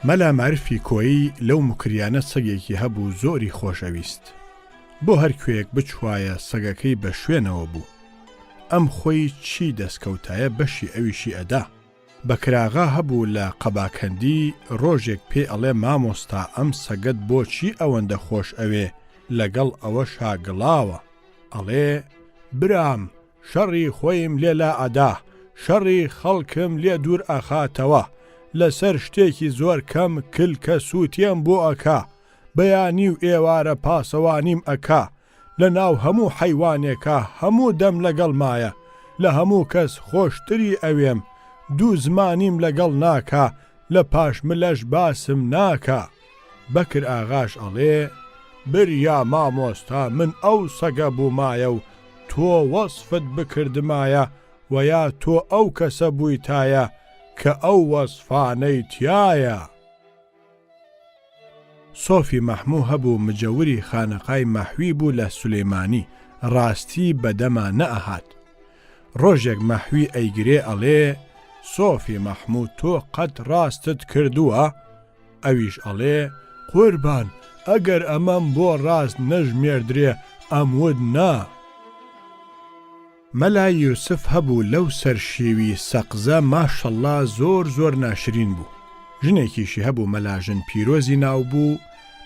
مەلا معرفی کۆیی لەو مکریانە سەگێکی هەبوو زۆری خۆشەویست. بۆ هەر کوێیەک بچوایە سەگەکەی بە شوێنەوە بوو. ئەم خۆی چی دەستکەوتایە بەشی ئەویشی ئەدا. بە کراغا هەبوو لە قەباکەندی ڕۆژێک پێ ئەڵێ مامۆستا ئەم سەگەت بۆچی ئەوەندە خۆش ئەوێ لەگەڵ ئەوە شاگڵاوە. ئەڵێ برام شەڕی خۆیم لێلا ئەدا، شەڕی خەڵکم لێ دوور ئەخاتەوە، لەسەر شتێکی زۆر کەم کلکە سووتێم بۆ ئەکا، بەیانی و ئێوارە پاسەوانیم ئەکا، لە ناو هەموو حەیوانێکە هەموو دەم لەگەڵ مایە، لە هەموو کەس خۆشتری ئەوێم، دوو زمانیم لەگەڵ ناکا، لە پاش ملەش باسم ناکا. بەکر ئاغاش ئەڵێ بریا مامۆستا من ئەو سەگە بوومایە و تۆ وەسفت بکردمایە و یا تۆ ئەو کەسە بوویتایە کە ئەو وەسفانەی تایە. سۆفی مەحموو هەبوو مجەوری خانەقای مەحوی بوو لە سولەیمانی، ڕاستی بەدەما نەئەهات. ڕۆژێک مەحوی ئەیگرێ ئەڵێ سۆفی مەحموو تۆ قەت ڕاستت کردووە؟ ئەویش ئەڵێ قوربان ئەگەر ئەمەم بۆ ڕاست نەژمێردرێ ئەمود نا. مەلا یوسف هەبوو لەو سەرشێوی سەقزە ماشەڵڵا زۆر ناشرین بوو. ژنێکیشی هەبوو مەلاژن پیرۆزی ناو بوو.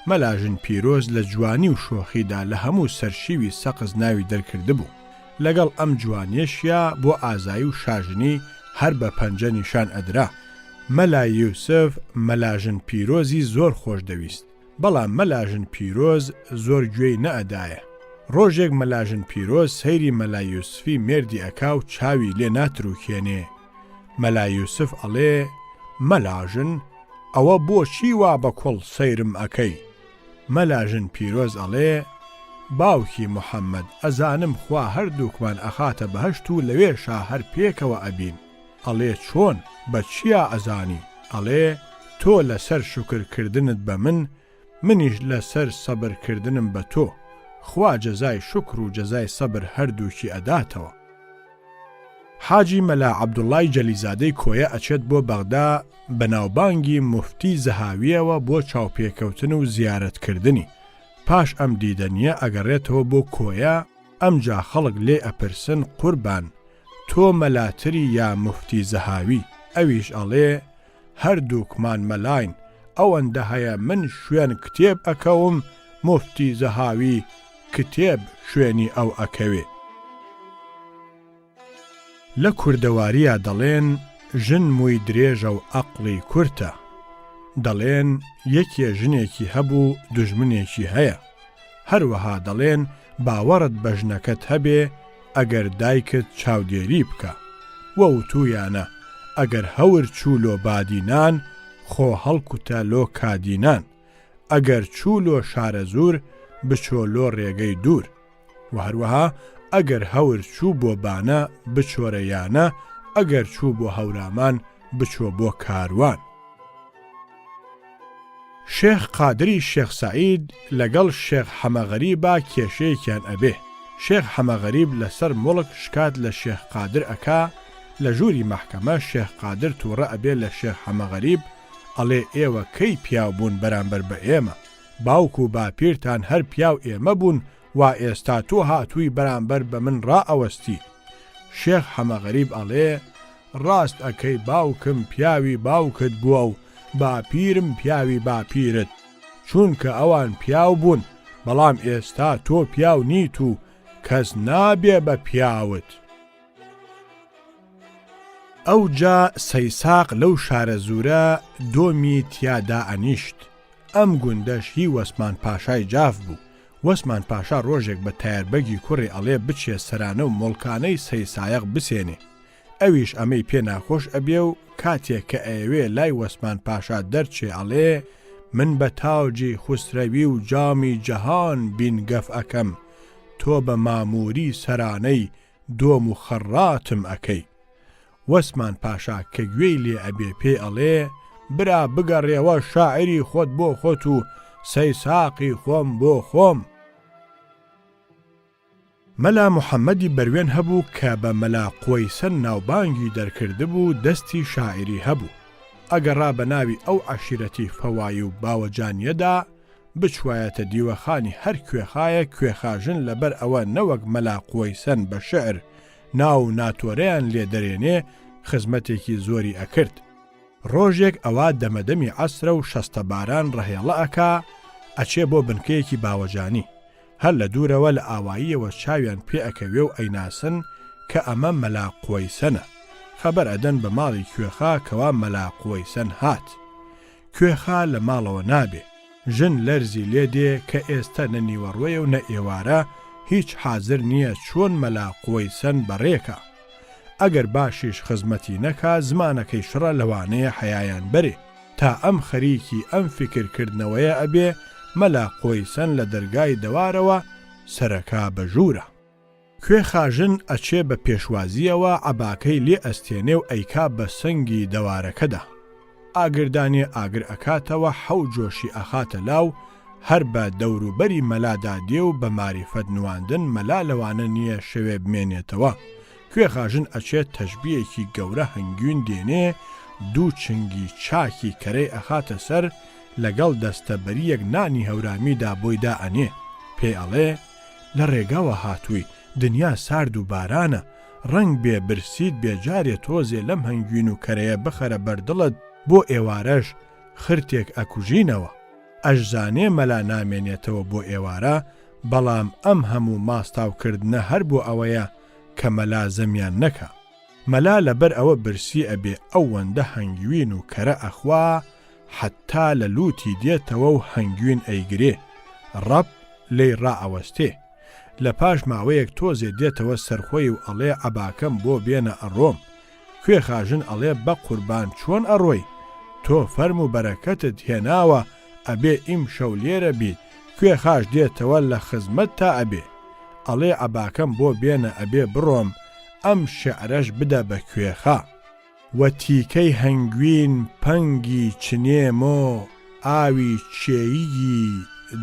مەلاژن پیرۆز لە جوانی و شۆخیدا لە هەموو سەرشێوی سەقز ناوی دەرکرد بوو. لەگەڵ ئەم جوانیەشیا بۆ ئازایی و شاژنی هەر بە پەنجە نیشان ئەدرا. مەلا یوسف مەلاژن پیرۆزی زۆر خۆش دەویست، بەڵام مەلاژن پیرۆز زۆر گوێی نەئەدایە. ڕۆژێک مەلاژن پیرۆز سەیری مەلا یوسفی مێردی ئەکا و چاوی لێ ناتروکێنێ. مەلا یوسف ئەڵێ مەلاژن ئەوە بۆچی وا بە کوڵ سەیرم ئەکەی؟ مەلاژن پیرۆز ئەڵێ باوکی محەممەد ئەزانم خوا هەردووکمان ئەخاتە بەهەشت و لەوێشا هەر پێکەوە ئەبین. ئەڵێ چۆن بە چیا ئەزانی؟ ئەڵێ تۆ لەسەر شوکرکردنت بە من، منیش لەسەر سەبرکردنم بە تۆ، خوا جەزای شکر و جەزای سەبر هەردووکی ئەداتەوە. حاجی مەلا عەبدوڵڵای جەلیزادەی کۆیە ئەچێت بۆ بەغدا بەناوبانگی موفتی زەهاویەوە بۆ چاوپێکەوتن و زیارەتکردنی. پاش ئەم دیدەنیە ئەگەڕێتەوە بۆ کۆیە، ئەمجا خەڵک لێ ئەپرسن قوربان تۆ مەلاتری یا موفتی زەهاوی؟ ئەویش ئەڵێ هەردووکمان مەلاین، ئەوەندە هەیە من شوێن کتێب ئەکەوم، موفتی زەهاوی کتێب شوێنی ئەو ئەکەوێ. لە کوردەواریە دەڵێن ژن مووی درێژە و ئەقڵی کورتە. دەڵێن یەکێ ژنێکی هەبوو دوژمنێکی هەیە. هەروەها دەڵێن باوەڕت بە ژنەکەت هەبێ ئەگەر دایکت چاودێری بکە. وەوتویانە ئەگەر هەور چوولۆ بادینان خۆ هەڵکوتە لۆ کادینان، ئەگەر چوولۆ شارە زور بچۆلۆ ڕێگەی دوور، و هەروەها ئەگەر هەور چوو بۆ بانە بچۆرەیانە، ئەگەر چوو بۆ هەورامان بچۆ بۆ کاروان. شێخ قادری شێخ سەعید لەگەڵ شێخ حەمەغەریبا کێشەیەکیان ئەبێ. شێخ حەمەغەریب لەسەر مڵک شکات لە شێخ قادر ئەکا. لە ژووری مەحکەمە شێخ قادر تووڕە ئەبێ لە شێخ حەمەغەریب، ئەڵێ ئێوە کەی پیاو بوون بەرامبەر بە ئێمە؟ باوک و باپیرتان هەر پیاو ئێمە بوون، وا ئێستا تۆ هاتووی بەرامبەر بە من ڕائەوەستی. شێخ حەمەغەریب ئەڵێ ڕاست ئەکەی باوکم پیاوی باوکت بووە و باپیرم پیاوی باپیرت، چونکە ئەوان پیاو بوون، بەڵام ئێستا تۆ پیاو نیت و کەس نابێ بە پیاوت. ئەو جا سەیساق لەو شارە زورە دۆمی تیادا ئەنیشت. ئەم گوندەش هی وەسمان پاشای جاف بوو. وەسمان پاشا ڕۆژێک بە تایربەگی کوڕی ئەڵێ بچێ سەرانە و مڵکانەی سەیسایەق بسێنێ. ئەویش ئەمەی پێ ناخۆش ئەبێ و کاتێک کە ئەوێ لای وەسمان پاشا دەرچێ ئەڵێ من بە تاوجی خوسرەوی و جامی جەهان بینگەف ئەکەم، تۆ بە ماموری سەرانەی دۆم و خەڕاتم ئەکەی. وەسمان پاشا کە گوێی لێ ئەبێ پێ ئەڵێ برا بگەڕێەوە شاعری خۆت بۆ خۆت و سەیساقی خۆم بۆ خۆم. مەلا محەممەدی بەروێن هەبوو کە بە مەلا قوەیسەن ناوبانگی دەرکرد بوو، دەستی شاعری هەبوو. ئەگەڕا بە ناوی ئەو عەشیرەتی فەوایی و باوەجانیەدا بچوایەتە دیوەخانی هەر کوێخایە کوێخاژن لەبەر ئەوە نەوەک مەلا قوەیسەن بە شعر ناو ناتۆرەیان لێ دەرێنێ خزمەتێکی زۆری ئەکرد. ڕۆژێک ئەوە دەمەدەمی عەسرە و شەستە باران ڕەهێڵە ئەکا ئەچێ بۆ بنکەیەکی باوەجانی هەر لە دوورەوە لە ئاواییەوە چاویان پێ ئەکەوێ و ئەیناسن کە ئەمە مەلا قوەیسەنە. خەبەر ئەدەن بە ماڵی کوێخا کەوا مەلا قوەیسەن هات. کوێخا لە ماڵەوە نابێ، ژن لەرزی لێ دێ کە ئێستا نە نیوەڕوەیە و نە ئێوارە هیچ حازر نییە چۆن مەلا قوەیسەن بەڕێکە. ئەگەر باشیش خزمەتی نەکا زمانەکەی شڕە لەوانەیە حەیایان بەرێ تا ئەم خەریکی ئەم فکرکردنەوەیە ئەبێ مەلا قوەیسەن لە دەرگای دەوارەوە سەرەکا بەژوورە. کوێخاژن ئەچێ بە پێشوازیەوە عەباکەی لێ ئەستێنێ و ئەیکا بە سەنگی دەوارەکەدا. ئاگردانێ ئاگر ئەکاتەوە حەو جۆشی ئەخاتە لاو هەر بە دەوروبەری مەلادا دێ و بە ماریفەت نواندن مەلا لەوانە نییە شەوێ بمێنێتەوە. کوێخاژن ئەچێت تەشبیەکی گەورە هەنگوین دێنێ دوو چنگی چاکی کەرەی ئەخاتە سەر لەگەڵ دەستەبەریەک نانی هەورامیدا بۆیدا ئەنێ پێی ئەڵێ لە ڕێگاوە هاتووی دنیا سارد و بارانە ڕنگ بێ برسیت بێجارێ تۆزێ لەم هەنگوین و کەرەیە بخەرە بەردڵت بۆ ئێوارەش خرتێک ئەکوژینەوە. ئەشزانێ مەلا نامێنێتەوە بۆ ئێوارە بەڵام ئەم هەموو ماستاوکردنە هەر بۆ ئەوەیە کە مەلا زەمیان نەکا. مەلا لەبەر ئەوە برسی ئەبێ ئەوەندە هەنگوین و کەرە ئەخوا حتا لە لوتی دێتەوە و هەنگوین ئەیگرێ ڕەب لێی ڕائەوەستێ. لە پاش ماوەیەک تۆزێ دێتەوە سەرخۆی و ئەڵێ عەباکەم بۆ بێنە ئەڕۆم. کوێخاژن ئەڵێ بە قوربان چۆن ئەڕۆی؟ تۆ فەرم و بەرەکەتت هێناوە ئەبێ ئیم شەو لێرە بیت کوێخاش دێتەوە لە خزمەت تا ئەبێ. ئەڵێ عەباکەم بۆ بێنە ئەبێ بڕۆم ئەم شعرەش بدە بە کوێخا. وە تیکەی هەنگوین پەنگی چنێمۆ ئاوی چێیی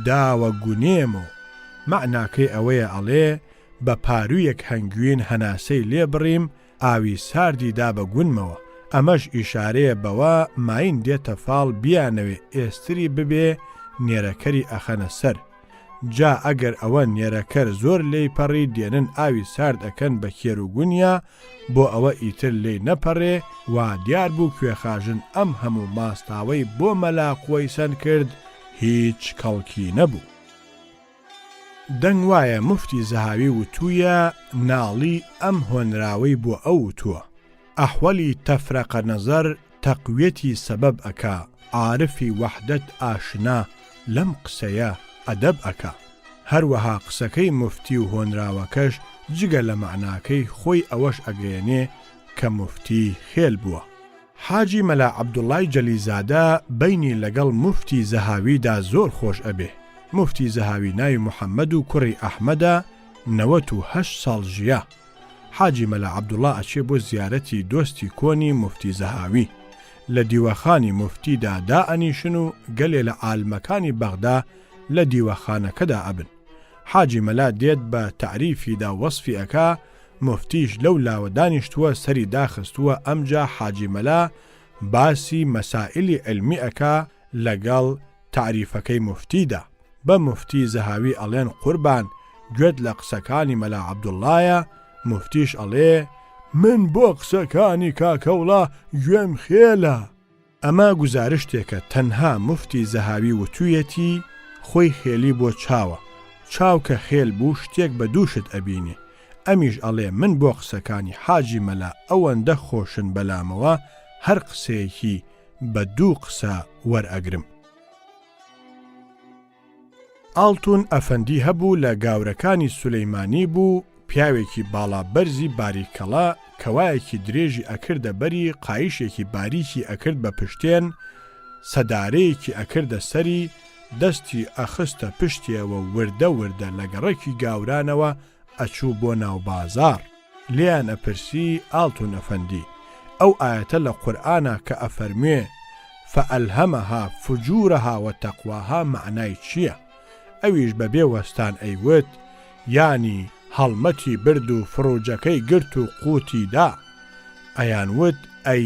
داوە گونێمۆ. معناکەی ئەوەیە ئەڵێ بە پارویەک هەنگوین هەناسەی لێ بڕیم ئاوی ساردی دا بە گونمەوە. ئەمەش ئیشارەیە بەوە ماین دێتە فاڵ بیانەوێ ئێستری ببێ نێرەکەری ئەخەنە سەر. جا ئەگەر ئەوە نێرەکەر زۆر لێی پەڕی دێنن ئاوی سارد ئەکەن بە کێر و گونیا بۆ ئەوە ئیتر لێی نەپەڕێ وا دیار بوو کوێخاژن ئەم هەموو ماستاوەی بۆ مەلا قوەیسەن کرد هیچ کەڵکی نەبوو. دەنگ وایە موفتی زەهاوی وتوویە ناڵی ئەم هۆنراوەی بۆ ئەو وتووە ئەحوەلی تەفرەقە نەزەر تەقویەتی سەبەب ئەکا عارفی وەحدەت ئاشنا لەم قسەیە ئەدەب ئەکا. هەروەها قسەکەی موفتی و هۆنراوەکەش جگە لە معناکەی خۆی ئەوەش ئەگەیەنێ کە موفتی خێل بووە. حاجی مەلا عەبدوڵڵای جەلیزادە بەینی لەگەڵ موفتی زەهاویدا زۆر خۆش ئەبێ. موفتی زەهاوی ناوی محەممەد و کوڕی ئەحمەدە 98 ساڵ ژیا. حاجی مەلا عەبدوڵڵا ئەچێ بۆ زیارەتی دۆستی کۆنی موفتی زەهاوی. لە دیوەخانی موفتیدا دائەنیشن و گەلێ لە عالمەکانی بەغدا لە دیوەخانەکەدا ئەبن. حاجی مەلا دێت بە تعریفیدا وەصفی ئەکا موفتیش لەو لاوە دانیشتووە سەری داخستووە. ئەمجا حاجی مەلا باسی مەسائلی علمی ئەکا لەگەڵ تعریفەکەی موفتیدا. بە موفتی زەهاوی ئەڵێن قوربان گوێت لە قسەکانی مەلا عەبدوڵڵایە. موفتیش ئەڵێ من بۆ قسەکانی کاکەوڵا گوێم خێلە. ئەمە گوزارشتێکە تەنها موفتی زەهاوی وتوویەتی خۆی خێلی بۆ چاوە. چاو کە خێل بوو شتێک بە دووشت ئەبینێ. ئەمیش ئەڵێ من بۆ قسەکانی حاجی مەلا ئەوەندە خۆشن بەلامەوە هەر قسەیەکی بە دوو قسە وەرئەگرم. ئاڵتون ئەفەندی هەبوو لە گاورەکانی سولەیمانی بوو پیاوێکی باڵا بەرزی باریکەڵا کەوایەکی درێژی ئەکردە بەری قایشێکی باریکی ئەکرد بە پشتێن سەدارەیەکی ئەکردە سەری دەستی ئەخستە پشتیەوە وردە وردە لە گەڕێکی گاورانەوە ئەچوو بۆ ناو بازار. لیان ئەپرسی ئاڵتون ئەفەندی ئەو ئاەتە لە قورئانە کە ئەفەرموێ فەئەلهەمەها فوجورەها وەتەقواها معنای چییە؟ ئەویش بەبێ وەستان ئەیوت یانی هەڵمەتی برد و فڕوجەکەی گرت و قوتی دا. ئەیانوت ئەی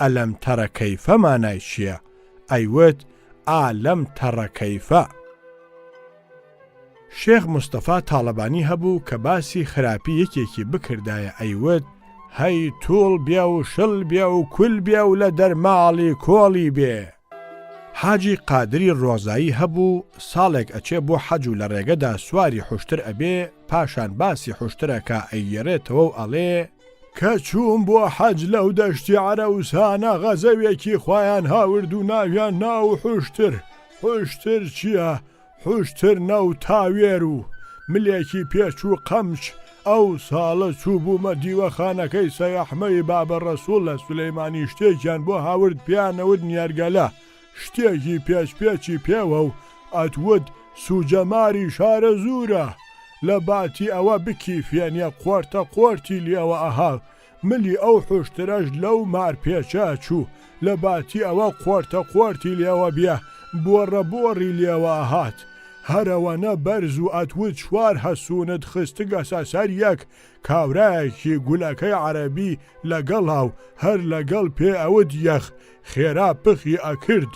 ئەلەم تەڕە کەیفە مانای چییە؟ ئەیوت ئالەم تەڕە کەیفە. شێخ مستەفا تاڵەبانی هەبوو کە باسی خراپی یەکێکی بکردایە ئەیوت هەی توڵ بێ و شڵ بێ و کول بێ و لە دەرماڵی کۆڵی بێ. حاجی قادری ڕۆزایی هەبوو ساڵێک ئەچێ بۆ حەج و لە ڕێگەدا سواری حوشتر ئەبێ پاشان باسی حوشترەکە ئەیگەڕێتەوە و ئەڵێ کە چووم بۆ حەج لەو دەشتی عەرەوسانە غەزەوێکی خۆیان هاورد و ناویان ناو حوشتر. حوشتر چییە؟ حوشتر نەو تاوێر و ملێکی پێچ و قەمچ. ئەو ساڵە چوو بوومە دیوەخانەکەی سەیەحمەی بابە ڕەسوڵ لە سولەیمانی شتێکیان بۆ هاورد پیانەوت نیێرگەلە شتێکی پێچی پێوە و ئەتوت سوجەماری شارە زورە لە باتی ئەوە بکیفێنیە قۆرتە قۆرتی لێوە ئەها ملی ئەو حوشترەش لەو مار پێچە چوو لە باتی ئەوە قۆرتە قۆرتی لێوە بێ بۆڕەبۆڕی لێوە هات هەرەوەنە بەرز و ئەتوت چوار هەسوونت خستگەسە سەر یەک کاورایەکی گولەکەی عەرەبی لەگەڵا و هەر لەگەڵ پێ ئەوت یەخ خێرا پخی ئەکرد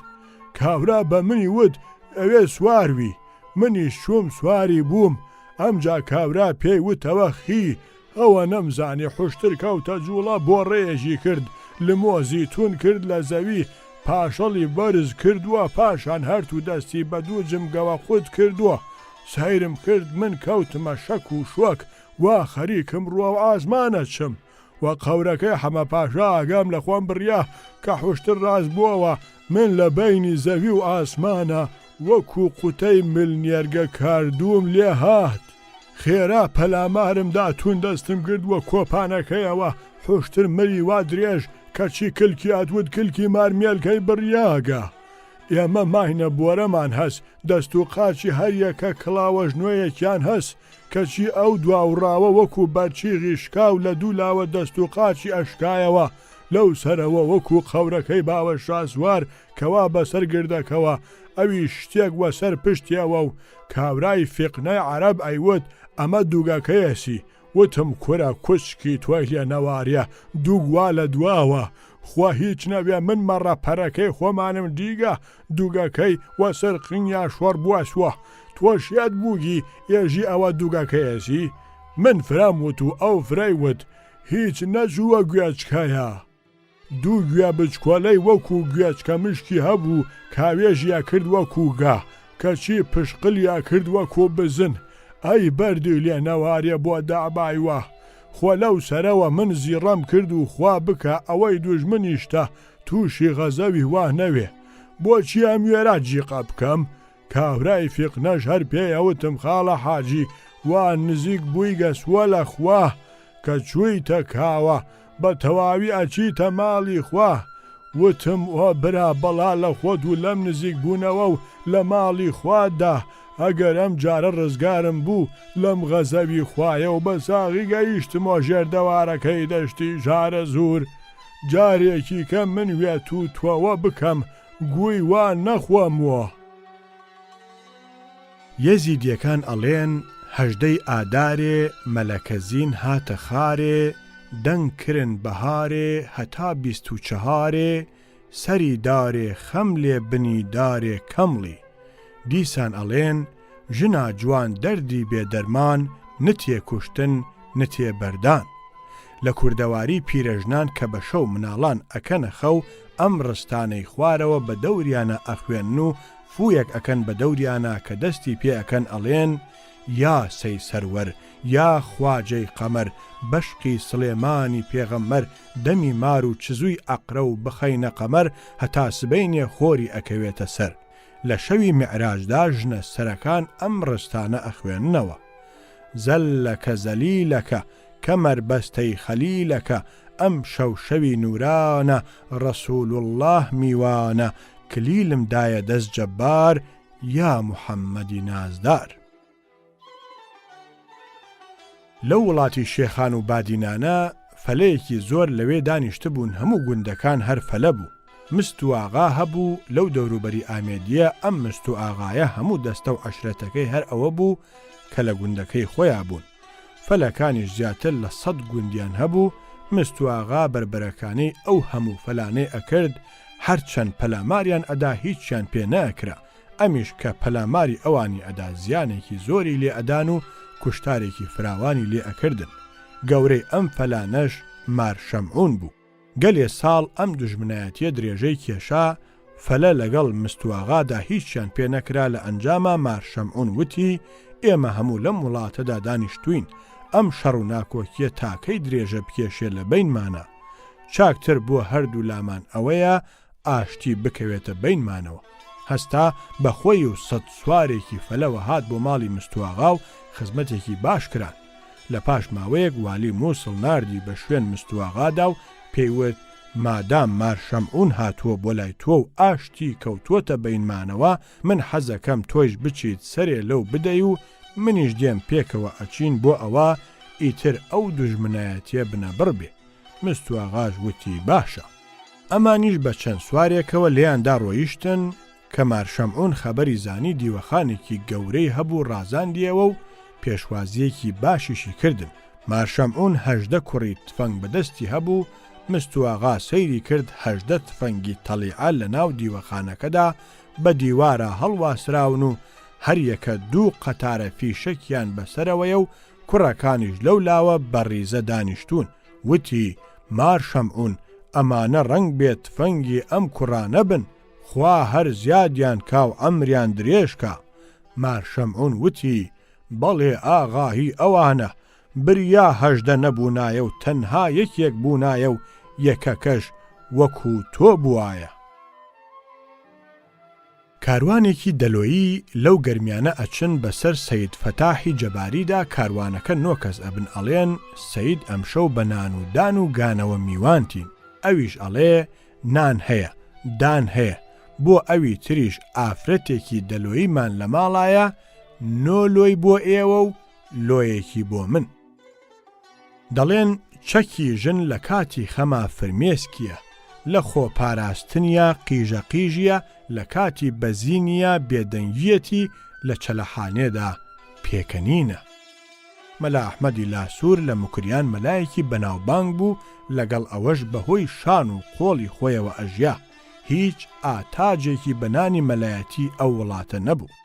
کاورا بە منی وت ئەوێ سواروی منیش چووم سواری بووم ئەمجا کاورا پێی وتەوە خی ئەوە نەمزانی حوشتر کەوتە جوڵە بۆ ڕێژی کرد لمۆزی تون کرد لە زەوی پاشەڵی بەرز کردووە پاشان هەرتوو دەستی بە دوو جمگەوە خود کردووە سەیرم کرد من کەوتمە شەک و شوەک وا خەریکم ڕوە و ئازمانە چم وە قەورەکەی حەمە پاشا ئاگام لە خۆم بڕیا کە حوشتر ڕاست بووەوە من لە بەینی زەوی و ئاسمانە وەکو قوتەی ملنێرگە کاردووم لێ هات خێرا پەلامارمدا تون دەستم گردووە کۆپانەکەیەوە حوشتر ملی وا درێژ کەچی کلکی ئەتوت کلکی مارمێلکەی بڕیاگە ئێمە ماینە بۆرەمان هەست دەست و قاچی هەریەکە کڵاوە ژنۆیەکیان هەست کەچی ئەو دواوڕاوە وەکو بەرچیغی شکاو لە دوولاوە دەست و قاچی ئەشکایەوە لەو سەرەوە وەکو قەورەکەی باوە شاسوار کەوا بەسەر گردەکەوە ئەوی شتێک وەسەر پشتیەوە و کاورای فیقنەی عەرەب ئەیوت ئەمە دووگەکەیەسی وتم کورە کوچکی تۆی لێ نەواریە دووگوا لە دواوە خوا هیچ نەبێ من مەڕە پەرەکەی خۆمانم دیگە دووگەکەی وەسەر قنیا شۆڕ بووەسوە تۆشیات بووگی ئێژی ئەوە دووگەکەیەسی من فرام وت و ئەو فرەی وت هیچ نەجووە گوێچکەیە دوو گوێ بچکۆلەی وەکو گوێچکە مشکی هەبوو کاوێژیە کرد وەکو گا کەچی پشقلیا کرد وەکو بزن ئەی بەردی لێ نەوارێ بۆ دابایوە خۆ لەو سەرەوە من زیڕەم کرد و خوا بکە ئەوەی دوژمنیشتە تووشی غەزەوی وا نەوێ بۆچی ئەم وێرە جیقە بکەم کاورای فیقنەش هەر پێیەوتم خاڵە حاجی وا نزیک بوویگە سووە لە خوا کە چوویتە کاوە بە تەواوی ئەچیتە ماڵی خوا وتم ئۆ برا بەڵا لە خۆت و لەم نزیک بوونەوە و لە ماڵی خوادا ئەگەر ئەم جارە ڕزگارم بوو لەم غەزەوی خوایە و بە ساغی گەیشتمۆ ژێردەوارەکەی دەشتی ژارە زور جارێکی کە من وێت و تۆوە بکەم گووی وا نەخۆموە. یەزیدیەکان ئەڵێن هەژدەی ئادارێ مەلەکەزین هاتە خارێ دەنگ کرن بەهارێ هەتا 24 سەری دارێ خەم لێ بنی دارێ کەمڵی دیسان ئەڵێن ژنا جوان دەردی بێدەرمان نتێ کوشتن نتێ بەردان لە کوردەواری پیرەژنان کە بە شەو مناڵان ئەکەنە خەو ئەم ڕستانەی خوارەوە بە دەوریانە ئەخوێن و فویەک ئەکەن بە دەوریانە کە دەستی پێ ئەکەن ئەڵێن یا سەی سەروەر یا خواجەی قەمەر بەشقی سلێمانی پێغەمبەر دەمی مار و چزووی ئەقرە و بخەینە قەمەر هەتا سبەینێ خۆری ئەکەوێتە سەر لە شەوی میعراجدا ژنە سەرەکان ئەم ڕستانە ئەخوێننەوە زەلەکە زەلیلەکە کەمەر بەستەی خەلیلەکە ئەم شەو شەوی نورانە ڕەسوول الله میوانە کلیلم دایە دەست جەبار یا محەممەدی نازدار. لەو وڵاتی شێخان و بادینانە فەلەیەکی زۆر لەوێ دانیشتە بوون هەموو گوندەکان هەر فەلە بوو مست و ئاغا هەبوو لەو دەوروبەری ئامێدیە ئەم مست و ئاغایە هەموو دەستە و عەشرەتەکەی هەر ئەوە بوو کە لە گوندەکەی خۆیان بوون فەلەکانیش زیاتر لە 100 گوندیان هەبوو مستواغا بربەرەکانەی ئەو هەموو فەلانەی ئەکرد هەرچەند پەلاماریان ئەدا هیچیان پێ نەکرا ئەمیش کە پەلاماری ئەوانی ئەدا زیانێکی زۆری لێ ئەدان و کوشتارێکی فراوانی لێ ئەکردن گەورەی ئەم فەلانەش مارشەمعون بوو گەلێ ساڵ ئەم دوژمنایەتیە درێژەی کێشا فەلە لەگەڵ مستواغادا هیچیان پێ نەکرا لە ئەنجامە مارشەمعون وتی ئێمە هەموو لەم وڵاتەدا دانیشتوین ئەم شەڕ و ناکۆکیە تاکەی درێژە بکێشێ لە بینمانە چاکتر بووە هەردوو لامان ئەوەیە ئاشتی بکەوێتە بینمانەوە هەستا بەخۆی و سەد سوارێکی فەلەوە هات بۆ ماڵی مستواغا و خزمەتێکی باش کران لە پاش ماوەیەک والی مووسڵ ناردی بە شوێن مستواغادا و پێیوت مادام مارشەمعون هاتووە بۆ لای تۆ و ئاشتی کەوتووەتە بینمانەوە من حەزەکەم تۆیش بچیت سەرێ لەو بدەی و منیش دێم پێکەوە ئەچین بۆ ئەوە ئیتر ئەو دوژمنایەتیە بنەبڕ بێ مستواغاش وتی باشە ئەمانیش بە چەند سوارێکەوە لێیاندا ڕۆیشتن کە مارشەمعون خەبەری زانی دیوەخانێکی گەورەی هەبوو ڕازاندیەوە و پێشوازیەکی باشیشی کردن مارشەمعون 18 کوڕی تفەنگ بەدەستی هەبوو مستواغا سەیری کرد 18 تفەنگی تەلیعە لە ناو دیوەخانەکەدا بە دیوارە هەڵواسراون و هەریەکە 2 قەتارە فیشەکیان بەسەرەوەیە و کوڕەکانیش لەو لاوە بەڕیزە دانیشتون وتی مارشەمعون ئەمانە ڕەنگ بێت تفەنگی ئەم کوڕانە بن خوا هەر زیادیان کاو ئەمریان درێژکە مارشەمعون وتی بەڵێ ئاغاهی ئەوانە بریا 18 نەبوونایە و تەنها یەکێک بوونایە و یەکەکەش وەکو تۆ بوایە کاروانێکی دەلۆیی لەو گەرمیانە ئەچن بەسەر سەید فەتاحی جەباریدا کاروانەکە 9 کەس ئەبن ئەڵێن سەید ئەمشەو بە نان و دان و گانەوە میوانتین ئەویش ئەڵێ نان هەیە دان هەیە بۆ ئەوی تریش ئافرەتێکی دەلۆییمان لە ماڵایە 9 لۆی بۆ ئێوە و لۆیەکی بۆ من دەڵێن چەکی ژن لە کاتی خەما فرمێسکیە لە خۆپاراستنیە قیژە قیژیە لە کاتی بەزینیە بێدەنگیەتی لە چەلەحانێدا پێکەنینە مەلا ئەحمەدی لاسوور لە مکریان مەلایەکی بەناوبانگ بوو لەگەڵ ئەوەش بەهۆی شان و قۆڵی خۆیەوە ئەژیا هیچ ئاتاجێکی بەنانی مەلایەتی ئەو وڵاتە نەبوو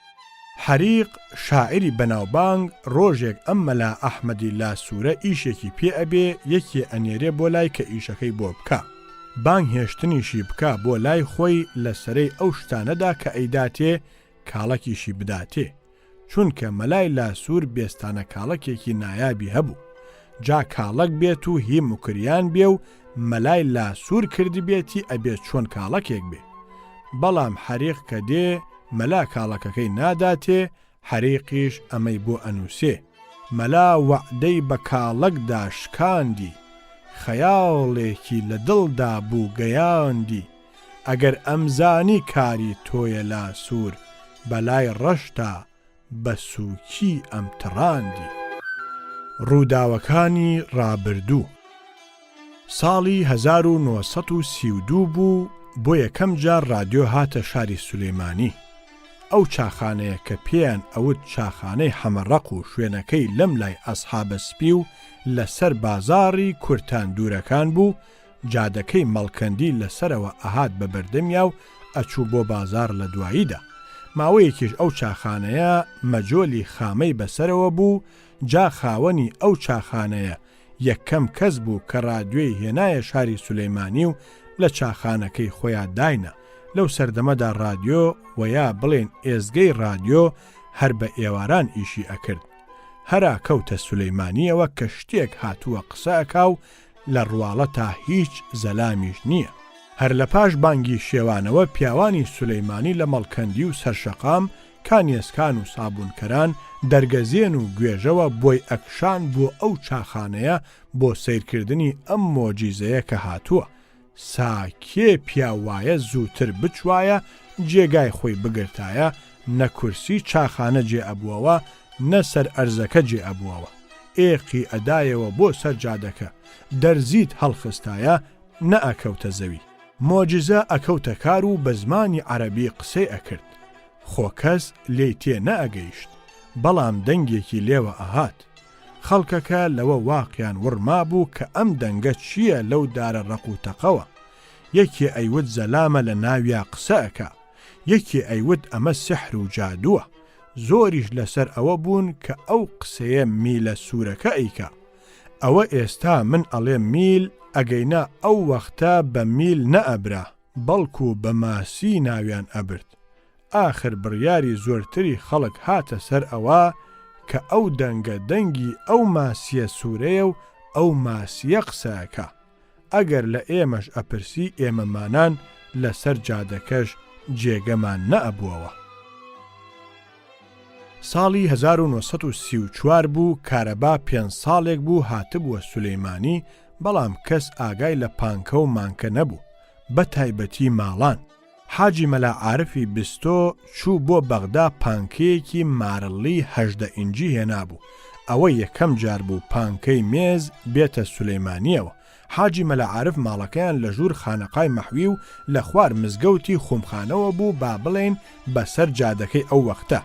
حەریق شاعری بەناوبانگ ڕۆژێک ئەم مەلا ئەحمەدی لاسوورە ئیشێکی پێ ئەبێ یەکێ ئەنێرێ بۆ لای کە ئیشەکەی بۆ بکە بانگ هێشتنیشی بکە بۆ لای خۆی لەسەرەی ئەو شتانەدا کە ئەیداتێ کاڵەکیشی بداتێ چونکە مەلای لاسوور بێستانە کاڵەکێکی نایابی هەبوو جا کاڵەک بێت و هی مکریان بێ و مەلای لاسوور کردی بێتی ئەبێت چۆن کاڵەکێک بێ بەڵام حەریق کە دێ مەلا کاڵەکەکەی ناداتێ حەریقیش ئەمەی بۆ ئەنووسێ مەلا وەعدەی بە کاڵەکدا شکاندی خەیاڵێکی لە دڵدا بوو گەیاندی ئەگەر ئەمزانی کاری تۆیە لاسوور بەلای ڕەشتا بە سووکی ئەم تڕاندی ڕووداوەکانی ڕابردوو ساڵی 1932 بوو بۆ یەکەم جار رادیۆ هاتە شاری سولەیمانی ئەو چاخانەیە کە پێیان ئەوت چاخانەی حەمەڕەق و شوێنەکەی لەم لای ئەسحابە سپی و لەسەر بازاڕی کورتان دوورەکان بوو جادەکەی مەڵکەندی لەسەرەوە ئەهات بە بەردەمیا و ئەچوو بۆ بازار لە دواییدا ماوەیەکیش ئەو چاخانەیە مەجۆلی خامەی بەسەرەوە بوو جا خاوەنی ئەو چاخانەیە یەکەم کەس بوو کە رادیۆی هێنایە شاری سولەیمانی و لە چاخانەکەی خۆیان داینە لەو سەردەمەدا رادیۆ و یا بڵێن ئێزگەی رادیۆ هەر بە ئێواران ئیشی ئەکرد هەرا کەوتە سولەیمانیەوە کە شتێک هاتووە قسەکا و لە ڕواڵە تا هیچ زەلامیش نییە هەر لە پاش بانگی شێوانەوە پیاوانی سولەیمانی لە مەڵکەندی و سەرشەقام کانیێسکان و سابوونکەران دەرگەزێن و گوێژەوە بۆی ئەکشان بۆ ئەو چاخانەیە بۆ سیرکردنی ئەم مۆجیزەیە کە هاتووە ساکێ پیاوایە زووتر بچوایە جێگای خۆی بگرتایە نەکورسی چاخانە جێ ئەبووەوە نەسەر ئەرزەکە جێ ئەبووەوە ئێقی ئەدایەوە بۆ سەرجادەکە دەرزیت هەڵخستایە نەئەکەوتە زەوی مۆجزە ئەکەوتە کار و بە زمانی عەرەبی قسەی ئەکرد خۆ کەس لێی تێ نەئەگەیشت بەڵام دەنگێکی لێوە ئەهات خەڵکەکە لەوە واقیان وڕما بوو کە ئەم دەنگە چییە لەو دارە ڕەقوتەقەوە. یەکێ ئەیوت زەلامە لە ناویا قسەکە، یەکێ ئەیوت ئەمە سحر و جادووە. زۆریش لەسەر ئەوە بوون کە ئەو قسەیە میلە سوورەکە ئەیکا. ئەوە ئێستا من ئەڵێ میل ئەگەینا ئەو وەختە بە میل نەئەبرا، بەڵکو بە ماسی ناویان ئەبرد. ئاخر بڕیاری زۆرتری خەڵک هاتە سەر ئەوە کە ئەو دەنگە دەنگی ئەو ماسیە سوورەیە و ئەو ماسیە قسەکە. ئەگەر لە ئێمەش ئەپرسی ئێمەمانان لەسەر جادەکەش جێگەمان نەئەبووەوە. ساڵی 1934 بوو، کارەبا 5 ساڵێک بوو هاتبووە سولەیمانی، بەڵام کەس ئاگای لە پانکە و مانکە نەبوو، بە تایبەتی ماڵان. حاجی مەلا عارفی بستۆ چوو بۆ بەغدا پانکەیەکی مارڵی 18 ئینجی هێنابوو. ئەوە یەکەم جار بوو پانکەی مێز بێتە سولەیمانیەوە. حاجی مەلا عارف ماڵەکەیان لە ژوور خانەقای مەحوی و لە خوار مزگەوتی خومخانەوە بوو، با بڵێن بەسەر جادەکەی ئەو وەختە.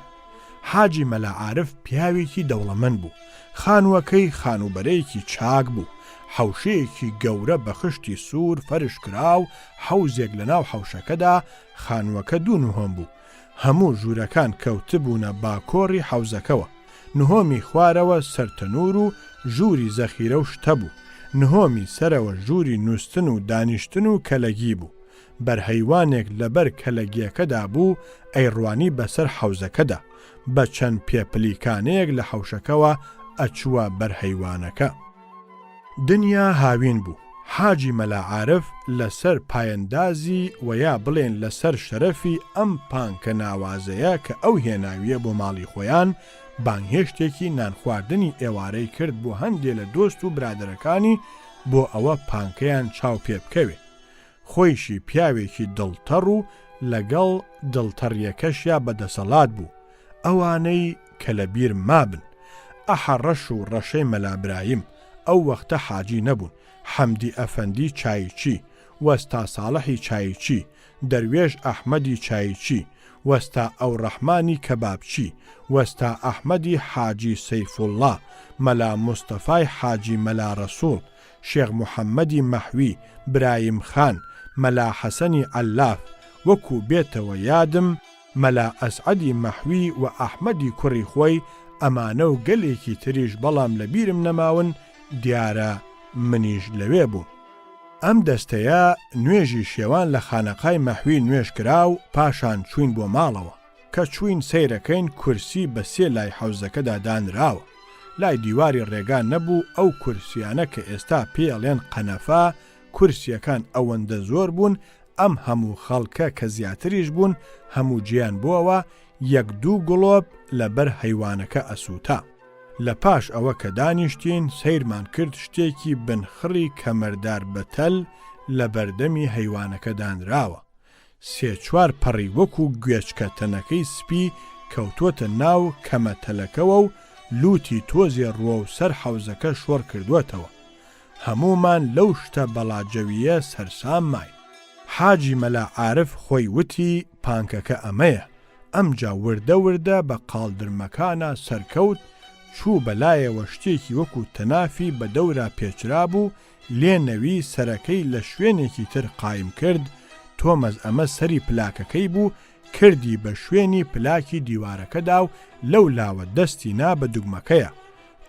حاجی مەلا عارف پیاوێکی دەوڵەمەند بوو، خانووەکەی خانوبەرەیەکی چاک بوو، حەوشەیەکی گەورە بە خشتی سوور فەرش کرا و حەوزێک لە ناو حەوشەکەدا. خانووەکە 2 نهۆم بوو، هەموو ژوورەکان کەوتبوونە باکۆڕی حەوزەکەوە. نهۆمی خوارەوە سەرتەنور و ژووری زەخیرە و شتە بوو. نهۆمی سەرەوە ژووری نووستن و دانیشتن و کەلەگی بوو. بەرهەیوانێک لەبەر کەلەگیەکەدا بوو، ئەیڕوانی بەسەر حەوزەکەدا، بە چەند پێپلیکانەیەک لە حەوشەکەوە ئەچووە بەرهەیوانەکە. دنیا هاوین بوو. حاجی مەلا عارف لەسەر پایەندازی و یا بڵێن لەسەر شەرەفی ئەم پانکە ناوازەیە کە ئەو هێناویە بۆ ماڵی خۆیان، بانگهێشتێکی نان خواردنی ئێوارەی کرد بۆ هەندێک لە دۆست و برادەرەکانی بۆ ئەوە پانکەیان چاو پێ بکەوێ. خۆیشی پیاوێکی دڵتەڕ و لەگەڵ دڵتەڕیەکەشیا بەدەسەڵات بوو. ئەوانەی کە لە بیر مابن، ئەحەڕەش و ڕەشەی مەلابرایم ئەو وەختە حاجی نەبوون، حەمدی ئەفەندی چایچی، وەستا ساڵحی چایچی، دەروێش ئەحمەدی چایچی، وەستا ئەو ڕەحمانی کەبابچی، وەستا ئەحمەدی حاجی سەیفوڵڵا، مەلا مستەفای حاجی مەلا ڕەسوڵ، شێخ محەممەدی مەحوی، برایم خان، مەلا حەسەنی عەلاف، وەکو بێتەوە یادم مەلا ئەسعەدی مەحوی و ئەحمەدی کوڕی خۆی. ئەمانە و گەلێکی تریش بەڵام لە بیرم نەماون، دیارە منیش لەوێ بووم. ئەم دەستەیە نوێژی شێوان لە خانەقای مەحوی نوێژ کرا و پاشان چوین بۆ ماڵەوە. کە چوین سەیرەکەین، کورسی بە 3 لای حەوزەکەدا دانراوە. لای دیواری ڕێگان نەبوو. ئەو کورسیانە کە ئێستا پێڵێن قەنەفا، کورسیەکان ئەوەندە زۆر بوون، ئەم هەموو خەڵکە کە زیاتریش بوون، هەموو گیان بووەوە 1-2 گڵۆب لەبەر هەیوانەکە ئەسووتا. لە پاش ئەوە کە دانیشتین، سەیرمان کرد شتێکی بنخڕی کەمەردار بەتەل لە بەردەمی هەیوانەکە دانراوە. 3-4 پەڕی وەکو گوێچکە تەنەکەی سپی کەوتوتە ناو کەمەتەلەکەوە و لوتی تۆزی ڕوە و سەر حەوزەکە شۆڕ کردوێتەوە. هەمومان لەو شتە بەڵاجەویە سەرسام مای. حاجی مەلا عارف خۆی وتی پانکەکە ئەمەیە. ئەمجا وردە وردە بە قاڵدرمەکانە سەرکەوت، چوو بەلایەوە شتێکی وەکو تەنافی بە دەورا پێچرا بوو، لێنەوی سەرەکەی لە شوێنێکی تر قایم کرد. تۆمەز ئەمە سەری پلاکەکەی بوو، کردی بە شوێنی پلاکی دیوارەکەدا و لەو لاوە دەستی نا بە دوگمەکەیە.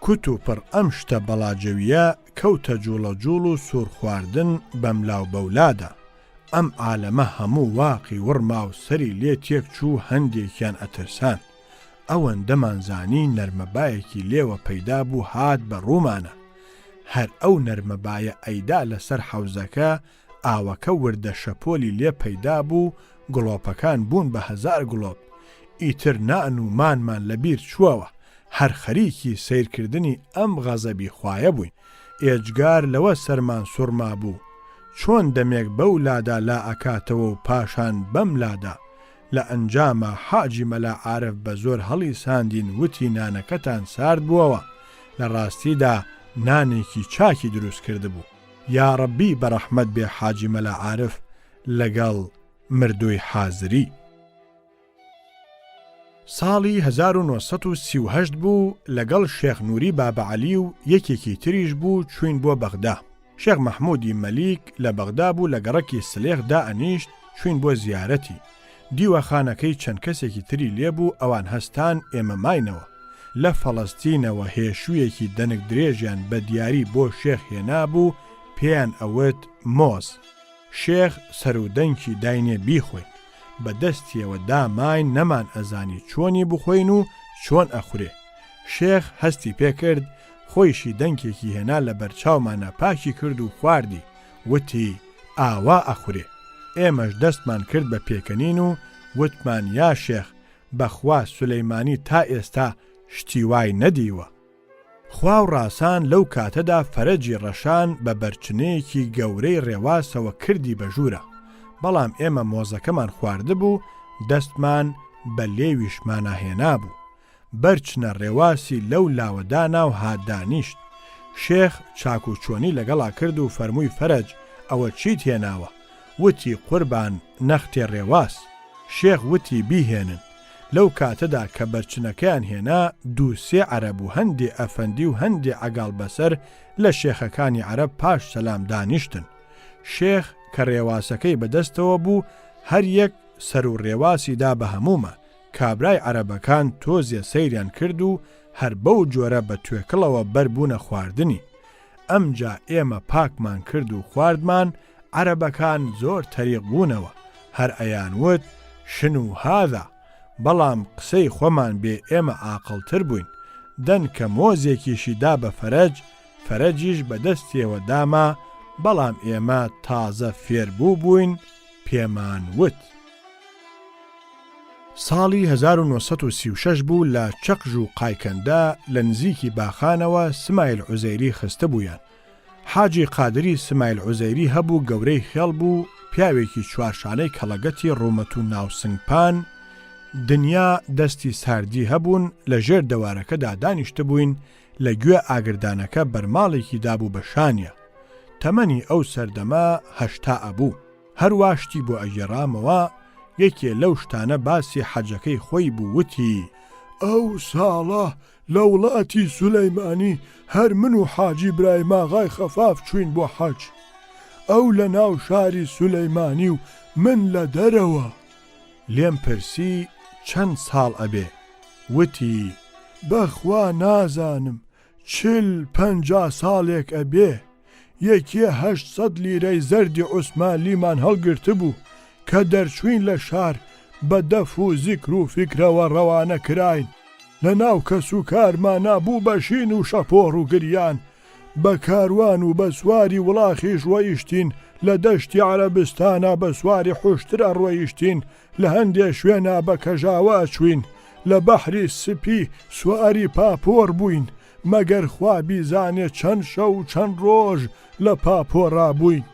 کوت و پڕ ئەم شتە بەڵاجەویە کەوتە جوڵە جوڵ و سوور خواردن بەملاو بەولادا. ئەم عالەمە هەموو واقی وڕما و سەری لێ تێک چوو، هەندێکیان ئەترسان. ئەوەندەمانزانی نەرمەبایەکی لێوە پەیدا بوو، هات بە ڕوومانە. هەر ئەو نەرمەبایە ئەیدا لەسەر حەوزەکە، ئاوەکە وردە شەپۆلی لێ پەیدا بوو، گڵۆپەکان بوون بە 1000 گڵۆپ. ئیتر نان و مانمان لەبیر چووەوە. هەر خەریکی سیرکردنی ئەم غەزەبی خوایە بووین. ئێجگار لەوە سەرمان سوڕما بوو، چۆن دەمێک بەو لادا لا ئەکاتەوە و پاشان بەم لادا. لە ئەنجامە حاجی مەلا عارف بە زۆر هەڵی ساندین، وتی نانەکەتان سارد بووەوە. لە ڕاستیدا نانێکی چاکی دروست کرده بوو. یا ڕەبی بەڕەحمەت بێ حاجی مەلا عارف لەگەڵ مردووی حازری. ساڵی 1938 بوو لەگەڵ شێخ نووری بابەعەلی و یەکێکی تریش بوو چوین بۆ بەغدا. شێخ مەحموودی مەلیک لە بەغدا بوو لە گەڕەکی سلێخدا ئەنیشت چوین بۆ زیارەتی. دیوەخانەکەی چەند کەسێکی تری لێبوو ئەوان هەستان ئێمە ماینەوە. لە فەڵەستینەوە هێشوویەکی دەنگ درێژیان بە دیاری بۆ شێخ هێنا بوو پێیان ئەوت مۆز. شێخ سەرودەنکی داینێ بیخۆین. بە دەستیەوە داماین نەمان ئەزانی چۆنی بخۆین و چۆن ئەخورێ. شێخ هەستی پێکرد خۆیشی دەنگێکی هێنا لە بەرچاومانە پاکی کرد و خواردی وتی ئاوا ئەخورێ. ئێمەش دەستمان کرد بە پێکەنین و وتمان یا شێخ بەخوا سولەیمانی تا ئێستا شتی وای نەدیوە. خوا و ڕاسان لەو کاتەدا فەرەجی ڕەشان بە بەرچنەیەکی گەورەی ڕێواسەوە کردی بەژوورە. بەڵام ئێمە مۆزەکەمان خواردبوو دەستمان بە لێویشمانە هێنا بوو. بەرچنە ڕێواسی لەو لاوەدانا و هادانیشت. شێخ چاک و چۆنی لەگەڵا کرد و فەرمووی فەرەج ئەوە چیت هێناوە؟ وتی قوربان نەختێ ڕێواس. شێخ وتی بیهێنن. لەو کاتەدا کە بەرچنەکەیان هێنا دووسێ عەرەب و هەندێ ئەفەندی و هەندێ عەگاڵ بەسەر لە شێخەکانی عەرەب پاش سەلام دانیشتن. شێخ کە ڕێواسەکەی بەدەستەوە بوو هەر یەک سەر و ڕێواسی دا بە هەمومە. کابرای عەرەبەکان تۆزیە سەیریان کرد و هەر بەو جۆرە بە توێکڵەوە بەربوونە خواردنی. ئەمجا ئێمە پاکمان کرد و خواردمان. عەرەبەکان زۆر تەریق بوونەوە. هەر ئەیانوت شن و هاذا. بەڵام قسەی خۆمان بێ ئێمە عاقڵتر بووین. دەن کە مۆزێکیشی دا بە فەرەج، فەرەجیش بەدەستیەوە داما، بەڵام ئێمە تازە فێربوو بووین پێمان وت. ساڵی 1936 بوو لە چەقژ و قایکەندا لە نزیکی باخانەوە سمایل عوزەیری خستە بوویان. حاجی قادری سمایل عوزەیری هەبوو گەورەی خێڵ بوو، پیاوێکی چوارشانەی کەڵەگەتی ڕوومەت و ناوسنگپان. دنیا دەستی ساردی هەبوون لە ژێر دەوارەکەدا دانیشتە بووین لە گوێ ئاگردانەکە بەرماڵێکی دابوو بە شانیە. تەمەنی ئەو سەردەما 80 ئەبوو. هەرواشتی بۆ ئەگێڕامەوە یەکێ لەو شتانە باسی حەجەکەی خۆی بوو وتی ئەو ساڵە لە وڵاتی سولەیمانی هەر من و حاجی برای ماغای خەفاف چوین بۆ حەج. ئەو لە ناو شاری سولەیمانی و من لە دەرەوە. لێم پرسی چەند ساڵ ئەبێ؟ وتی بەخوا نازانم 40-50 ساڵێک ئەبێ. یەکێ 800 لیرەی زەردی عوسمالیمان هەڵگرت بوو کە دەرچوین لە شار بە دەف و زیکر و فکرەوە ڕەوانە کراین. لە ناو کەس و کارمانە بوو بەشین و شەپۆڕ و گریان. بە کاروان و بە سواری وڵاخیش ڕۆیشتین. لە دەشتی عەرەبستانە بە سواری حوشترە ڕۆیشتین. لە هەندێ شوێنە بە کەژاوە چوین. لە بەحری سپی سواری پاپۆر بووین. مەگەر خوا بیزانێ چەند شەو و چەند ڕۆژ لە پاپۆڕا بووین.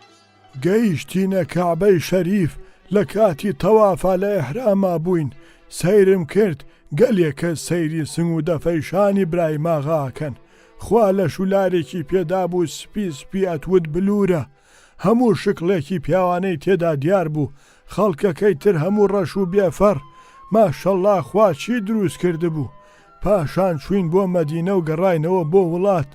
گەیشتینە کەعبەی شەریف. لە کاتی تەوافە لە ئێحراما بووین. سەیرم کرد گەلێکە سەیری سنگ و دەفەیشانی برای ماغاکەن. خوا لە شولارێکی پێدا بوو سپی ئەتوت بلورە. هەموو شکڵێکی پیاوانەی تێدا دیار بوو. خەڵکەکەی تر هەموو ڕەش و بێفەر. ماشەڵڵا خوا چی دروست کرده بوو. پاشان چوین بۆ مەدینە و گەڕاینەوە بۆ وڵات.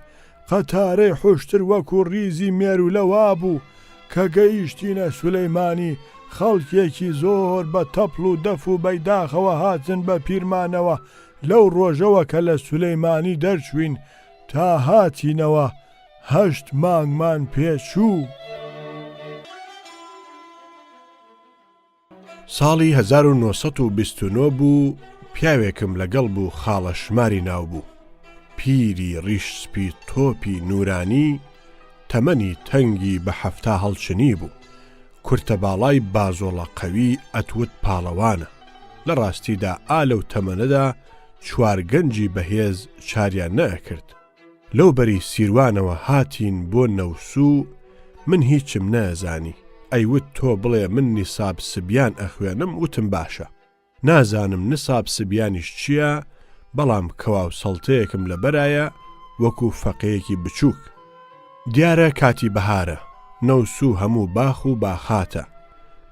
قەتارەی حوشتر وەکو ڕیزی مێرو لەوا بوو. کە گەیشتینە سولەیمانی خەڵکێکی زۆر بە تەپڵ و دەف و بەیداخەوە هاتن بە پیرمانەوە. لەو ڕۆژەوە کە لە سولەیمانی دەرچوین تا هاتینەوە 8 مانگمان پێچوو. ساڵی 1929 بوو پیاوێکم لەگەڵ بوو خاڵە شماری ناو بوو. پیری ڕیشسپی تۆپی نورانی تەمەنی تەنگی بە 70 هەڵچنی بوو. کورتە باڵای بازۆڵە قەوی ئەتوت پاڵەوانە. لە ڕاستیدا ئالەو تەمەنەدا چوارگەنجی بەهێز چاریان نەکرد. لەو بەری سیروانەوە هاتین بۆ نەوسوو. من هیچم نەزانی. ئەیوت تۆ بڵێ من نیساب سبیان ئەخوێنم. وتم باشە. نازانم نساب سبیانیش چییە، بەڵام کەواو سەڵتەیەکم لەبەرایە وەکو فەقەیەکی بچووک. دیارە کاتی بەهارە. نەوسوو هەموو باخ و باخاتە.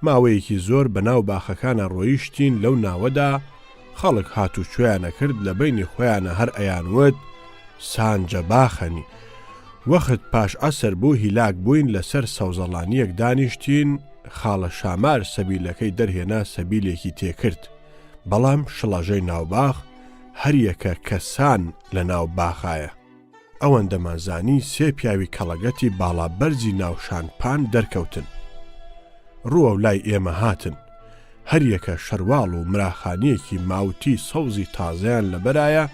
ماوەیەکی زۆر بەناو باخەکانە ڕۆیشتین. لەو ناوەدا خەڵک هاتو کوێیانە کرد لە بینی خۆیانە هەر ئەیانوت سانجە باخەنی. وەخت پاش عەسەر بوو هیلاک بووین لەسەر سەوزەڵانیەک دانیشتین، خاڵە شامار سەبیلەکەی دەرهێنا سەبیلێکی تێکرد، بەڵام شڵەژەی ناوباخ هەریەکە کەسان لە ناو باخایە. ئەوەندەمانزانی سێ پیاوی کەڵەگەتی باڵا بەرزی ناوشانپان دەرکەوتن. ڕووە و لای ئێمە هاتن، هەریەکە شەرواڵ و مراخانیەکی ماوتی سەوزی تازەیان لەبەرایە،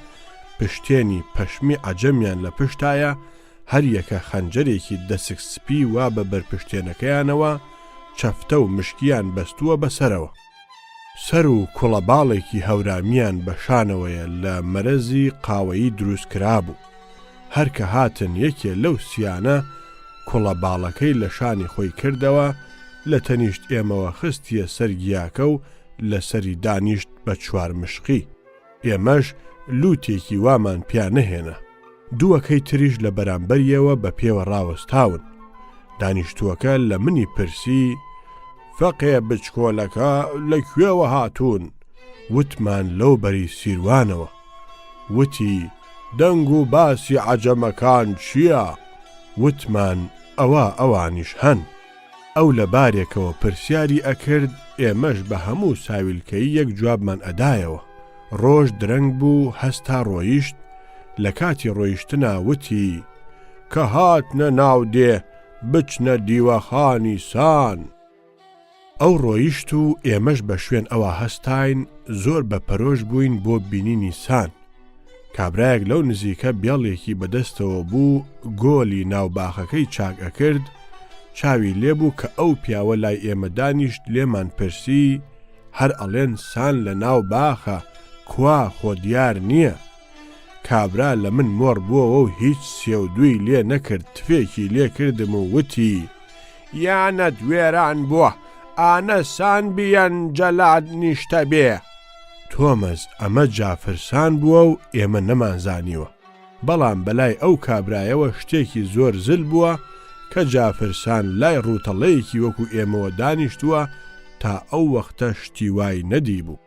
پشتێنی پەشمی عەجەمیان لە پشتایە، هەریەکە خەنجەرێکی دەسک سپی وا بە بەرپشتێنەکەیانەوە، چەفتە و مشکیان بەستووە بەسەرەوە. سەر و کوڵەباڵێکی هەورامیان بەشانەوەیە لە مەرەزی قاوەیی دروست کرابوو. هەرکە هاتن یەکێ لەو سیانە کوڵەباڵەکەی لە شانی خۆی کردەوە، لە تەنیشت ئێمەوە خستیە سەر گیاکە و لەسەری دانیشت بە چوار مشقی. ئێمەش لوتێکی وامان پیا نەهێنا. دووەکەی تریش لە بەرامبەریەوە بە پێوە ڕاوەستاون. دانیشتووەکە لە منی پرسی فەقێ بچکۆلەکە لەکوێوە هاتوون؟ وتمان لەو بەری سیروانەوە. وتی دەنگ و باسی عەجەمەکان چییە؟ وتمان ئەوانیش هەن. ئەو لە بارێکەوە پرسیاری ئەکرد، ئێمەش بە هەموو ساویلکەی یەک جوابمان ئەدایەوە. ڕۆژ درەنگ بوو هەستا ڕۆیشت، لە کاتی ڕۆیشتنا وتی کە هاتنە ناو دێ بچنە دیوەخانی سان. ئەو ڕۆیشت و ئێمەش بە شوێن ئەوە هەستاین، زۆر بە پەرۆش بووین بۆ بینینی سان. کابرایەک لەو نزیکە بێڵێکی بەدەستەوە بوو، گۆلی ناوباخەکەی چاک ئەکرد، چاوی لێبوو کە ئەو پیاوە لای ئێمە دانیشت لێمان پرسی، هەر ئەڵێن سان لە ناو باخە، کوا خۆ دیار نییە. کابرا لە من مۆڕ بووەوە و هیچ سێودووی لێ نەکرد، تفێکی لێ کردم و وتی یانەت وێران بووە، ئانە سان بیەن جەلاد نیشتە بێ. تۆمەز ئەمە جافرسان بووە و ئێمە نەمانزانیوە، بەڵام بەلای ئەو کابرایەوە شتێکی زۆر زل بووە کە جافرسان لای ڕووتەڵەیەکی وەکو ئێمەوە دانیشتووە تا ئەو وەختە شتی وای نەدی بوو.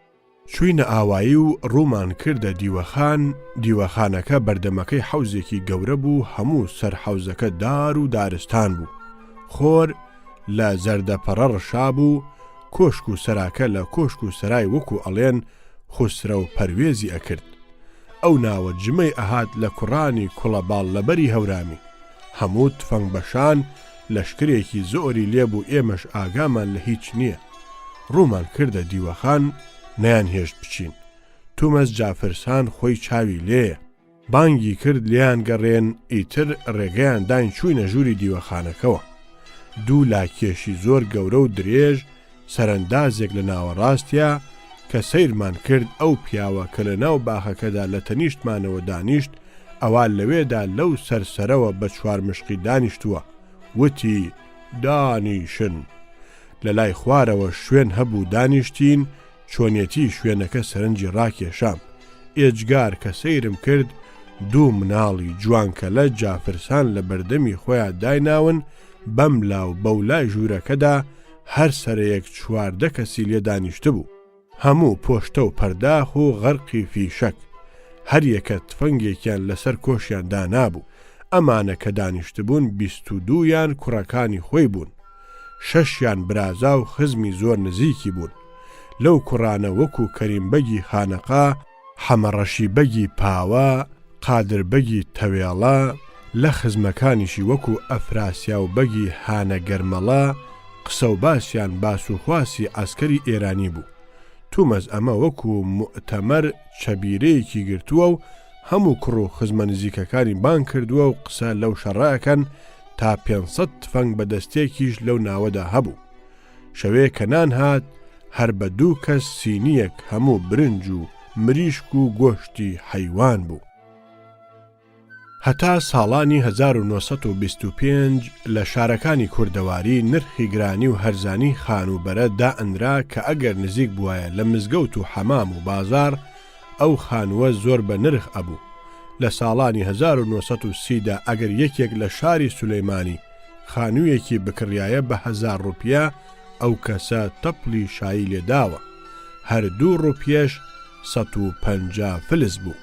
چوینە ئاوایی و ڕوومان کردە دیوەخان. دیوەخانەکە بەردەمەکەی حەوزێکی گەورە بوو، هەموو سەر حەوزەکە دار و دارستان بوو. خۆر لە زەردەپەڕە ڕشا بوو، کۆشک و سەراکە لە کۆشک و سەرای وەکو ئەڵێن خوسرە و پەروێزی ئەکرد. ئەو ناوە جمەی ئەهات لە کوڕانی کوڵەباڵ لەبەری هەورامی. هەموو تفەنگ بەشان لەشکرێکی زۆری لێبوو، ئێمەش ئاگامان لە هیچ نییە. ڕوومان کردە دیوەخان، نەیان هێشت بچین. تومەز جافرسان خۆی چاوی لێیە، بانگی کرد لیان گەڕێن، ئیتر ڕێگەیان داین چووینە ژووری دیوەخانەکەەوە. دوو لاکێشی زۆر گەورە و درێژ سەرەندازێک لە ناوەڕاستیا کە سەیرمان کرد، ئەو پیاوە کە لە ناو باخەکەدا لە تەنیشتمانەوە دانیشت، ئەوان لەوێدا لەو سەرسەرەوە بە چوار مشقی دانیشتووە. وتی دانیشن. لە لای خوارەوە شوێن هەبوو دانیشتین، چۆنیەتی شوێنەکە سەرنجی ڕاکێشام. ئێجگار کە سەیرم کرد، دوو مناڵی جوانکە لە جافرسان لە بەردەمی خۆیان دایناون، بەم لاو بەولای ژوورەکەدا هەر سەرەیەک چواردە کەسی لێ دانیشتە بوو، هەموو پۆشتە و پەرداخ و غەرقی فیشەک، هەریەکە تفەنگێکیان لەسەر کۆشیان دانابوو. ئەمانە کە دانیشتبوون 22یان کوڕەکانی خۆی بوون، 6یان برازا و خزمی زۆر نزیکی بوون. لەو کوڕانە وەکو کەریمبەگی خانەقا، حەمەڕەشی بەگی پاوە، قادر بەگی تەوێڵە، لە خزمەکانیشی وەکو ئەفراسیا و بەگی هانە گەرمەڵە، قسە و باسییان باس و خواسی ئاسکەری ئێرانی بوو. تومەز ئەمە وەکو موعتەمەر چەبیرەیەکی گرتووە و هەموو کوڕ و خزمە نزیکەکانی بان کردووە و قسە لەو شەڕایەکەن تا 500 تفەنگ بەدەستێکیش لەو ناوەدا هەبوو. شەوەیە کە نان هات، هەر بە 2 کەس سینیەک هەموو برنج و مریشک و گۆشتی حەیوان بوو. هەتا ساڵانی 1925 لە شارەکانی کوردەواری نرخی گرانی و هەرزانی خانوبەرە دائەنرا کە ئەگەر نزیک بووایە لە مزگەوت و حەمام و بازار، ئەو خانووە زۆر بە نرخ ئەبوو. لە ساڵانی 1930دا ئەگەر یەکێک لە شاری سولەیمانی خانوویەکی بکڕایە بە 1000 ڕوپیا، ئەو کەسە تەپڵی شایی لێداوە. هەر 2 ڕوپیەش 150 فلس بوو.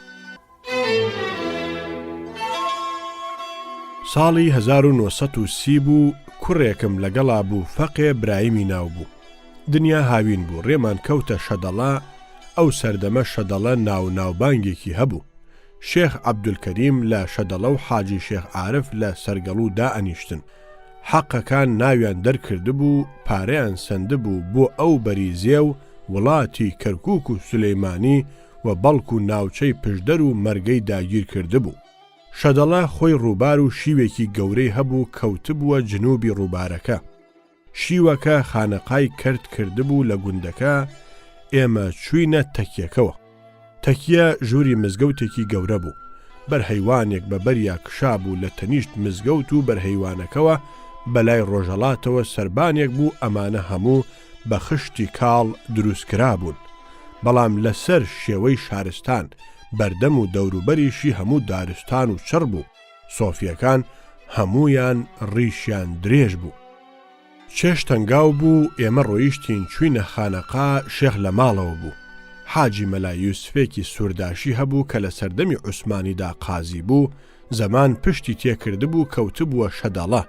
ساڵی 1930 بوو کوڕێکم لەگەڵا بوو فەقێ برایمی ناو بوو. دنیا هاوین بوو ڕێمان کەوتە شەدەڵا. ئەو سەردەمە شەدەڵە ناوبانگێکی هەبوو. شێخ عەبدولکەریم لە شەدەڵە و حاجی شێخ عارف لە سەرگەڵوو دائەنیشتن. حەقەکان ناویان دەرکردبوو پارەیان سندبوو بۆ ئەو بەریزێ و وڵاتی کەرکووک و سولەیمانی و بەڵک و ناوچەی پشدەر و مەرگەی داگیر کردبوو. شەدەڵە خۆی ڕووبار و شیوێکی گەورەی هەبوو کەوتبووە جنوبی ڕووبارەکە. شیوەکە خانەقای کرد کردبوو لە گوندەکە. ئێمە چووینە تەکیەکەوە. تەکیە ژووری مزگەوتێکی گەورە بوو. بەرهەیوانێک بە بەریا کشا بوو لە تەنیشت مزگەوت و بەرهەیوانەکەوە بەلای ڕۆژەڵاتەوە سەربانێک بوو ئەمانە هەموو بە خشتی کاڵ دروستکرا بوون. بەڵام لەسەر شێوەی شارستان بەردەم و دەوروبەریشی هەموو دارستان و چڕ بوو. سۆفیەکان هەمویان ڕیشیان درێژ بوو. چێش تەنگاو بوو. ئێمە ڕۆیشتین چووینە خانەقا. شێخ لە ماڵەوە بوو. حاجی مەلا یوسفێکی سوورداشی هەبوو کە لە سەردەمی عوسمانیدا قازی بوو. زەمان پشتی تێکردبوو کەوتبووە شەدەڵە.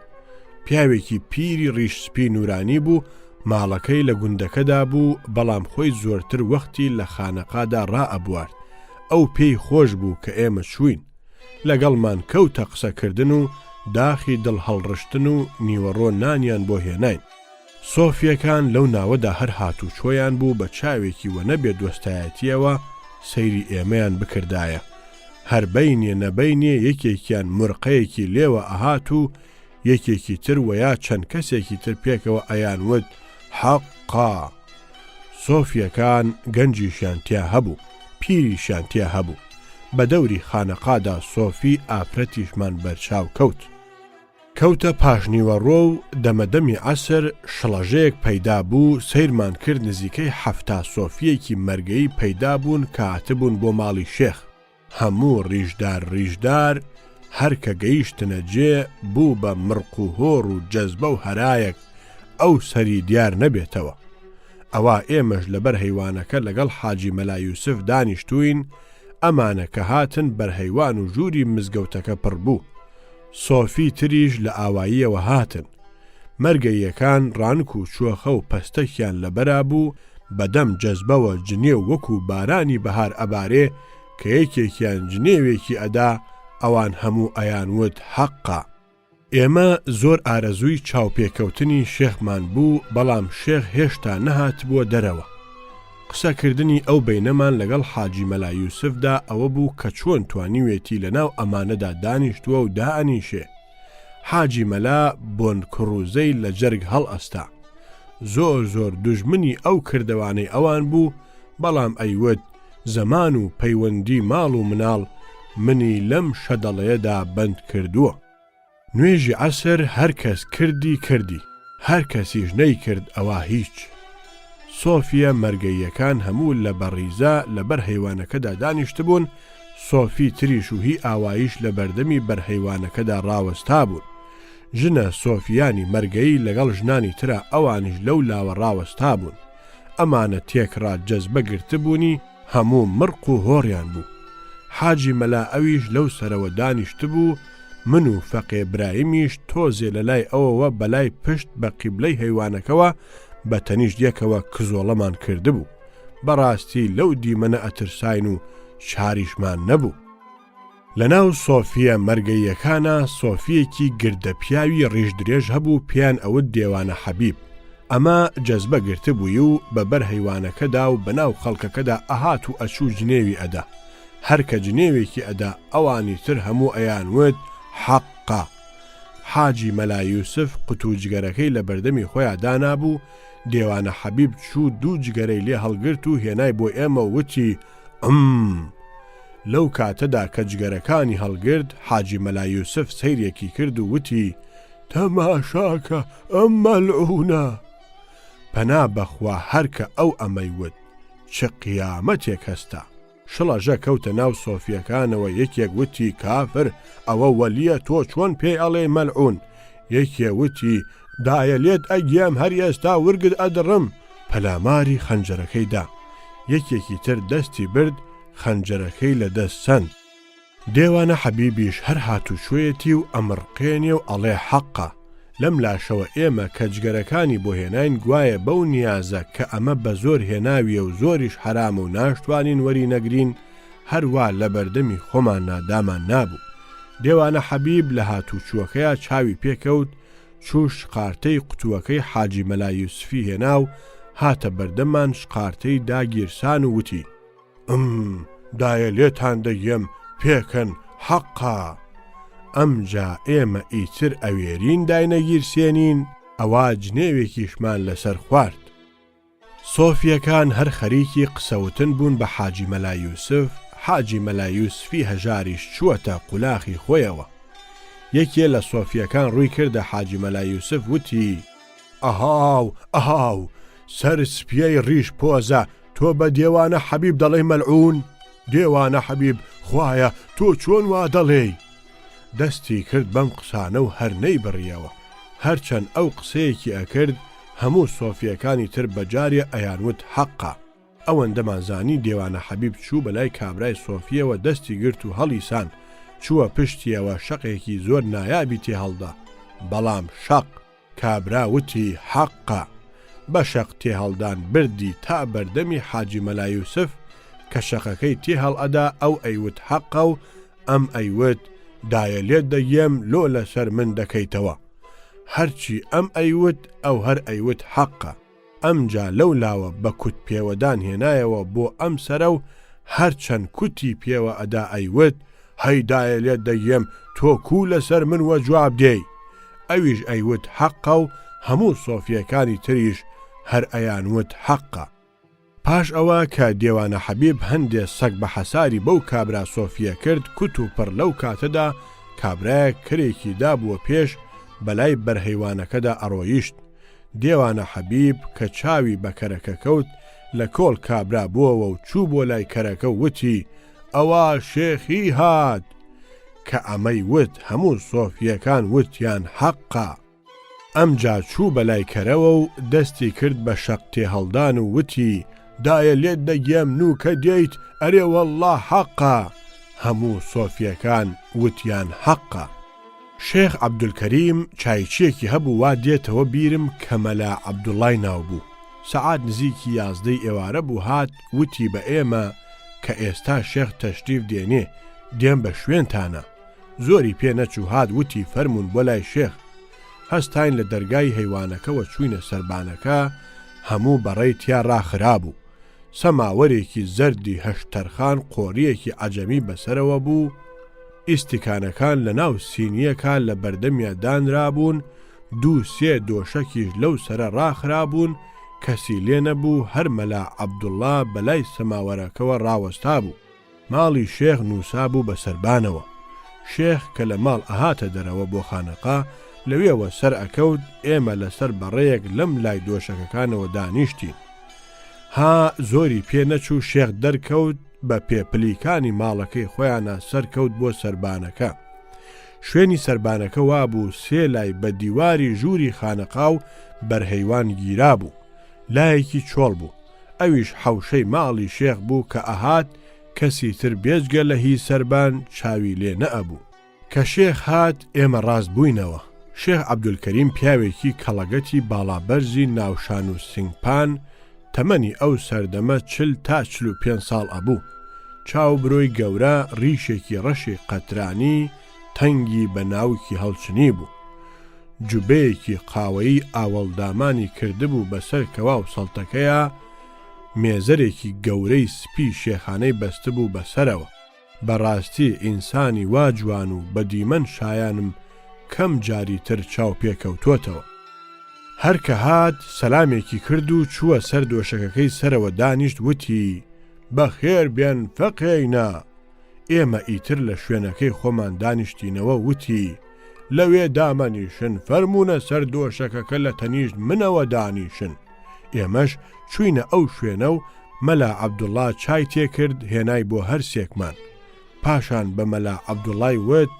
پیاوێکی پیری ڕیشسپی نورانی بوو. ماڵەکەی لە گوندەکەدا بوو بەڵام خۆی زۆرتر وەختی لە خانەقادا ڕائەبوارد. ئەو پێی خۆش بوو کە ئێمە چووین. لەگەڵمان کەوتە قسەکردن و داخی دڵ هەڵڕشتن و نیوەڕۆ نانیان بۆ هێناین. سۆفیەکان لەو ناوەدا هەر هاتوو چۆیان بوو بە چاوێکی وە نەبێ دۆستایەتیەوە سەیری ئێمەیان بکردایە. هەر بەینێ نەبەینێ یەکێکیان مرقەیەکی لێوە ئەهات و یەکێکی تر وەیا چەند کەسێکی تر پێکەوە ئەیانوت حەقا. سۆفیەکان گەنجیشیان تیا هەبوو. پیریشیان تیا هەبوو. بە دەوری خانەقادا سۆفی ئافرەتیشمان بەرچاو کەوتە پاشنیوەڕۆ و دەمەدەمی عەسر شڵەژەیەک پەیدا بوو. سەیرمان کرد نزیکەی 70 سۆفیەکی مەرگەی پەیدا بوون کە هاتبوون بۆ ماڵی شێخ. هەموو ڕیژدار هەر کە گەیشتنە جێ بوو بە مرق و هۆڕ و جەزبە و هەرایەک ئەو سەری دیار نەبێتەوە. ئەوە ئێمەش لەبەر هەیوانەکە لەگەڵ حاجی مەلا یوسف دانیشتوین. ئەمانە کە هاتن بەرهەیوان و ژووری مزگەوتەکە پڕ بوو. سۆفی تریش لە ئاواییەوە هاتن. مەرگەیەکان ڕانک و چوەخە و پەستەکیان لەبەرا بوو. بەدەم جەزبەوە جنێو وەکو بارانی بەهار ئەبارێ کە یەکێکیان جنێوێکی ئەدا ئەوان هەموو ئەیانوت حەقا. ئێمە زۆر ئارەزووی چاوپێکەوتنی شێخمان بوو بەڵام شێخ هێشتا نەهات بووە دەرەوە. قسەکردنی ئەو بەینەمان لەگەڵ حاجی مەلا یوسفدا ئەوە بوو کە چۆن توانیوێتی لەناو ئەمانەدا دانیشتووە و دائەنیشێ. حاجی مەلا بۆن کڕوزەی لە جەرگ هەڵ ئەستا. زۆر دوژمنی ئەو کردەوانەی ئەوان بوو بەڵام ئەیوت زەمان و پەیوەندی ماڵ و مناڵ منی لەم شەدەڵەیەدا بەند کردووە. نوێژی عەسر هەر کەس کردی هەر کەسیش نەیکرد ئەوە هیچ. سۆفیە مەرگەیەکان هەموو لە بەڕیزە لەبەر هەیوانەکەدا دانیشتبوون. سۆفی تریش و هی ئاوایش لە بەردەمی بەرهەیوانەکەدا ڕاوەستا بوون. ژنە سۆفیانی مەرگەی لەگەڵ ژنانی ترە ئەوانش لەو لاوە ڕاوەستا بوون. ئەمانە تێکڕا جەزبە گرتبوونی هەموو مرق و هۆڕیان بوو. حاجی مەلا ئەویش لەو سەرەوە دانیشتبوو. من و فەقێ برایمیش تۆزێ لە لای ئەوەوە بەلای پشت بە قیبلەی هەیوانەکەوە بە تەنیشت یەکەوە کزۆڵەمان کردبوو. بەڕاستی لەو دیمەنە ئەترساین و شاریشمان نەبوو. لەناو سۆفیە مەرگەیەکانە سۆفیەکی گردەپیاوی ڕیژدرێژ هەبوو پیان ئەوت دێوانە حەبیب. ئەمە جەزبە گرتبووی و بەبەر هەیوانەکەدا و بەناو خەڵکەکەدا ئەهات و ئەچوو جنێوی ئەدا. هەر کە جنێوێکی ئەدا ئەوانی تر هەموو ئەیانوت حەقا. حاجی مەلا یوسف قوتوجگەرەکەی لە بەردەمی خۆیان دانابوو. دێوانە حەبیب چوو دوو جگەرەی لێ هەڵگرت و هێنای بۆ ئێمە وتی لەو کاتەدا کە جگەرەکانی هەڵگرت حاجی مەلا یوسف سەیرێکی کرد و وتی تەماشاکە ئەم مەلعونە. پەنا بەخوا هەرکە ئەو ئەمەیوت چ قیامەتێک هەستا. شڵەژە کەوتە ناو سۆفیەکانەوە. یەکێک وتی کافر ئەوە وەلیە تۆ چۆن پێی ئەڵێ مەلعون. یەکێ وتی دایە لێت ئەگیام هەر ئێستا ورگت ئەدڕم. پەلاماری خەنجەرەکەیدا. یەکێکی تر دەستی برد خەنجەرەکەی لە دەست سەند. دێوانە حەبیبیش هەر هاتوچۆیەتی و ئەمرقێنێ و ئەڵێ حەقا لەم لاشەوە ئێمە کەجگەرەکانی بۆ هێناین گوایە بەو نیازە کە ئەمە بە زۆر هێناویە و زۆریش حرام و ناشتوانین وەری نەگرین هەروە لە بەردەمی خۆمان نادامان نابوو. دێوانە حەبیب لە هاتوچووەکەیە چاوی پێکەوت چوو شقارتەی قوتووەکەی حاجی مەلا یوسفی هێنا و هاتە بەردەمان شقارتەی داگیرسان و وتی دایە لێتان دەگەم پێکەن حەقا. ئەمجا ئێمە ئیتر ئەوێرین داینەگیرسێنین ئەوا جنێوێکیشمان لەسەر خوارد. سۆفیەکان هەر خەریکی قسەوتن بوون بە حاجی مەلا یوسف. حاجی مەلا یوسفی هەژاریش چووەتە قولاخی خۆیەوە. یەکێ لە سۆفیەکان ڕووی کردە حاجی مەلا یوسف وتی ئەهاو سەر سپیەی ڕیش پۆزە تۆ بە دێوانە حەبیب دەڵێ مەلعون؟ دێوانە حەبیب خوایە تۆ چۆن وا دەڵێی؟ دەستی کرد بەم قسانە و هەر نەیبڕیەوە. هەرچەند ئەو قسەیەکی ئەکرد هەموو سۆفیەکانی تر بەجارێ ئەیانوت حەقا. ئەوەندەمانزانی دێوانە حەبیب چوو بەلای کابرای سۆفیەوە دەستی گرت و هەڵیسان چووە پشتیەوە شەقێکی زۆر نایابی تێ هەڵدا. بەڵام شەق کابرا وتی حەقا. بە شەق تێ هەڵدان بردی تا بەردەمی حاجی مەلا یوسف کە شەقەکەی تێ هەڵئەدا ئەو ئەیوت حەقا و ئەم ئەیوت دایە لێت دەگەم لۆ لەسەر من دەکەیتەوە. هەرچی ئەم ئەیوت ئەو هەر ئەیوت حەقا. ئەمجا لەو لاوە بە کوت پێوەدان هێنایەوە بۆ ئەم سەرە و هەرچەند کوتی پێوە ئەدا ئەیوت هەیدایە لێت دەگەم تۆ کو لەسەر من وە جواب دێی. ئەویش ئەیوت حەقا و هەموو سۆفیەکانی تریش هەر ئەیانوت حەقا. پاش ئەوە کە دێوانە حەبیب هەندێ سەگ بە حەساری بەو کابرا سۆفیە کرد کوت و پڕ لەو کاتەدا کابرایە کرێکی دابووە پێش بەلای بەرهەیوانەکەدا ئەڕۆیشت. دێوانە حەبیب کە چاوی بە کەرەکە کەوت لە کۆڵ کابرا بووەوە و چوو بۆ لای کەرەکە وتی ئەوە شێخی هات. کە ئەمەی وت هەموو سۆفیەکان وتیان حەقا. ئەمجا چوو بەلای کەرەوە و دەستی کرد بە شەق تێ هەڵدان و وتی دایە لێت دەگەم نوکە دێیت ئەرێ وەڵڵا حەقا. هەموو سۆفیەکان وتیان حەقا. شێخ عەبدولکەریم چایچیەکی هەبوو وا دێتەوە بیرم کە مەلا عەبدوڵای ناو بوو. سەعات نزیکی 11 ئێوارە بوو هات وتی بە ئێمە کە ئێستا شێخ تەشریف دێنێ دێم بە شوێنتانە. زۆری پێ نەچوو هات وتی فەرمون بۆ لای شێخ. هەستاین لە دەرگای هەیوانەکەوە چووینە سەربانەکە هەموو بەڕێی تیا ڕاخرابوو. سەماوەرێکی زەردی هەشتەرخان قۆریەکی عەجەمی بەسەرەوە بوو. ئیستیکانەکان لە ناو سینیەکە لە بەردەمیا دانرابوون. دوو سێ دۆشەکیش لەو سەرە ڕاخرابوون. کەسی لێ نەبوو هەر مەلا عەبدوڵڵا بەلای سەماوەرەکەوە ڕاوەستا بوو. ماڵی شێخ نووسا بوو بە سەربانەوە. شێخ کە لە ماڵ ئەهاتە دەرەوە بۆ خانەقا لەوێوە سەر ئەکەوت. ئێمە لەسەر بەڕێیەک لەم لای دۆشەکەکانەوە دانیشتین. ها زۆری پێ نەچوو شێخ دەرکەوت بە پێپلیکانی ماڵەکەی خۆیانە سەرکەوت بۆ سەربانەکە. شوێنی سەربانەکە وابوو سێ لای بە دیواری ژووری خانەقا و بەرهەیوان گیرا بوو. لایەکی چۆڵ بوو. ئەویش حەوشەی ماڵی شێخ بوو کە ئەهات کەسی تر بێجگە لە هی سەربان چاوی لێ نەئەبوو. کە شێخ هات ئێمە ڕاست بووینەوە. شێخ عەبدولکەریم پیاوێکی کەڵەگەتی باڵابەرزی ناوشان و سنگپان تەمەنی ئەو سەردەمە 40 تا 45 ساڵ ئەبوو. چاو برۆی گەورە ڕیشێکی ڕەشی قەترانی تەنگی بە ناوکی هەڵچنی بوو. جوبەیەکی قاوەیی ئاوەڵدامانی کردبوو بەسەر کەوا و سەڵتەکەیە. مێزەرێکی گەورەی سپی شێخانەی بەستبوو بەسەرەوە. بەڕاستی ئینسانی وا جوان و بە دیمەن شایانم کەم جاری تر چاو پێکەوتوتەوە. هەر کە هات سەلامێکی کرد و چووە سەر دۆشەکەکەی سەرەوە دانیشت وتی بەخێر بێن فەقێینە. ئێمە ئیتر لە شوێنەکەی خۆمان دانیشتینەوە وتی لەوێ دامەنیشن فەرمونە سەر دۆشەکەکە لە تەنیشت منەوە دانیشن. ئێمەش چووینە ئەو شوێنە و مەلا عەبدوڵڵا چای تێکرد هێنای بۆ هەر سێکمان. پاشان بە مەلا عەبدوڵڵای وت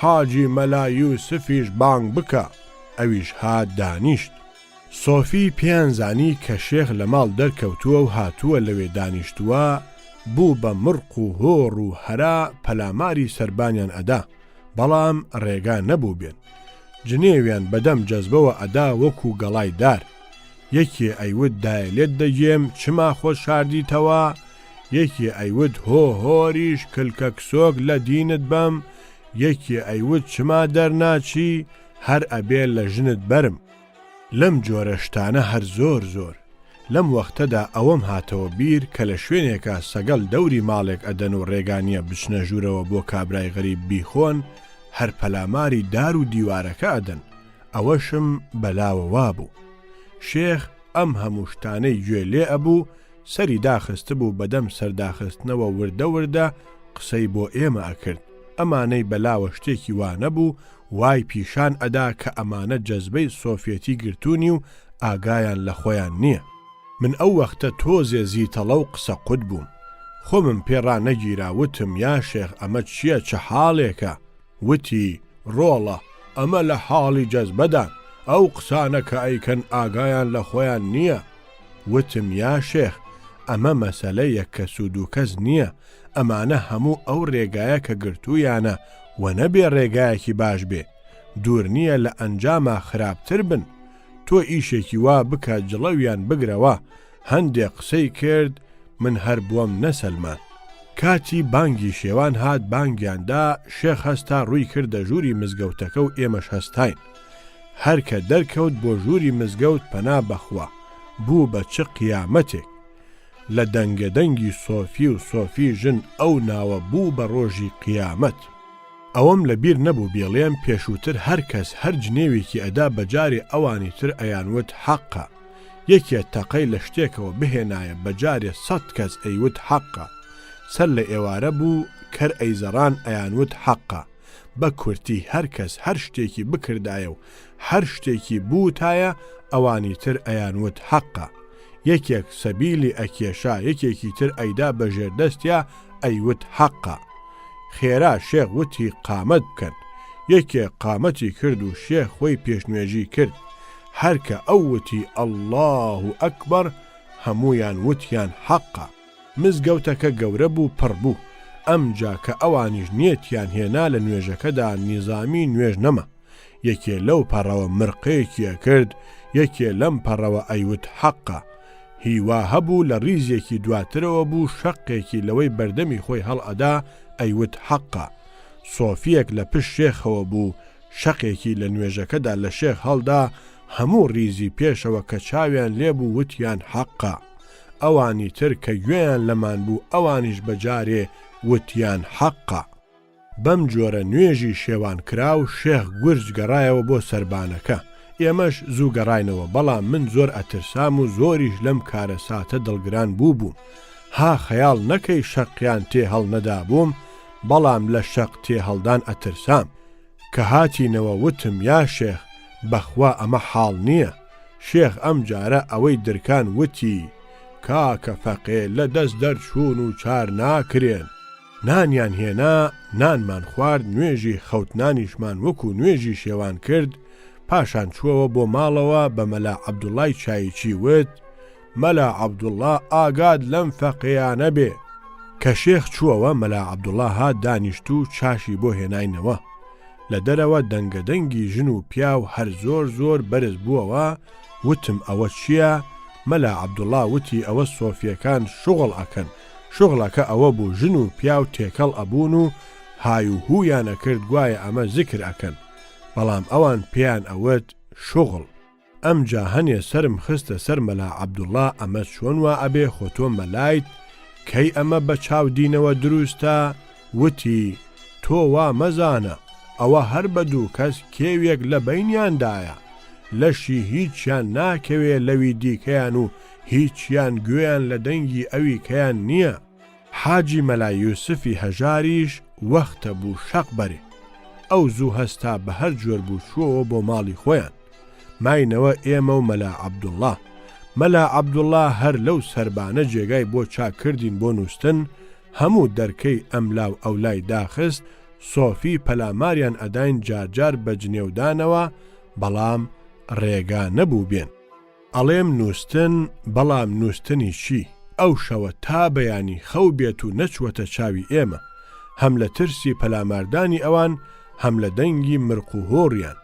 حاجی مەلا یوسفیش بانگ بکە. ئەویش هات دانیشت. سۆفی پیانزانی کە شێخ لە ماڵ دەرکەوتووە و هاتووە لەوێ دانیشتووە، بوو بە مرق و هۆڕ و هەرا پەلاماری سەربانیان ئەدا، بەڵام ڕێگا نەبوو بێن. جنێویان بەدەم جەزبەوە ئەدا وەکو گەڵای دار. یەکێ ئەیود دایە لێت دەگێم چما خۆش شاردیتەوە، یەکێ ئەیود هۆ هۆریش کلکە کسۆک لە دینت بەم، یەکێ ئەیود چما دەرناچی هەر ئەبێ لە ژنت بەرم. لەم جۆرە شتانە هەر زۆر زۆر لەم وەختەدا ئەوەم هاتەوە بیر کە لە شوێنێکە سەگەڵ دەوری ماڵێک ئەدەن و ڕێگانیە بچنە ژوورەوە بۆ کابرای غەریب بیخۆن، هەر پەلاماری دار و دیوارەکە ئەدەن. ئەوەشم بەلاوە وابوو. شێخ ئەم هەموو شتانەی گوێ لێ ئەبوو، سەری داخست بوو بەدەم سەرداخستنەوە وردە وردە قسەی بۆ ئێمە ئەکرد. ئەمانەی بەلاوە شتێکی وانە بوو، وای پیشان ئەدا کە ئەمانە جەزبەی سۆفێتی گرتوونی و ئاگایان لە خۆیان نییە. من ئەو وەختە تۆزێ زیتەڵە و قسە قوت بووم. خۆمم پێڕا نەگیرا، وتم یا شێخ ئەمە چییە، چه حاڵێکە؟ وتی ڕۆڵە، ئەمە لە حاڵی جەزبەدان، ئەو قسانە کە ئەیکەن ئاگایان لە خۆیان نییە. وتم یا شێخ ئەمە مەسەلە یەک کەس و دوو کەس نییە، ئەمانە هەموو ئەو ڕێگایە کە گرتوویانە و نەبێ ڕێگایەکی باش بێ، دوور نییە لە ئەنجامە خراپتر بن. تۆ ئیشێکی وا بکە جڵەویان بگرەوە. هەندێک قسەی کرد، من هەر بووم نەسەلمان. کاتی بانگی شێوان هات، بانگیاندا، شێخ هەستا ڕووی کردە ژووری مزگەوتەکە و ئێمەش هەستاین. هەر کە دەرکەوت بۆ ژووری مزگەوت پەنا بەخوا، بوو بە چ قیامەتێک. لە دەنگەدەنگی سۆفی و سۆفی ژن ئەو ناوە بوو بە ڕۆژی قیامەت. ئەوەم لەبیر نەبوو بێڵێم پێشووتر هەر کەس هەر جنێوێکی ئەدا بەجارێ ئەوانی تر ئەیانوت حەقە. یەکێ تەقەی لە شتێکەوە بهێنایە بەجارێ 100 کەس ئەیوت حەقە. سەر لە ئێوارە بوو کەر ئەیزەڕان ئەیانوت حەقە. بە کورتی هەر کەس هەر شتێکی بکردایە و هەر شتێکی بووتایە ئەوانی تر ئەیانوت حەقە. یەکێک سەبیلی ئەکێشا، یەکێکی تر ئەیدا بەژێردەستیا ئەیوت حەقە. خێرا شێخ وتی قامەت بکەن. یەکێ قامەتی کرد و شێخ خۆی پێشنوێژی کرد. هەرکە ئەو وتی ئەڵڵاه ئەکبەر، هەمویان وتیان حەقە. مزگەوتەکە گەورە بوو، پڕ بوو. ئەمجا کە ئەوانیش نیەتیان هێنا لە نوێژەکەدا نیزامی نوێژ نەما. یەکێ لەو پەڕەوە مرقەیەکیە کرد، یەکێ لەم پەڕەوە ئەیوت حەقە. هیوا هەبوو لە ڕیزێکی دواترەوە بوو، شەقێکی لەوەی بەردەمی خۆی هەڵئەدا ئەیوت حەقە. سۆفیەک لە پشت شێخەوە بوو، شەقێکی لە نوێژەکەدا لە شێخ هەڵدا، هەموو ڕیزی پێشەوە کە چاویان لێبوو وتیان حەقە. ئەوانی تر کە گوێیان لەمان بوو ئەوانیش بەجارێ وتیان حەقە. بەم جۆرە نوێژی شێوان کرا و شێخ گورج گەڕایەوە بۆ سەربانەکە. ئێمەش زوو گەڕاینەوە، بەڵام من زۆر ئەترسام و زۆریش لەم کارە ساتە دڵگران بوو بووم. ها خەیاڵ نەکەی شەقیان تێ هەڵ نەدابووم، بەڵام لە شەق تێ هەڵدان ئەترسام. کە هاتینەوە وتم یا شێخ بەخوا ئەمە حاڵ نییە. شێخ ئەم جارە ئەوەی درکان وتی کاکە فەقێ لە دەست دەرچوون و چار ناکرێن. نانیان هێنا، نانمان خوارد، نوێژی خەوتنانیشمان وەکو نوێژی شێوان کرد. پاشان چووەوە بۆ ماڵەوە، بە مەلا عەبدوڵڵای چاییچی وت مەلا عەبدوڵڵا ئاگاد لەم فەقێیانە بێ. کە شێخ چووەوە مەلا عەبدوڵڵا هات دانیشت و چاشی بۆ هێناینەوە. لە دەرەوە دەنگەدەنگی ژن و پیا و هەر زۆر زۆر بەرز بووەوە. وتم ئەوە چییە؟ مەلا عەبدوڵڵا وتی ئەوە سۆفیەکان شوغڵ ئەکەن. شوغڵەکە ئەوە بوو ژن و پیا و تێکەڵ ئەبوون و های و هویانە کرد گوایە ئەمە زیکر ئەکەن، بەڵام ئەوان پێیان ئەوت شوغڵ. ئەمجا هەنێ سرم خستە سەر مەلا عەبدوڵڵا، ئەمە چۆن وا ئەبێ خۆ تۆ مەلایت، کەی ئەمە بە چاودینەوە دروستە؟ وتی تۆ وا مەزانە، ئەوە هەر بە دوو کەس کێوێک لە بەینیاندایە، لەشی هیچیان ناکەوێ لەوی دیکەیان و هیچیان گوێیان لە دەنگی ئەوی کەیان نییە. حاجی مەلا یوسفی هەژاریش وەختە بوو شەق بەرێ. ئەو زوو هەستا بە هەر جۆر بوو چووەوە بۆ ماڵی خۆیان. ماینەوە ئێمە و مەلا عەبدوڵڵا. مەلا عەبدوڵڵا هەر لەو سەربانە جێگای بۆ چاکردین بۆ نووستن، هەموو دەرکەی ئەملاو ئەولای داخست. سۆفی پەلاماریان ئەداین جارجار بە جنێودانەوە، بەڵام ڕێگا نەبوو بێن. ئەڵێم نووسن بەڵام نووسنی چی؟ ئەو شەوە تا بەیانی خەو بێت و نەچوەتە چاوی ئێمە، هەم لە ترسی پەلاماردانی ئەوان هەم لە دەنگی مرق و هۆڕیان.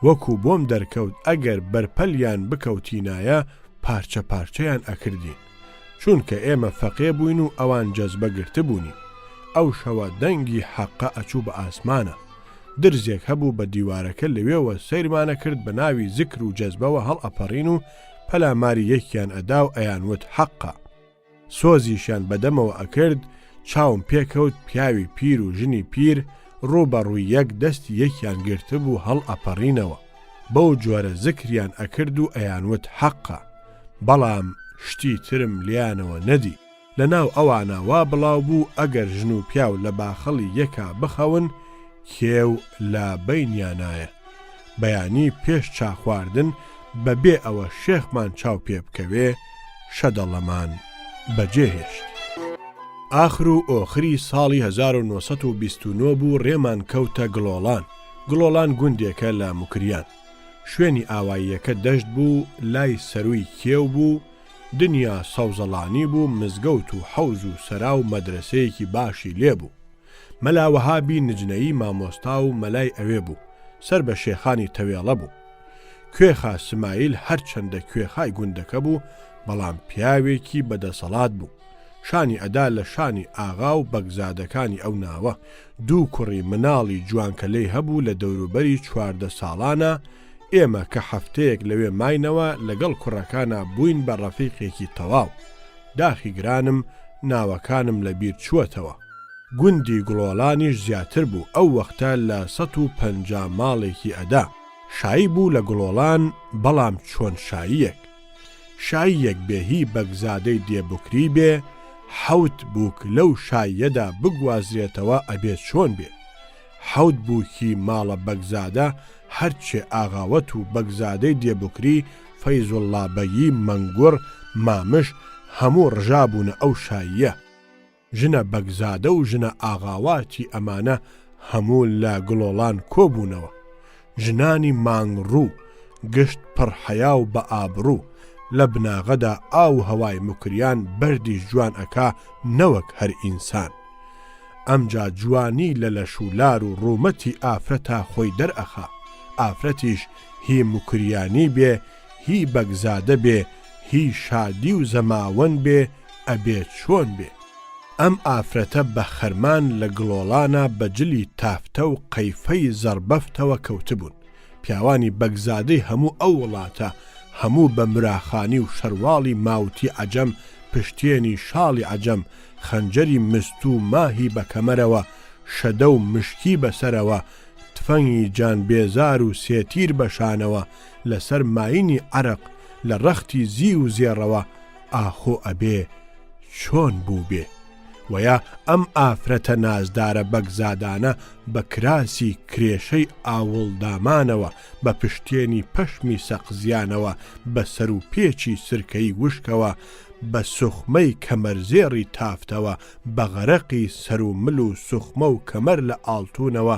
وەکو بۆم دەرکەوت ئەگەر بەرپەلیان بکەوتینایە پارچە پارچەیان ئەکردین، چونکە ئێمە فەقێ بووین و ئەوان جەزبە گرتە بوونی. ئەو شەوە دەنگی حەقە ئەچوو بە ئاسمانە، درزێک هەبوو بە دیوارەکە لەوێوە سەیرمانە کرد بە ناوی زیکر و جەزبەوە هەڵ ئەپەڕین و پەلاماری یەکیان ئەدا و ئەیانوت حەقە. سۆزیشیان بەدەمەوە ئەکرد، چاوم پێکەوت پیاوی پیر و ژنی پیر ڕووبەڕووی یەک دەستی یەکیان گرتبوو هەڵ ئەپەڕینەوە، بەو جۆرە زیکریان ئەکرد و ئەیانوت حەقە. بەڵام شتی ترم لیانەوە نەدی. لە ناو ئەوانە وا بڵاو بوو ئەگەر ژن و پیاو لە باخەڵی یەکا بخەون کێو لا بەینیانایە. بەیانی پێش چاخواردن بەبێ ئەوە شێخمان چاو پێ بکەوێ شەدەڵەمان بەجێهێشت. ئاخر و ئۆخری ساڵی 1929 بوو ڕێمان کەوتە گڵۆڵان. گڵۆڵان گوندێکە لە موکریان. شوێنی ئاواییەکە دەشت بوو، لای سەروی کێو بوو، دنیا سەوزەڵانی بوو، مزگەوت و حەوز و سەرا و مەدرسەیەکی باشی لێبوو. مەلاوەهابی نجنەیی مامۆستا و مەلای ئەوێ بوو، سەر بە شێخانی تەوێڵە بوو. کوێخا سمایل هەرچەندە کوێخای گوندەکە بوو، بەڵام پیاوێکی بەدەسەڵات بوو. شانی ئەدا لە شانی ئاغا و بەگزادەکانی ئەو ناوە. دوو کوڕی مناڵی جوانکەلەی هەبوو لە دەوروبەری 14 ساڵانە. ئێمە کە هەفتەیەک لەوێ ماینەوە لەگەڵ کوڕەکانە بووین بە ڕەفیقێکی تەواو. داخی گرانم ناوەکانم لە بیر چووەتەوە. گوندی گڵۆڵانیش زیاتر بوو، ئەو وەختە لە 150 ماڵێکی ئەدا. شایی بوو لە گڵۆڵان، بەڵام چۆن شاییەک. شاییەک بێ هی بەگزادەی دێبکری بێ، حەوت بووک لەو شاییەدا بگوازرێتەوە ئەبێت چۆن بێ. حەوت بووکی ماڵە بەگزادە هەرچێ ئاغاوەت و بەگزادەی دێبکری فەیزوڵڵا بەیی مەنگوڕ مامش هەموو ڕژابوونە ئەو شاییە. ژنە بەگزادە و ژنە ئاغاواتی ئەمانە هەموو لە گڵۆڵان کۆبوونەوە. ژنانی مانگڕوو، گشت پڕحەیا و بە ئابڕوو، لە بناغەدا ئاو هەوای مکریان بەردیش جوان ئەکا نەوەک هەر ئینسان. ئەمجا جوانی لە لەشولار و ڕوومەتی ئافرەتا خۆی دەرئەخا. ئافرەتیش هی مکریانی بێ، هی بەگزادە بێ، هی شادی و زەماوەن بێ، ئەبێ چۆن بێ. ئەم ئافرەتە بە خەرمان لە گڵۆڵانە بەجلی تافتە و قەیفەی زەربەفتەوە کەوتبوون. پیاوانی بەگزادەی هەموو ئەو وڵاتە، هەموو بە مراخانی و شەرواڵی ماوتی عەجەم، پشتێنی شاڵی عەجەم، خەنجەری مست و ماهی بە کەمەرەوە، شەدە و مشکی بەسەرەوە، تفەنگی جان بێزار و سێتیر بەشانەوە، لەسەر ماینی عەرق، لە ڕەختی زی و زێڕەوە، ئاخۆ ئەبێ چۆن بوو بێ. ویا ئەم ئافرەتە نازدارە بەگزادانە بە کراسی کرێشەی ئاوڵدامانەوە، بە پشتێنی پەشمی سەقزیانەوە، بە سەر و پێچی سرکەی وشکەوە، بە سوخمەی کەمەرزێڕی تافتەوە، بە غەرەقی سەر و مل و سوخمە و کەمەر لە ئاڵتونەوە،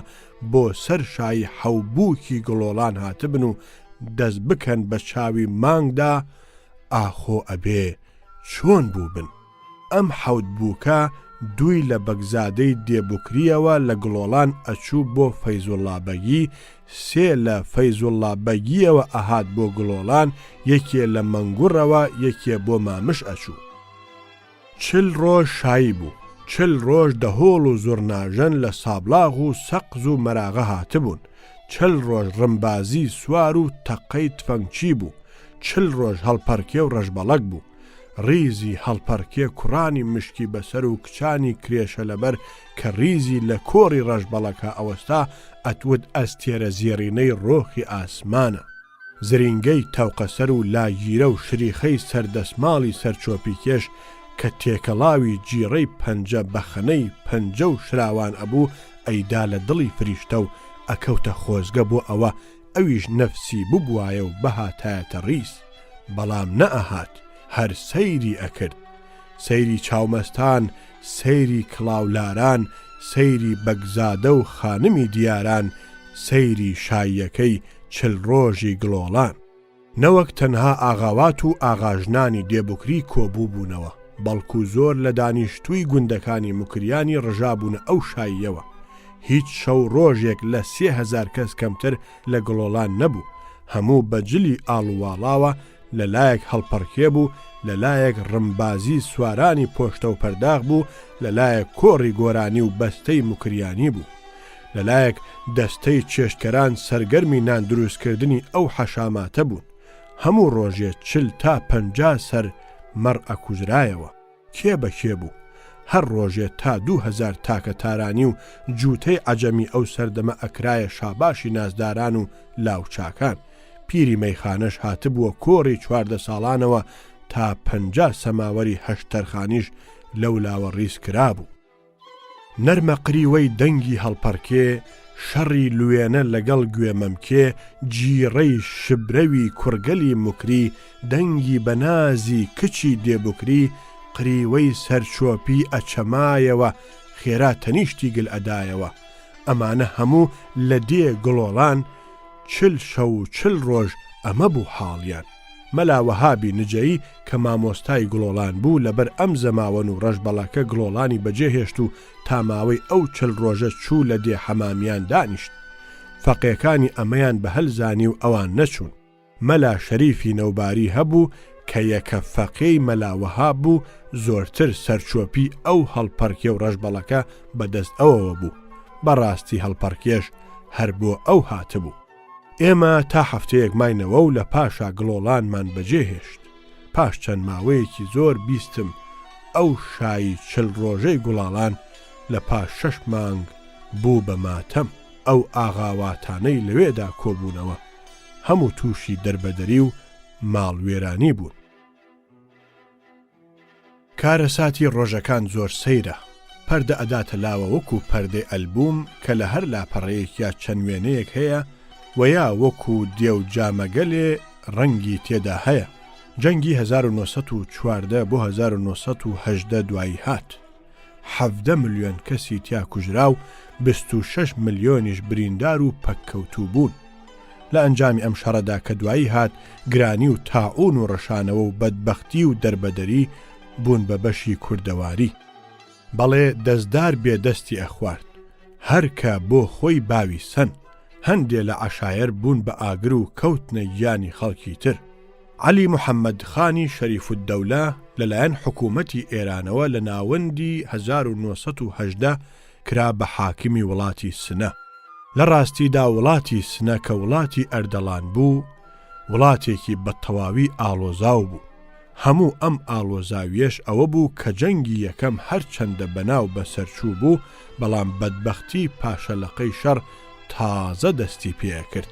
بۆ سەر شای حەوبووکی گڵۆڵان هاتبن و دەست بکەن بە چاوی مانگدا، ئاخۆ ئەبێ چۆن بوو بن. ئەم حەوت بووکە دووی لە بەگزادەی دێبکریەوە لە گڵۆڵان ئەچوو بۆ فەیزوڵڵا بەگی، سێ لە فەیزوڵڵا بەگیەوە ئەهات بۆ گڵۆڵان، یەکێ لە مەنگوڕەوە، یەکێ بۆ مامش ئەچوو. 40 ڕۆژ شایی بوو. 40 ڕۆژ دەهۆڵ و زوڕناژەن لە سابلاغ و سەقز و مەراغە هاتبوون. 40 ڕۆژ ڕمبازی سوار و تەقەی تفەنگچی بوو. 40 ڕۆژ هەڵپەرکێ و ڕەشبەڵەک بوو. ریزی هەڵپەرکێ کوڕانی مشکی بەسەر و کچانی کرێشە لەبەر کە ریزی لە کۆڕی ڕەشبەڵەکە ئەوەستا ئەتوت ئەستێرە زێڕینەی ڕۆخی ئاسمانە. زرینگەی تەوقەسەر و لاگیرە و شریخەی سەردەسماڵی سەرچۆپی کێش کە تێکەڵاوی جیڕەی پەنجە بەخەنەی پەنجە و شراوان ئەبوو، ئەیدا لە دڵی فریشتە و ئەکەوتە خۆزگە بۆ ئەوە ئەویش نەفسی ببوایە و بەهاتایەتە ڕیس. بەڵام نەئەهات، هەر سەیری ئەکرد. سەیری چاومەستان، سەیری کڵاولاران، سەیری بەگزادە و خانمی دیاران، سەیری شایەکەی 40 ڕۆژی گڵۆڵان. نەوەک تەنها ئاغاوات و ئاغاژنانی دێبوکری کۆبوو بوونەوە، بەڵکو زۆر لە دانیشتووی گوندەکانی مکریانی ڕژابوون ئەو شاییەوە. هیچ شەو ڕۆژێک لە 3000 کەس کەمتر لە گڵۆڵان نەبوو. هەموو بەجلی ئاڵوواڵاوە، لەلایەک هەڵپەڕکێ بوو، لەلایەک ڕمبازی سوارانی پۆشتە و پەرداغ بوو، لەلایەک کۆڕی گۆرانی و بەستەی مکریانی بوو، لەلایەک دەستەی چێشتکەران سەرگەرمی نان دروستکردنی ئەو حەشاماتە بوون. هەموو ڕۆژێ 40 تا 50 سەر مەڕ ئەکوژرایەوە. کێ بەکێ بوو؟ هەر ڕۆژێ تا 2000 تاکە تارانی و جووتەی عەجەمی ئەو سەردەمە ئەکرایە شاباشی نازداران و لاوچاکان. پیری مەیخانەش هاتبووە کۆڕی 14 ساڵانەوە تا 50 سەماوەری هەشتەرخانیش لەو لاوە ڕیز کرابوو. نەرمە قریوەی دەنگی هەڵپەڕکێ، شەڕی لوێنە لەگەڵ گوێمەمکێ، جیڕەی شبرەوی کوڕگەلی مکری، دەنگی بەنازی کچی دێبوکری، قریوەی سەرچۆپی ئەچەمایەوە، خێرا تەنیشتی گل ئەدایەوە. ئەمانە هەموو لە دێ گڵۆڵان 40 شەو و 40 ڕۆژ ئەمە بوو حاڵیان. مەلا وەهابی نجەیی کە مامۆستای گڵۆڵان بوو لەبەر ئەم زەماوەن و ڕەشبەڵەکە گڵۆڵانی بەجێهێشت و تاماوەی ئەو 40 ڕۆژە چوو لە دێ حەمامیان دانیشت. فەقێکانی ئەمەیان بە هەلزانی و ئەوان نەچوون. مەلا شەریفی نەوباری هەبوو کە یەکە فەقێی مەلا وەهاب بوو، زۆرتر سەرچۆپی ئەو هەڵپەڕکێ و ڕەشبەڵەکە بەدەست ئەوەوە بوو. بەڕاستی هەڵپەڕکێش هەر بۆ ئەو هاتبوو. ئێمە تا هەفتەیەک ماینەوە و لە پاشا گڵۆڵانمان بەجێهێشت. پاش چەند ماوەیەکی زۆر بیستم ئەو شایی 40 ڕۆژەی گوڵاڵان لە پاش 6 مانگ بوو بە ماتەم. ئەو ئاغاواتانەی لەوێدا کۆبوونەوە هەموو تووشی دەربەدەری و ماڵوێرانی بوون. کارەساتی ڕۆژەکان زۆر سەیرە. پەردە ئەداتە لاوە وەکو پەردەی ئەلبوم کە لە هەر لاپەڕەیەک یا چەند وێنەیەک هەیە و یا وەکو دێو جامەگەلێ ڕەنگی تێدا هەیە. جەنگی 1914 بۆ 1918 دوایی هات. 17 ملیۆن کەسی تیا کوژرا و 26 ملیۆنیش بریندار و پەککەوتوو بوون. لە ئەنجامی ئەم شەڕەدا کە دوایی هات، گرانی و تاعون و ڕەشانەوە و بەدبەختی و دەربەدەری بوون بە بەشی کوردەواری. بەڵێ دەستدار بێدەستی ئەخوارد، هەرکە بۆ خۆی باوی سەن. هەندێ لە عەشایر بوون بە ئاگر و کەوتنە گیانی خەڵکی تر. عەلی محەممەد خانی شەریف الدەولە لەلایەن حکوومەتی ئێرانەوە لە ناوەندی 1918 کرا بە حاکمی وڵاتی سنە. لە ڕاستیدا وڵاتی سنە کە وڵاتی ئەردەڵان بوو، وڵاتێکی بە تەواوی ئاڵۆزاو بوو. هەموو ئەم ئاڵۆزاویەش ئەوە بوو کە جەنگی یەکەم هەرچەندە بەناو بەسەرچوو بوو، بەڵام بەدبەختی پاشەلەقەی شەڕ تازە دەستی پێکرد.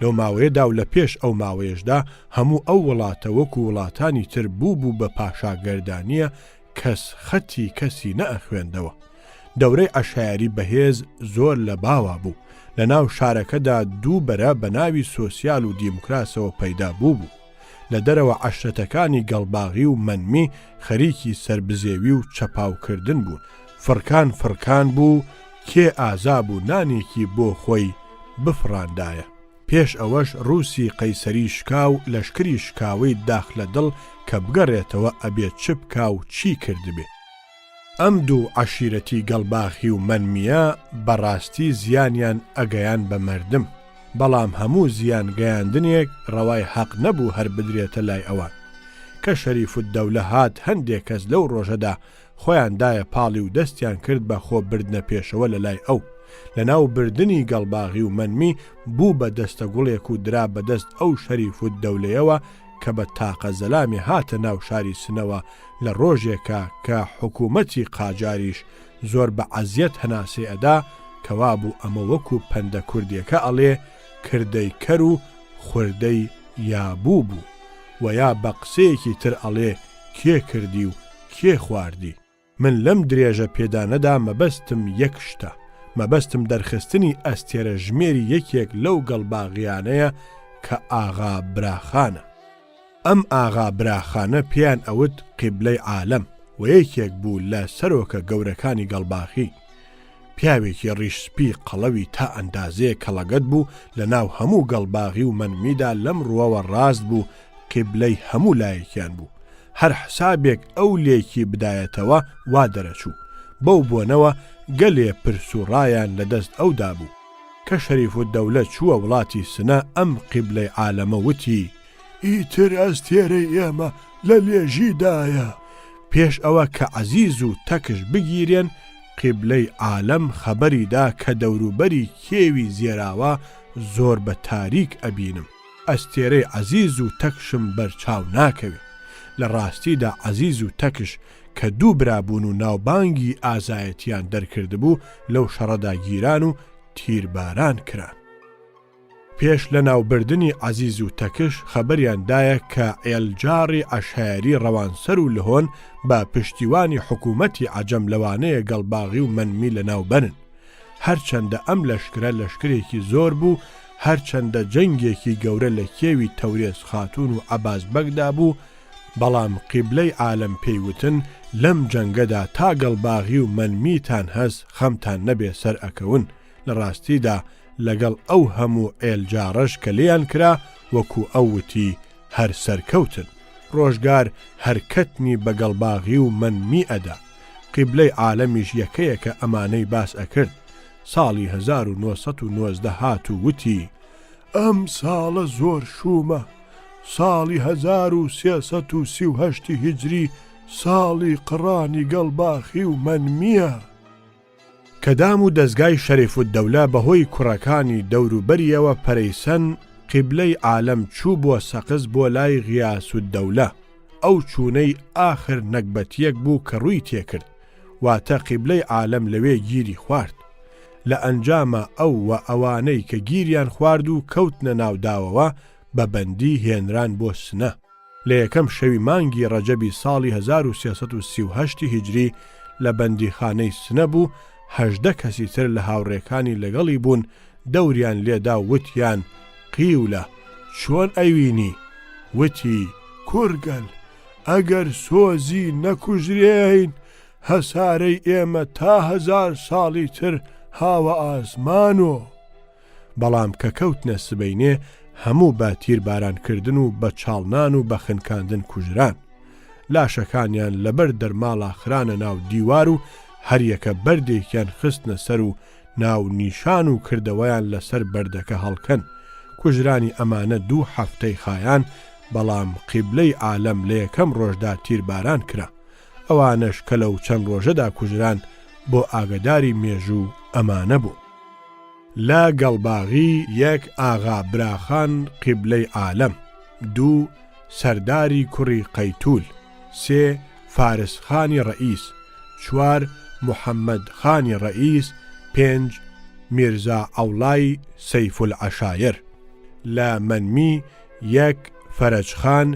لەو ماوەیەدا و لە پێش ئەو ماوەیەشدا هەموو ئەو وڵاتە وەکو وڵاتانی تر بوو بە پاشاگەردانیە، کەس خەتی کەسی نەئەخوێندەوە. دەورەی عەشایری بەهێز زۆر لە باوا بوو. لە ناو شارەکەدا دوو بەرە بە ناوی سۆسیال و دیموکراسەوە پەیدا بوو. لە دەرەوە عەشرەتەکانی گەڵباغی و مەنمی خەریکی سربزێوی و چەپاوکردن بوون. فرکان بوو، کێ ئازا بوو نانێکی بۆ خۆی بفڕاندایە. پێش ئەوەش ڕووسی قەیسەری شکاو لەشکری شکاوەی داخلە دڵ کە بگەڕێتەوە ئەبێت چ بکا و چی کردبێ. ئەم دوو عەشیرەتی گەڵباخی و مەنمیە بەڕاستی زیانیان ئەگەیان بە مەردم، بەڵام هەموو زیان گەیاندنێک ڕەوای حەق نەبوو هەر بدرێتە لای ئەوان. کە شەریف الدەولە هات، هەندێک کەس لەو ڕۆژەدا خۆیان دایە پاڵی و دەستیان کرد بە خۆ بردنە پێشەوە لە لای ئەو. لە ناو بردننی گەڵباغی و مەنمی بوو بە دەستە گوڵێک و درا بەدەست ئەو شەریف الدەولەیەوە کە بە تاقە زەلامی هاتە ناو شاری سنەوە لە ڕۆژێکە کە حکوومەتی قاجاریش زۆر بە عەزیەت هەناسێ ئەدا، کەوا بوو ئەمە وەکو پەندە کوردیەکە ئەڵێ کردەی کەر و خوردەی یابوو بوو، و یا بە قسەیەکی تر ئەڵێ کێ کردی و کێ خواردی. من لەم درێژە پێدانەدا مەبەستم یەک شتە، مەبەستم دەرخستنی ئەستێرە ژمێری یەکێک لەو گەڵباغیانەیە کە ئاغا براخانە. ئەم ئاغا براخانە پێیان ئەوت قیبلەی عالەم و یەکێک بوو لە سەرۆکە گەورەکانی گەڵباخی. پیاوێکی ڕیشسپی قەڵەوی تا ئەندازەیە کەڵەگەت بوو لە ناو هەموو گەڵباغی و منمیدا لەم ڕووەوە ڕاست بوو قیبلەی هەموو لایەکیان بوو. هەر حسابێک ئەو لێکی بدایەتەوە وا دەرەچوو. بەو بۆنەوە گەلێ پرس و ڕایان لەدەست ئەودا بوو کە شەریف الدەولە چووە وڵاتی سنە ئەم قیبلەی عالەمە وتی ئیتر ئەستێرەی ئێمە لە لێژیدایە. پێش ئەوە کە عەزیز و تەکش بگیرێن قیبلەی عالەم خەبەریدا کە دەوروبەری کێوی زێراوە زۆر بە تاریک ئەبینم. ئەستێرەی عەزیز و تەکشم بەرچاو ناکەوێ. لە ڕاستیدا عەزیز و تەکش کە دوو برابوون و ناوبانگی ئازایەتیان دەرکردبوو لەو شەڕەدا گیران و تیرباران کران. پێش لە ناوبردنی عەزیز و تەکش خەبەریاندایە کە ئێلجاری ئەشایری ڕەوانسەر و لهۆن بە پشتیوانی حکوومەتی عەجەم لەوانەیە گەڵباغی و منمی لە ناوبەرن. هەرچەندە ئەم لەشکرە لەشکرێکی زۆر بوو، هەرچەندە جەنگێکی گەورە لە کێوی تەورێز خاتون و عەباس بەگدا بوو، بەڵام قیبلەی عالەم پێیوتن لەم جەنگەدا تا گەڵباغی و منمیتان هەست خەمتان نەبێ سەر ئەکەون. لە ڕاستیدا لەگەڵ ئەو هەموو ئێلجارەش کە لێیان کرا وەکو ئەوتی هەر سەرکەوتن. ڕۆژگار هەرکەتنی بە گەڵباغی و منمی ئەدا. قیبلەی عالەمیش یەکەیە کە ئەمانەی باس ئەکرد. ساڵی 1990 هات و وتی ئەم ساڵە زۆر شومە. ساڵی 1338 هیجری ساڵی قڕانی گەڵباخی و منمیە. کەدام و دەستگای شەریف الدەولە بەهۆی کوڕەکانی دەوروبەریەوە پەرەیسەن قیبلەی عالەم چوو بۆ سەقز بۆ لای غیاس الدەولە. ئەو چوونەی ئاخر نەکبەتیەک بوو کە ڕووی تێکرد، واتە قیبلەی عالەم لەوێ گیری خوارد. لە ئەنجامە ئەو و ئەوانەی کە گیریان خوارد و کەوتنە ناوداوەوە بە بەندی هێنران بۆ سنە. لە یەکەم شەوی مانگی ڕەجەبی ساڵی 1338 هیجری لە بەندیخانەی سنە بوو. 18 کەسی تر لە هاوڕێکانی لەگەڵی بوون دەوریان لێدا وتیان قیولە چۆن ئەوینی؟ وتی کورگەل ئەگەر سۆزی نەکوژرێین هەسارەی ئێمە تا 1000 ساڵی تر هاوە ئاسمانۆ. بەڵام کە کەوتنە سبەینێ هەموو بە تیربارانکردن و بە چاڵنان و بە خنکاندن کوژران. لاشەکانیان لەبەر دەرماڵە خرانە ناو دیوار و هەریەکە بەردێکیان خستنە سەر و ناو نیشان و کردەوەیان لەسەر بەردەکە هەڵکەن. کوژرانی ئەمانە 2 هەفتەی خایان، بەڵام قیبلەی عالەم لە یەکەم ڕۆژدا تیرباران کرا. ئەوانەش کە لەو چەند ڕۆژەدا کوژران بۆ ئاگداری مێژوو ئەمانە بوو. لا گەڵباغی 1 ئاغا براخان قیبلەی عالەم، 2 سەرداری کوڕی قەیتول، 3 فارسخانی ڕئیس، 4 محەممەد خانی ڕئیس، 5 میرزا ئەوڵای سەیف العەشایر. لە منمی 1 فەرەجخان،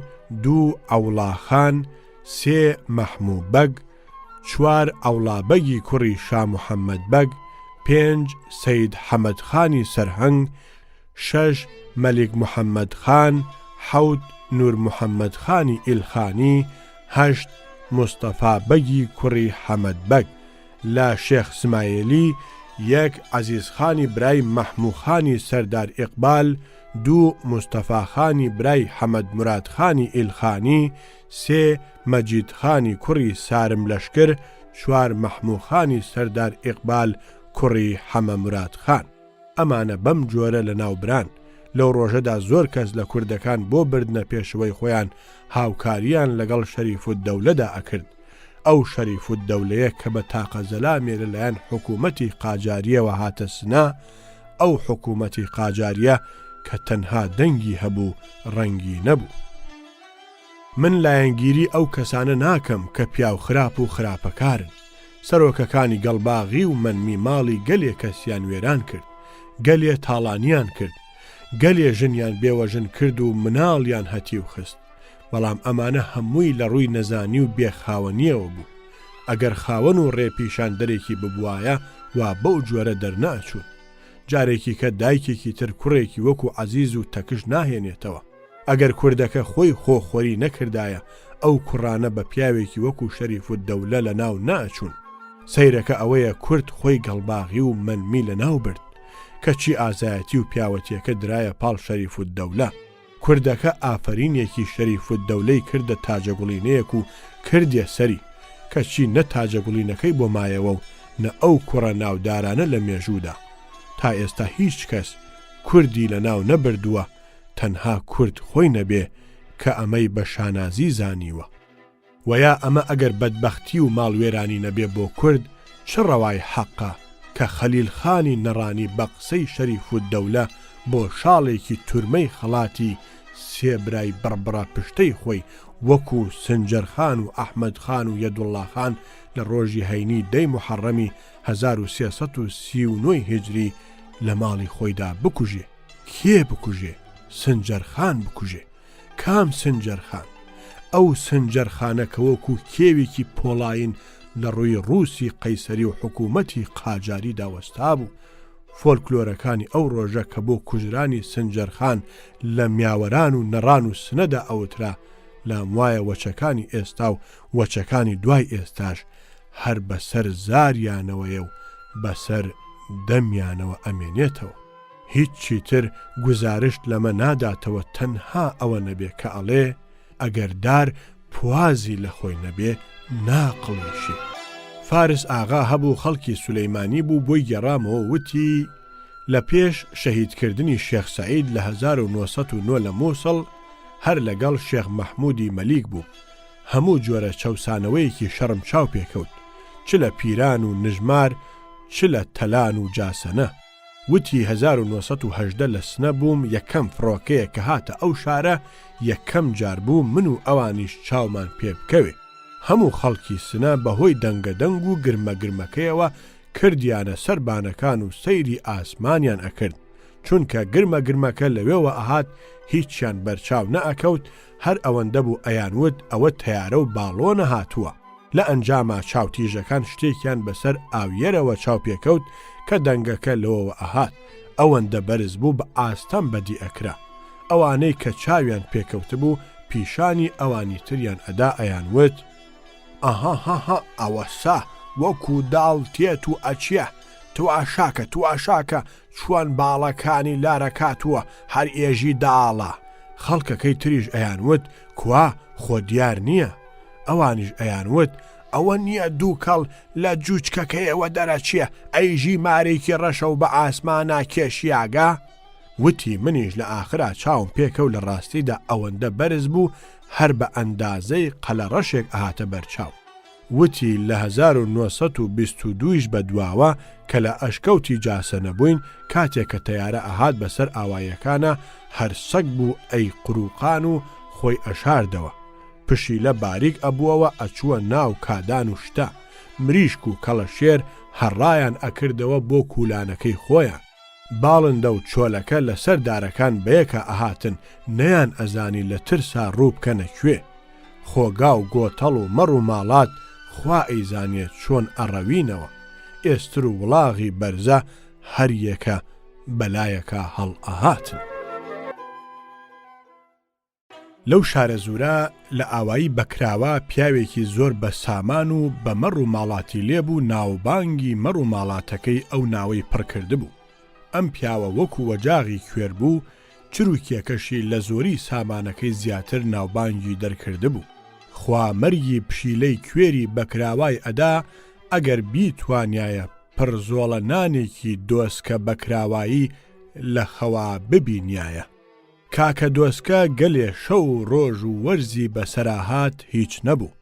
2 ئەوڵاخان، 3 مەحموو بەگ، 4 ئەوڵابەگی کوڕی شا محەممەد بەگ، 5 سەید حەمەد خانی سەرهەنگ، 6 مەلیک محەممەد خان، 7 نور محەممەد خانی ئیلخانی، 8 مستەفا بەگی کوڕی حەمەد بەگ. لە شێخ سمایلی 1 عەزیزخانی برای مەحموخانی سەردار ئیقبال، 2 مستەفاخانی برای حەمەد مرادخانی ئیلخانی، 3 مەجیدخانی کوڕی سارم لەشکر، 4 مەحموخانی سەردار ئیقبال کوڕی حەمە مرادخان. ئەمانە بەم جۆرە لە ناوبران. لەو ڕۆژەدا زۆر کەس لە کوردەکان بۆ بردنە پێشەوەی خۆیان هاوکاریان لەگەڵ شەریف الدەولەدا ئەکرد. ئەو شەریف الدەولەیە کە بە تاقە زەلامێ لەلایەن حکوومەتی قاجاریەوە هاتە سنا، ئەو حکوومەتی قاجاریە کە تەنها دەنگی هەبوو ڕەنگی نەبوو. من لایەنگیری ئەو کەسانە ناکەم کە پیاو خراپ و خراپەکارن. سەرۆکەکانی گەڵباغی و منمی ماڵی گەلێ کەسیان وێران کرد، گەلێ تاڵانیان کرد، گەلێ ژنیان بێوەژن کرد و مناڵیان هەتی و خست. بەڵام ئەمانە هەمووی لە ڕووی نەزانی و بێخاوەنیەوە بوو. ئەگەر خاوەن و ڕێپیشان دەرێکی ببوایە وا بەو جۆرە دەرناچوون. جارێکی کە دایکێکی تر کوڕێکی وەکو عەزیز و تەکش ناهێنێتەوە. ئەگەر کوردەکە خۆی خۆخۆری نەکردایە ئەو کوڕانە بە پیاوێکی وەکو شەریف الدەولە لە ناو ناچوون. سەیرەکە ئەوەیە کورد خۆی گەڵباغی و منمی لە ناو برد کەچی ئازایەتی و پیاوەتیەکە درایە پاڵ شەریف الدەولە. کوردەکە ئافرینێکی شەریف الدەولەی کردە تاجەگوڵینەیەک و کردێ سەری کەچی نە تاجەگوڵینەکەی بۆ مایەوە و نە ئەو کوڕە ناودارانە لە مێژوودا. تا ئێستا هیچ کەس کوردی لە ناو نەبردووە تەنها کورد خۆی نەبێ کە ئەمەی بە شانازی زانیوە. ویا ئەمە ئەگەر بەدبەختی و ماڵوێرانی نەبێ بۆ کورد چ ڕەوای حەقا کە خەلیلخانی نەڕانی بە قسەی شەریف الدەولە بۆ شاڵێکی تورمەی خەڵاتی سێبرای بڕبڕە پشتەی خۆی وەکو سنجەرخان و ئەحمەدخان و یەدوڵڵاخان لە ڕۆژی هەینی دەی محەڕەمی 1339 هیجری لە ماڵی خۆیدا بکوژێ. کێ بکوژێ؟ سنجەرخان بکوژێ. کام سنجەرخان؟ ئەو سنجەرخانەکە وەکو کێوێکی پۆڵاین لە ڕووی ڕووسی قەیسەری و حکوومەتی قاجاری داوەستا بوو. فۆلکلۆرەکانی ئەو ڕۆژە کە بۆ کوژرانی سنجەرخان لە میاوەران و نەڕان و سنەدا ئەوترا لام وایە وەچەکانی ئێستا و وەچەکانی دوای ئێستاش هەر بەسەر زاریانەوەیە و بەسەر دەمیانەوە ئەمێنێتەوە. هیچی تر گوزارشت لەمە ناداتەوە تەنها ئەوە نەبێ کە ئەڵێ ئەگەردار پوازی لە خۆی نەبێ ناقڵیشی. فارس ئاغا هەبوو خەڵکی سولەیمانی بوو بۆی گەڕامەوە وتی لە پێش شەهیدکردنی شێخ سەعید لە 1909 لە مووسڵ هەر لەگەڵ شێخ مەحموودی مەلیک بوو. هەموو جۆرە چەوسانەوەیەکی شەڕم چاو پێکەوت چ لە پیران و نژمار چ لە تەلان و جاسەنە. وتی 1918 لە سنە بووم یەکەم فڕۆکەیە کە هاتە ئەو شارە یەکەم جار بوو من و ئەوانیش چاومان پێ بکەوێ. هەموو خەڵکی سنە بەهۆی دەنگەدەنگ و گرمەگرمەکەیەوە کردیانە سەربانەکان و سەیری ئاسمانیان ئەکرد چونکە گرمەگرمەکە لەوێوە ئەهات هیچیان بەرچاو نەئەکەوت هەر ئەوەندە بوو ئەیانوت ئەوە تەیارە و باڵۆنە هاتووە. لە ئەنجامە چاوتیژەکان شتێکیان بەسەر ئاویەرەوە چاو پێکەوت کە دەنگەکە لەوەوە ئەهات ئەوەندە بەرز بوو بە ئاستەم بەدی ئەکرا. ئەوانەی کە چاویان پێکەوت بوو پیشانی ئەوانی تریان ئەدا ئەیانوت ئەهاهاها ئەوەسا وەکو داڵ تێت و ئەچیە تواشاکە تواشاکە چوان باڵەکانی لارەکاتووە هەر ئێژی داڵە. خەڵکەکەی تریش ئەیانوت کوا خۆ دیار نییە. ئەوانیش ئەیانوت ئەوە نییە دوو کەڵ لە جوچکەکەیەوە دەرەچیە ئەیژی مارێکی ڕەشە و بە ئاسمانە کێشیاگا. وتی منیش لە ئاخرا چاوم پێکەوت لە ڕاستیدا ئەوەندە بەرز بوو هەر بە ئەندازەی قەلە ڕەشێک ئاهاتە بەرچاو. وتی لە 1922 بە دواوە کە لە ئەشکەوتی جاسە نەبووین کاتێک کە تەیارە ئەهات بەسەر ئاوایەکانە هەر سەگ بوو ئەی قوروقان و خۆی ئەشاردەوە. پشی لە باریک ئەبووەوە ئەچووە ناو کادان و شتا مریشک و کەڵە شێر هەڕایان ئەکردەوە بۆ کوولانەکەی خۆیان. باڵندە و چۆلەکە لە سەر دارەکان بەیەکە ئەهاتن نەیان ئەزانی لە ترسا ڕووبکەنە کوێ. خۆگا و گۆتەڵ و مەڕ و ماڵات خوا ئەیزانێت چۆن ئەڕەوینەوە. ئێستر و وڵاغی بەرزە هەر یەکە بەلایەکە هەڵ ئەهاتن. لەو شارە زورە لە ئاوایی بەکراوە پیاوێکی زۆر بە سامان و بە مەڕ و ماڵاتی لێبوو ناوبانگی مەڕ و ماڵاتەکەی ئەو ناوەی پڕکرد بوو. ئەم پیاوە وەکو وەجاغی کوێر بوو چروکێکەشی لە زۆری سامانەکەی زیاتر ناوبانگی دەرکرده بوو. خوا مەرگی پشیلەی کوێری بەکراوای ئەدا ئەگەر بیتوانایە پڕزۆڵە نانێکی دۆسکە بەکراوایی لە خەوا ببینایە. کاکە دۆسکە گەلێ شەو و ڕۆژ و وەرزی بەسەراهات هیچ نەبوو.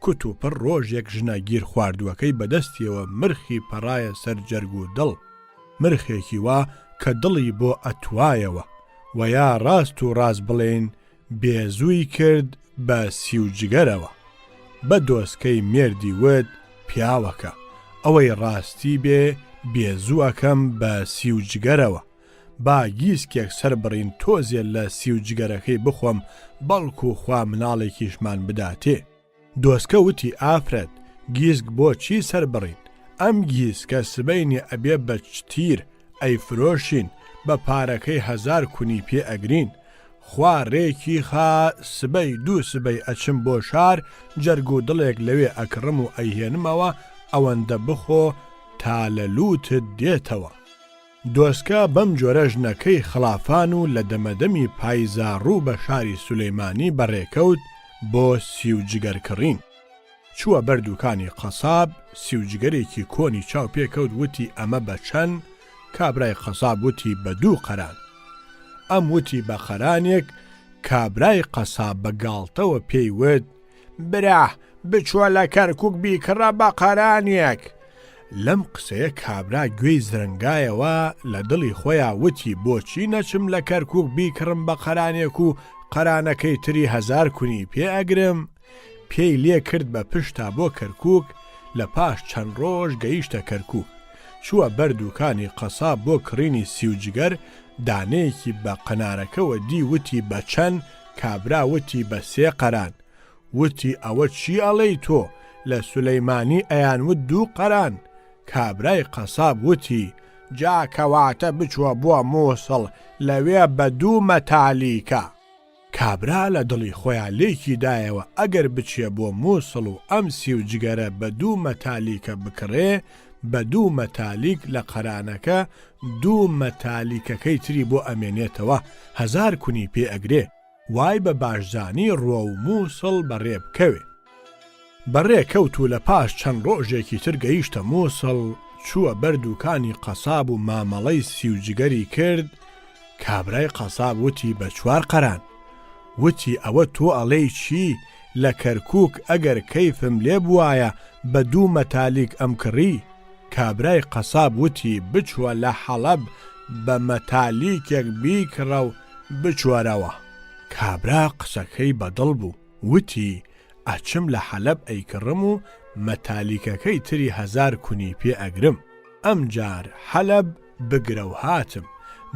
کوت و پڕ ڕۆژێک ژنەگیر خواردووەکەی بەدەستیەوە مرخی پەڕایە سەر جەرگ و دڵ. مرخێکی وا کە دڵی بۆ ئەتوایەوە و یا ڕاست و ڕاست بڵێن بێزووی کرد بە سیوجگەرەوە. بە دۆسکەی مێردی وت پیاوەکە ئەوەی ڕاستی بێ بێزووەکەم بە سیوجگەرەوە. با گیسکێک سەر بڕین تۆزێ لە سیوجگەرەکەی بخۆم بەڵکو خوا مناڵێکیشمان بداتێ. دۆسکە وتی ئافرەت گیسک بۆ چی سەر بڕین؟ ئەم گیسکە سبەینی ئەبێ بە چتیر ئەی فرۆشین بە پارەکەی 1000 کونی پێ ئەگرین. خوا ڕێکی خا سبەی 2 سبەی ئەچم بۆ شار جەرگ و دڵێک لەوێ ئەکڕم و ئەیهێنمەوە ئەوەندە بخۆ تا لە لووتت دێتەوە. دۆسکە بەم جۆرە ژنەکەی خڵافان و لە دەمەدەمی پاییزا ڕوو بە شاری سولەیمانی بەڕێکەوت بۆ سیوجگەرکڕین. چووە بەر دوکانی قەساب، سیوجگەرێکی کۆنی چاو پێکەوت وتی ئەمە بە چەند؟ کابرای قەساب وتی بە 2 قەران. ئەم وتی بە قەرانێک، کابرای قەساب بە گاڵتەوە پێی وت برا بچوە لە کەرکووک بیکڕە بە قەرانێک. لەم قسەیە کابرا گوێی زرنگایەوە لە دڵی خۆیان وتی بۆچی نەچم لە کەرکووک بیکڕم بە قەرانێک و قەرانەکەی تری 1000 کونی پێ ئەگرم. پێی لێ کرد بە پشتا بۆ کەرکووک. لە پاش چەند ڕۆژ گەیشتە کەرکووک. چووە بەر دوکانی قەساب بۆ کڕینی سیوجگەر. دانەیەکی بە قەنارەکەوە دی وتی بە چەند؟ کابرا وتی بە 3 قەران. وتی ئەوە چی ئەڵەی تۆ؟ لە سولەیمانی ئەیانوت 2 قەران. کابرای قەساب وتی جا کەواتە بچوە بووە مووسڵ، لەوێ بە 2 مەتالیکە. کابرا لە دڵی خۆیان لێکی دایەوە ئەگەر بچێ بۆ مووسڵ و ئەم سیوجگەرە بە 2 مەتالیکە بکڕێ، بە 2 مەتالیک لە قەرانەکە 2 مەتالیکەکەی تری بۆ ئەمێنێتەوە 1000 کونی پێ ئەگرێ. وای بە باشزانی ڕۆ و مووسڵ بەڕێ بکەوێ. بەڕێ کەوت و لە پاش چەند ڕۆژێکی تر گەیشتە مووسڵ. چووە بەر دوکانی قەساب و مامەڵەی سیوجگەری کرد. کابرای قەساب وتی بە 4 قەران. وتی ئەوە تۆ ئەڵێی چی؟ لە کەرکووک ئەگەر کەیفم لێ بوایە بە 2 مەتالیک ئەم کڕی. کابرای قەساب وتی بچوە لە حەڵەب بە مەتالیکێک بیکڕە و بچوەرەوە. کابرا قسەکەی بەدڵ بوو. وتی ئەچم لە حەلەب ئەیکڕم و مەتالیکەکەی تری 1000 کونی پێ ئەگرم. ئەم جار حەلەب بگرە و هاتم.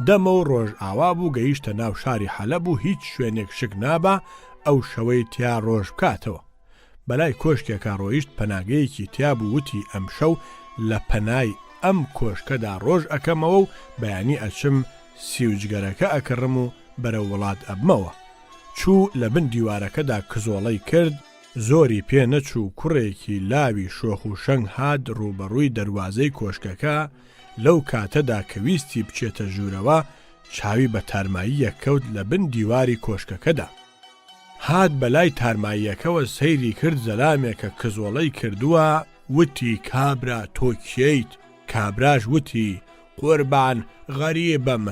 دەمە و ڕۆژ ئاوا بوو گەیشتە ناو شاری حەلەب و هیچ شوێنێک شک نابە ئەو شەوەی تیا ڕۆژ بکاتەوە. بەلای کۆشکێکا ڕۆیشت پەناگەیەکی تیا بوو. وتی ئەم شەو لە پەنای ئەم کۆشکەدا ڕۆژ ئەکەمەوە و بەیانی ئەچم سیوجگەرەکە ئەکڕم و بەرە وڵات ئەبمەوە. چوو لە بن دیوارەکەدا کزۆڵەی کرد. زۆری پێ نەچوو کوڕێکی لاوی شۆخ و شەنگ هات ڕوبەڕووی دەروازەی کۆشکەکە. لەو کاتەدا کە ویستی بچێتە ژوورەوە چاوی بە تارماییەک کەوت لە بن دیواری کۆشکەکەدا. هات بەلای تارماییەکەوە سەیری کرد. زەلامێکە کزۆڵەی کردووە. وتی کابرا تۆ کێیت؟ کابراش وتی قوربان غەریبم،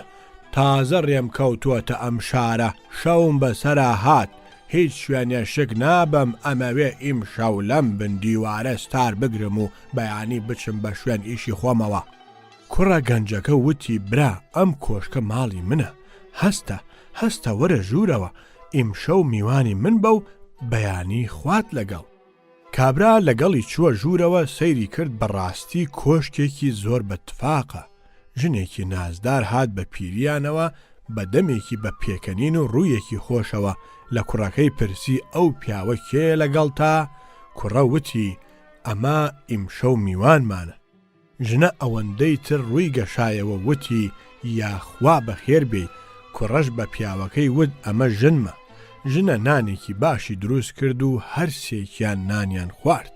تازە ڕێم کەوتووەتە ئەم شارە، شەوم بەسەرا هات، هیچ شوێنێ شک نابم ئەمەوێ ئیم شەو لەم بن دیوارە ستار بگرم و بەیانی بچم بە شوێن ئیشی خۆمەوە. کوڕە گەنجەکە وتی برا ئەم کۆشکە ماڵی منە، هەستە وەرە ژوورەوە، ئیم شەو میوانی من بە و بەیانی خوات لەگەڵ. کابرا لەگەڵی چووە ژوورەوە. سەیری کرد بەڕاستی کۆشکێکی زۆر بەتفاقە. ژنێکی نازدار هات بە پیریانەوە بە دەمێکی بە پێکەنین و ڕوویەکی خۆشەوە. لە کوڕەکەی پرسی ئەو پیاوە کێ لەگەڵ تا؟ کوڕە وتی ئەمە ئیمشەو میوانمانە. ژنە ئەوەندەی تر ڕووی گەشایەوە وتی یاخوا بەخێر بێ. کوڕەش بە پیاوەکەی وت ئەمە ژنمە. ژنە نانێکی باشی دروست کرد و هەرسێکیان نانیان خوارد.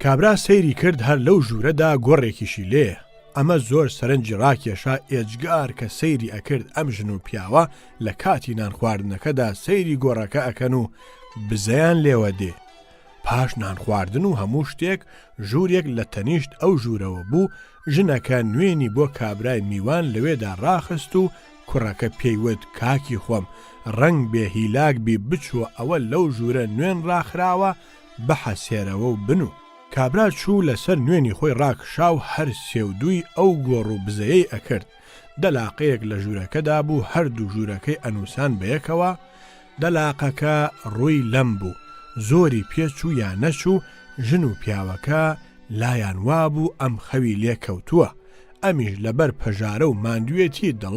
کابرا سەیری کرد هەر لەو ژوورەدا گۆڕێکیشی لێ. ئەمە زۆر سەرنجی ڕاکێشا ئێجگار کە سەیری ئەکرد ئەم ژن و پیاوە لە کاتی نان خواردنەکەدا سەیری گۆڕەکە ئەکەن و بزەیان لێوە دێ. پاش نان خواردن و هەموو شتێک ژوورێک لە تەنیشت ئەو ژوورەوە بوو. ژنەکە نوێنی بۆ کابرای میوان لەوێدا ڕاخست و کوڕەکە پێیوت کاکی خۆم ڕەنگ بێ هیلاک بی بچوە ئەوە لەو ژوورە نوێن ڕاخراوە بەحەسێرەوە و بنو. کابرا چوو لەسەر نوێنی خۆی ڕاکشا و هەر سێودووی ئەو گۆڕ و بزەیەی ئەکرد. دەلاقەیەک لە ژوورەکەدا بوو هەردوو ژوورەکەی ئەنووسان بەیەکەوە. دەلاقەکە ڕووی لەم بوو. زۆری پێچوو یان نەچوو. ژن و پیاوەکە لایان وابوو ئەم خەوی لێ کەوتووە. ئەمیش لەبەر پەژارە و ماندوێتی دڵ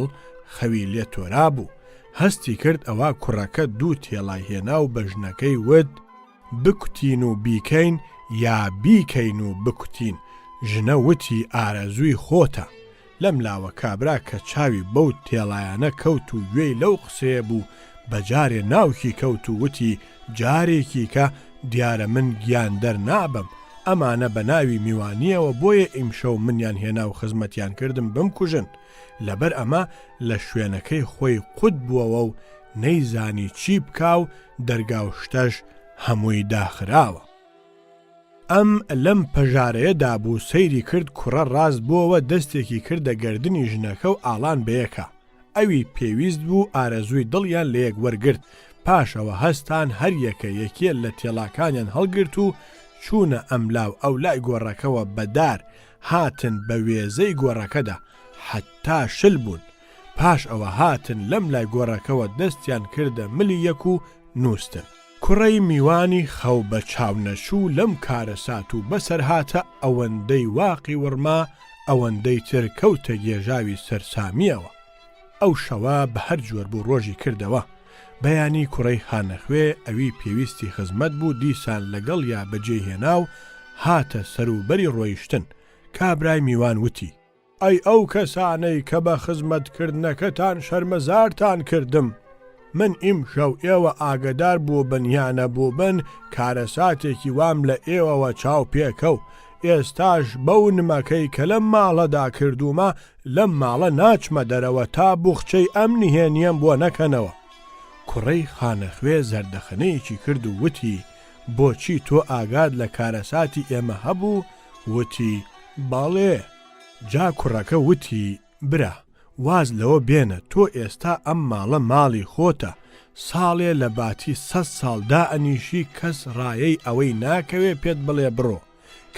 خەوی لێ تۆرا بوو. هەستی کرد ئەوە کوڕەکە دوو تێڵای هێنا و بە ژنەکەی وت بکوتین و بیکەین یا بیکەین و بکوتین. ژنە وتی ئارەزووی خۆتە. لەم لاوە کابرا کە چاوی بەو تێڵایانە کەوت و گوێی لەو قسەیە بوو بەجارێ ناوکی کەوت و وتی جارێکی کە دیارە من گیان دەرنابم ئەمانە بە ناوی میوانیەوە بۆیە ئیمشەو منیان هێنا و خزمەتیان کردم بمکوژن لەبەر ئەمە لە شوێنەکەی خۆی قوت بووەوە و نەیزانی چی بکا و دەرگا و شتەش هەمووی داخراوە. ئەم لەم پەژارەیەدا بوو سەیری کرد کوڕە ڕاست بووەوە دەستێکی کردە گەردنی ژنەکە و ئاڵان بەیەکە. ئەوی پێویست بوو ئارەزووی دڵیان لە یەک وەرگرت پاشەوە هەستان هەر یەکە یەکیە لە تێڵاکانیان هەڵگرت و چوونە ئەملاو ئەو لای گۆڕەکەەوە بەدار هاتن بە وێزەی گۆڕەکەدا حتا شل بوون. پاش ئەوە هاتن لەم لای گۆڕەکەەوە دەستیان کردە ملی یەک و نووسن. کوڕەی میوانی خەو بە چاونەچوو لەم کارە سات و بەسەر هاتە ئەوەندەی واقی وڕما ئەوەندەی تر کەوتە گێژاوی سەرسامیەوە. ئەو شەوە بە هەر جۆر بوو ڕۆژی کردەوە. بەیانی کوڕەی خانەخوێ ئەوی پێویستی خزمەت بوو دیسان لەگەڵ یا بەجێهێنا و هاتە سەروبەری ڕۆیشتن. کابرای میوان وتی: ئەی ئەو کەسانەی کە بە خزمەتکردنەکەتان شەرمەزارتان کردم، من ئیمشەو ئێوە ئاگدار بوو بنیانە بوو بن کارەساتێکی وام لە ئێوەوە چاو پێکەو، ئێستاش بەو نمەکەی کە لەم ماڵەدا کردومە لەم ماڵە ناچمە دەرەوە تا بوخچەی ئەم نهێنیم بۆ نەکەنەوە. کوڕەی خانەخوێ زەردەخەنەیەکی کرد و وتی: بۆچی تۆ ئاگاد لە کارەساتی ئێمە هەبوو؟ وتی: باڵێ. جا کوڕەکە وتی: برا واز لەوە بێنە تۆ ئێستا ئەم ماڵە ماڵی خۆتە، ساڵێ لە باتی 100 ساڵدا ئەنیشی کەس ڕایەی ئەوەی ناکەوێ پێت بڵێ بڕۆ.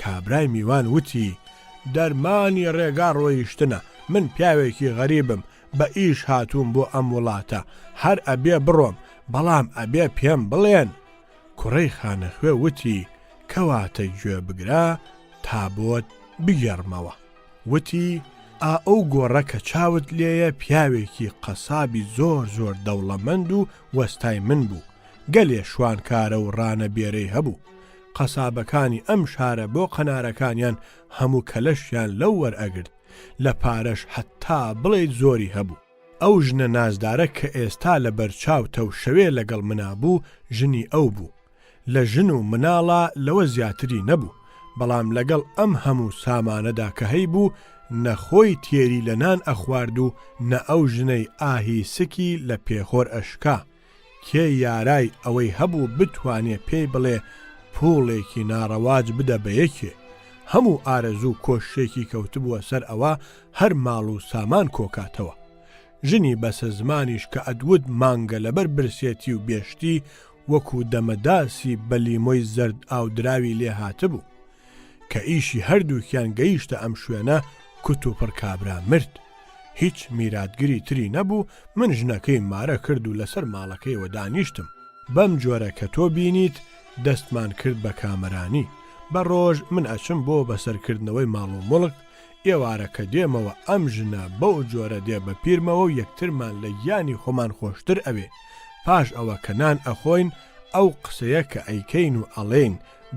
کابرای میوان وتی: دەرمانی ڕێگا ڕۆیشتنە، من پیاوێکی غەریبم، بە ئیش هاتووم بۆ ئەم وڵاتە، هەر ئەبێ بڕۆم بەڵام ئەبێ پێم بڵێن. کوڕەی خانەخوێ وتی: کەواتە گوێ بگرا تا بۆت بگەڕمەوە. وتی: ئەو گۆڕە کە چاوت لێیە پیاوێکی قەسابی زۆر زۆر دەوڵەمەند و وەستای من بوو، گەلێ شوانکارە و ڕانە بێرەی هەبوو. قەسابەکانی ئەم شارە بۆ قەنارەکانیان هەموو کەلەشیان لەو وەرئەگرت، لە پارەش حتا بڵێ زۆری هەبوو. ئەو ژنە نازدارە کە ئێستا لە بەرچاوتە و شەوێ لەگەڵ منابوو ژنی ئەو بوو. لە ژن و مناڵە لەوە زیاتری نەبوو، بەڵام لەگەڵ ئەم هەموو سامانەدا کە هەی بوو نەخۆی تێری لە نان ئەخوارد و نە ئەو ژنەی ئاهی سکی لە پێخۆر ئەشکا. کێ یارای ئەوەی هەبوو بتوانێ پێی بڵێ پوڵێکی ناڕەواج بدە بە یەکێ. هەموو ئارەزوو کۆشێکی کەوتبووە سەر ئەوە هەر ماڵ و سامان کۆکاتەوە. ژنی بەسە زمانیش کە ئەدوت مانگە لەبەر برسێتی و بێشتی وەکو دەمەداسی بەلیمۆی زرد ئاودراوی لێ هاتبوو. کە ئیشی هەردووکیان گەیشتە ئەم شوێنە کوت و پڕکابرا مرد. هیچ میراتگری تری نەبوو. من ژنەکەی مارە کرد و لەسەر ماڵەکەیەوە دانیشتم. بەم جۆرە کە تۆ بینیت دەستمان کرد بە کامەرانی. بە ڕۆژ من ئەچم بۆ بەسەرکردنەوەی ماڵ و مڵک، ئێوارە کە دێمەوە ئەم ژنە بەو جۆرە دێ بە پیرمەوە و یەکترمان لە گیانی خۆمان خۆشتر ئەوێ. پاش ئەوە کە نان ئەخۆین ئەو قسەیە کە ئەیکەین و ئەڵێن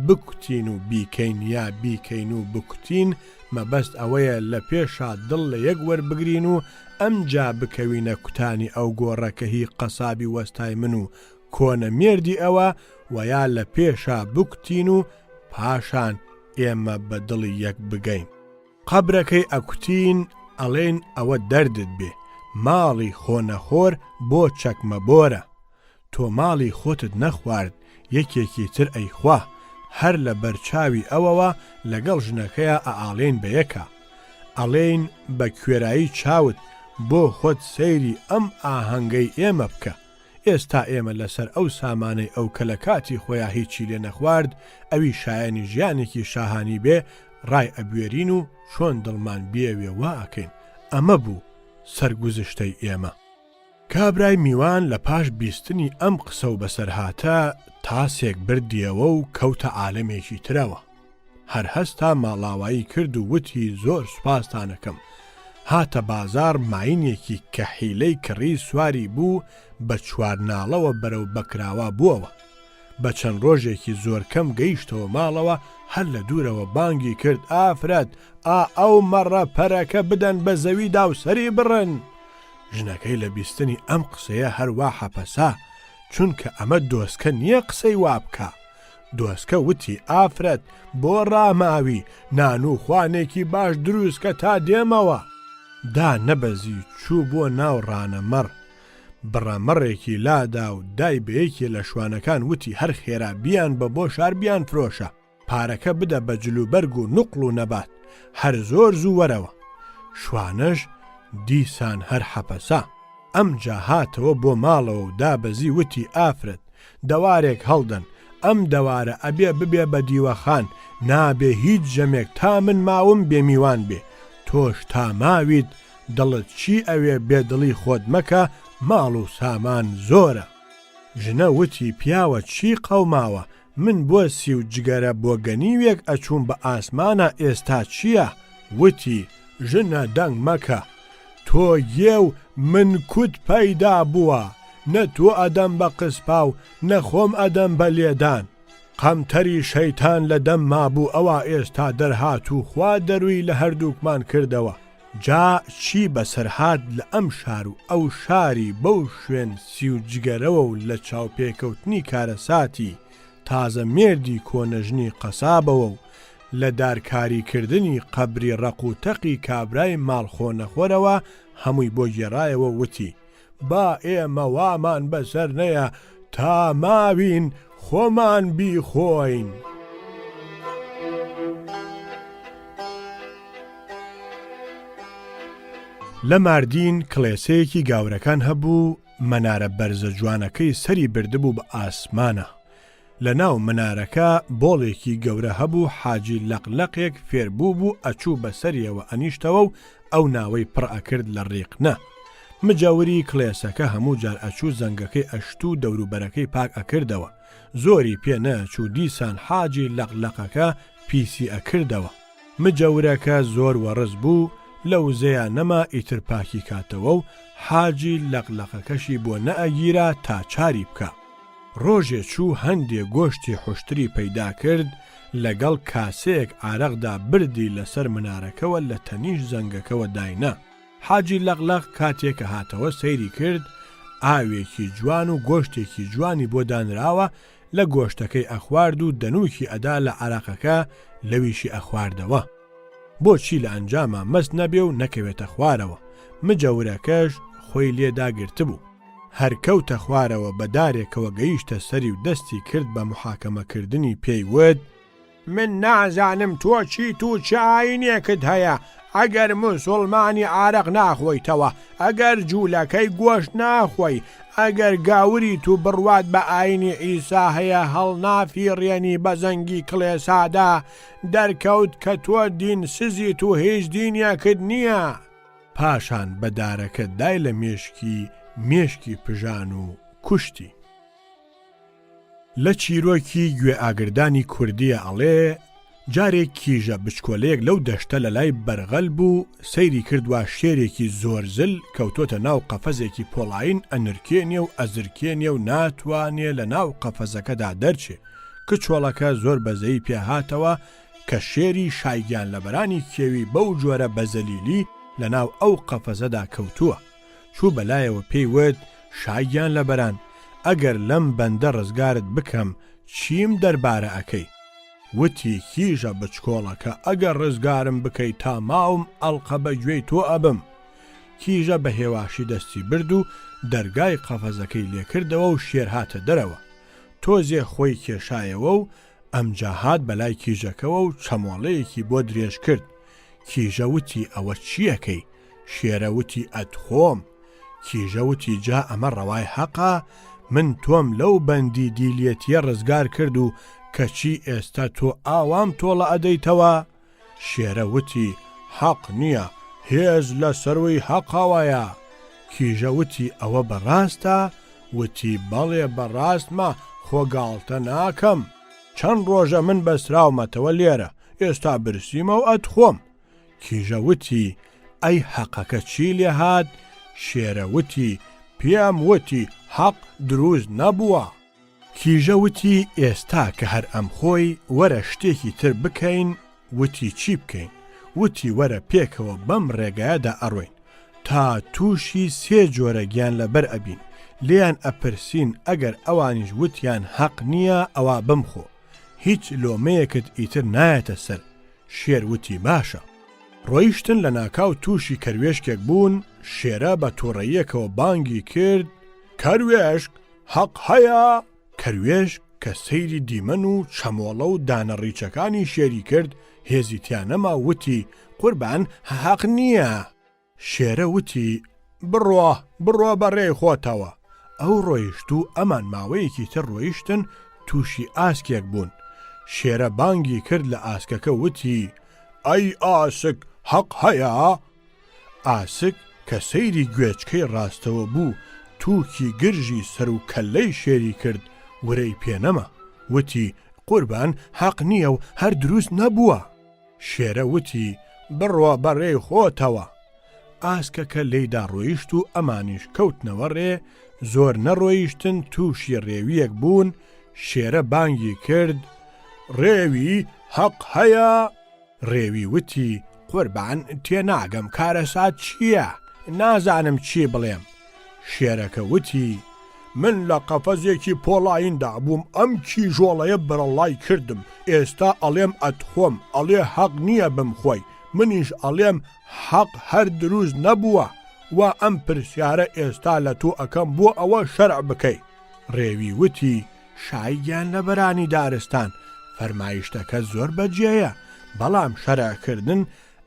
بکوتین و بیکەین یا بیکەین و بکوتین مەبەست ئەوەیە لە پێشا دڵ لە یەک وەربگرین و ئەم جا بکەوینە کوتانی ئەو گۆڕەکە هی قەسابی وەستای من و کۆنە مێردی ئەوە و یا لە پێشا بکوتین و پاشان ئێمە بە دڵی یەک بگەین. قەبرەکەی ئەکوتین ئەڵێن ئەوە دەردت بێ، ماڵی خۆنەخۆر بۆ چەکمە بۆرە. تۆ ماڵی خۆتت نەخوارد یەکێکی تر ئەیخوا، هەر لە بەرچاوی ئەوەوە لەگەڵ ژنەکەیە ئاڵێن بە یەکە. ئەڵێن بە کوێرایی چاوت بۆ خۆت سەیری ئەم ئاهەنگەی ئێمە بکە. ئێستا ئێمە لەسەر ئەو سامانەی ئەو کە لە کاتی خۆیان هیچی لێ نەخوارد ئەوی شایانی ژیانێکی شاهانی بێ ڕای ئەبوێرین و چۆن دڵمان بێوێ وا ئەکەین. ئەمە بوو سەرگوزشتەی ئێمە. کابرای میوان لە پاش بیستنی ئەم قسە و بەسەرهاتە تاسێک بردیەوە و کەوتە عالەمێکی ترەوە. هەر هەستا ماڵاوایی کرد و وتی: زۆر سوپاستانەکەم. هاتە بازار ماینێکی کە حیلەی کڕی سواری بوو بە چوارناڵەوە بەرەو بەکراوە بووەوە. بە چەند ڕۆژێکی زۆر کەم گەیشتەوە ماڵەوە، هەر لە دوورەوە بانگی کرد: ئافرەت، ئەو مەڕە پەرەکە بدەن بە زەویدا و سەری بڕن. ژنەکەی لە بیستنی ئەم قسەیە هەروە حەپەسا، چونکە ئەمە دۆستکە نییە قسەی وا بکە. دۆستکە وتی ئافرەت بۆ ڕاماوی نان و خوانێکی باش دروستکە تا دێمەوە. دا نەبەزی چوو بۆ ناو ڕانەمەڕ بڕەمەڕێکی لادا و دای بەیەکی لە شوانەکان وتی هەر خێرا بیان بە بۆ شار بیان فرۆشە، پارەکە بدە بە جلوبەرگ و نوقڵ و نەبات، هەر زۆر زوو وەرەوە. شوانەش دیسان هەر حەپەسا ئەمجا هاتەوە بۆ ماڵەوە و دابەزی وتی ئافرەت دەوارێک هەڵدەن، ئەم دەوارە ئەبێ ببێ بە دیوەخان، نابێ هیچ ژەمێک تا من ماوم بێمیوان بێ، تۆش تا ماویت دڵت چی ئەوێ بێدڵی خۆت مەکە، ماڵ و سامان زۆرە. ژنە وتی پیاوە چی قەوماوە، من بۆ سی و جگەرە بۆ گەنیوێک ئەچووم بە ئاسمانە ئێستا چییە؟ وتی ژنە دەنگ مەکە، تۆ یێ و من کوت پەیدا بووە، نە تۆ ئەدەم بە قسپا و نەخۆم ئەدەم بە لێدان، قەمتەری شەیتان لە دەم مابوو ئەوە ئێستا دەرهات و خوا دەروی لە هەردووکمان کردەوە. جا چی بەسەرهات لە ئەم شار و ئەو شاری بەو شوێن سی و جگەرەوە و لە چاوپێکەوتنی کارەساتی تازە مێردی کۆنەژنی قەسابەوە و لە دارکاریکردنی قەبری ڕەقوتەقی کابرای ماڵخۆنەخۆرەوە هەمووی بۆ گێڕایەوە وتی با ئێمە وامان بەسەر نەیە تا ماوین خۆمان بیخۆین. لە ماردین کڵێسەیەکی گاورەکان هەبوو، مەنارە بەرزە جوانەکەی سەری بردبوو بە ئاسمانە. لە ناو منارەکە بۆڵێکی گەورە هەبوو، حاجی لەقلەقێک فێربوو بوو ئەچوو بەسەریەوە ئەنیشتەوە و ئەو ناوەی پڕ ئەکرد لە ڕێقنە. مجاوری کڵێسەکە هەموو جار ئەچوو زەنگەکەی ئەشتوو دەوروبەرەکەی پاک ئەکردەوە. زۆری پێ نەچوو دیسان حاجی لەقلەقەکە پیسی ئەکردەوە. مجاورەکە زۆر وەڕز بوو، لە وزەیە نەما ئیتر پاکی کاتەوە و حاجی لەقلەقەکەشی بۆ نەئەگیرا تا چاری بکە. ڕۆژێ چوو هەندێک گۆشتی حوشتری پەیدا کرد، لەگەڵ کاسەیەک ئارەقدا بردی لەسەر منارەکەوە لە تەنیش زەنگەکەوە داینا. حاجی لەقلەق کاتێکە هاتەوە سەیری کرد، ئاوێکی جوان و گۆشتێکی جوانی بۆ دانراوە، لە گۆشتەکەی ئەخوارد و دەنووکی ئەدا لە عەرەقەکە لەویشی ئەخواردەوە. بۆچی لە ئەنجامە مەست نەبێ و نەکەوێتە خوارەوە. مجەورەکەش خۆی لێداگرت بوو، هەرکەوتە خوارەوە بە دارێکەوە گەیشتە سەری و دەستی کرد بە محاکەمەکردنی پێی وت من نازانم تۆ چیت و چه ئاینێکت هەیە، ئەگەر موسڵمانی عارەق ناخۆیتەوە، ئەگەر جوولەکەی گۆشت ناخۆی، ئەگەر گاوریت و بڕوات بە ئاینی ئیسا هەیە هەڵ نافیڕێنی بە زەنگی کڵێسادا، دەرکەوت کە تۆ دین سزیت و هیچ دینیەکت نییە. پاشان بە دارەکە دای لە مێشکی پژان و کوشتی. لە چیرۆکی گوێ ئاگردانی کوردیە ئەڵێ جارێک کیژە بچکۆلەیەک لەو دەشتە لە لای بەرغەل بوو، سەیری کردووە شێرێکی زۆرزل کەوتۆتە ناو قەفەزێکی پۆڵاین، ئەنرکێنێ و ئەزرکێنێ و ناتوانێ لە ناو قەفەزەکەدا دەرچێ. کچۆڵەکە زۆر بەزەی پێهاتەوە کە شێری شایگیان لەبەرانی کێوی بەو جۆرە بەزەلیلی لە ناو ئەو قەفەزەدا کەوتووە. چوو بەلایەوە پێی وت شایگیان لەبەران، ئەگەر لەم بەندە ڕزگارت بکەم چیم دەربارە ئەکەی؟ وتی کیژە بچکۆڵەکە ئەگەر ڕزگارم بکەیت تا ماوم ئەڵقە بە گوێی تۆ ئەبم. کیژە بە هێواشی دەستی برد و دەرگای قەفەزەکەی لێکردەوە و شێر هاتە دەرەوە. تۆزێ خۆی کێشایەوە و ئەمجا هات بەلای کیژەکەوە و چەمۆڵەیەکی بۆ درێژ کرد. کیژە وتی ئەوە چیەکەی؟ شێرە وتی ئەتخۆم. کیژە وتی جا ئەمە ڕەوای حەقا، من تۆم لەو بەندی دیلێتیە ڕزگار کرد و کەچی ئێستا تۆ ئاوام تۆڵە ئەدەیتەوە؟ شێرە وتی حەق نییە، هێز لە سەروی حەقەوەیە. کیژە وتی ئەوە بەڕاستە؟ وتی بەڵێ بەڕاستمە، خۆگاڵتە ناکەم. چەند ڕۆژە من بەسراومەتەوە لێرە، ئێستا برسیمە و ئەتخۆم. کیژە وتی ئەی حەقەکە چی لێ هات؟ شێرە وتی پێم وتی حەق دروست نەبووە. کیژە وتی ئێستا کە هەر ئەم خۆی وەرە شتێکی تر بکەین. وتی چی بکەین؟ وتی وەرە پێکەوە بەم ڕێگایەدا ئەڕۆین تا تووشی سێ جۆرە گیان لەبەر ئەبین، لێیان ئەپرسین ئەگەر ئەوانیش وتیان حەق نییە ئەوە بمخۆ، هیچ لۆمەیەکت ئیتر نایەتە سەر. شێر وتی باشە. ڕۆیشتن لە ناکاو تووشی کەروێشکێک بوون، شێرە بە تووڕەیەکەوە بانگی کرد: کەروێشک حەق هەیە؟ کەروێشک کە سەیری دیمەن و چەمۆڵە و دانە ڕیچەکانی شێری کرد، هێزی تیانەما وتی: قوربان حەق نییە. شێرە وتی: بڕۆ بەڕێی خۆتەوە. ئەو ڕۆیشت و ئەمان ماوەیەکی تر ڕۆیشتن تووشی ئاسکێک بوون. شێرە بانگی کرد لە ئاسکەکە وتی: ئەی ئاسک حەق هەیە؟ ئاسک کە سەیری گوێچکەی ڕاستەوە بوو، تووکی گرژی سەر و کەلەی شێری کرد، ورەی پێنەما. وتی: قوربان حەق نییە و هەر دروست نەبووە. شێرە وتی: بڕۆ بەڕێی خۆتەوە. ئاسکەکە لێیدا ڕۆیشت و ئەمانیش کەوتنەوە ڕێ. زۆر نەڕۆیشتن تووشی ڕێویەک بوون. شێرە بانگی کرد: ڕێوی حەق هەیە؟ ڕێوی وتی: قوربان تێناگەم کارەسات چییە؟ نازانم چی بڵێم. شێرەکە وتی: من لە قەفەزێکی پۆڵایندا بووم، ئەم کیژۆڵەیە بەرەڵای کردم، ئێستا ئەڵێم ئەتخۆم، ئەڵێ حەق نییە بمخۆی، منیش ئەڵێم حەق هەر دروست نەبووە، وا ئەم پرسیارە ئێستا لە تۆ ئەکەم بۆ ئەوە شەرع بکەی. ڕێوی وتی: شایگیان لە بەرانی دارستان، فەرمایشتەکە زۆر بەجێیە، بەڵام شەرعکردن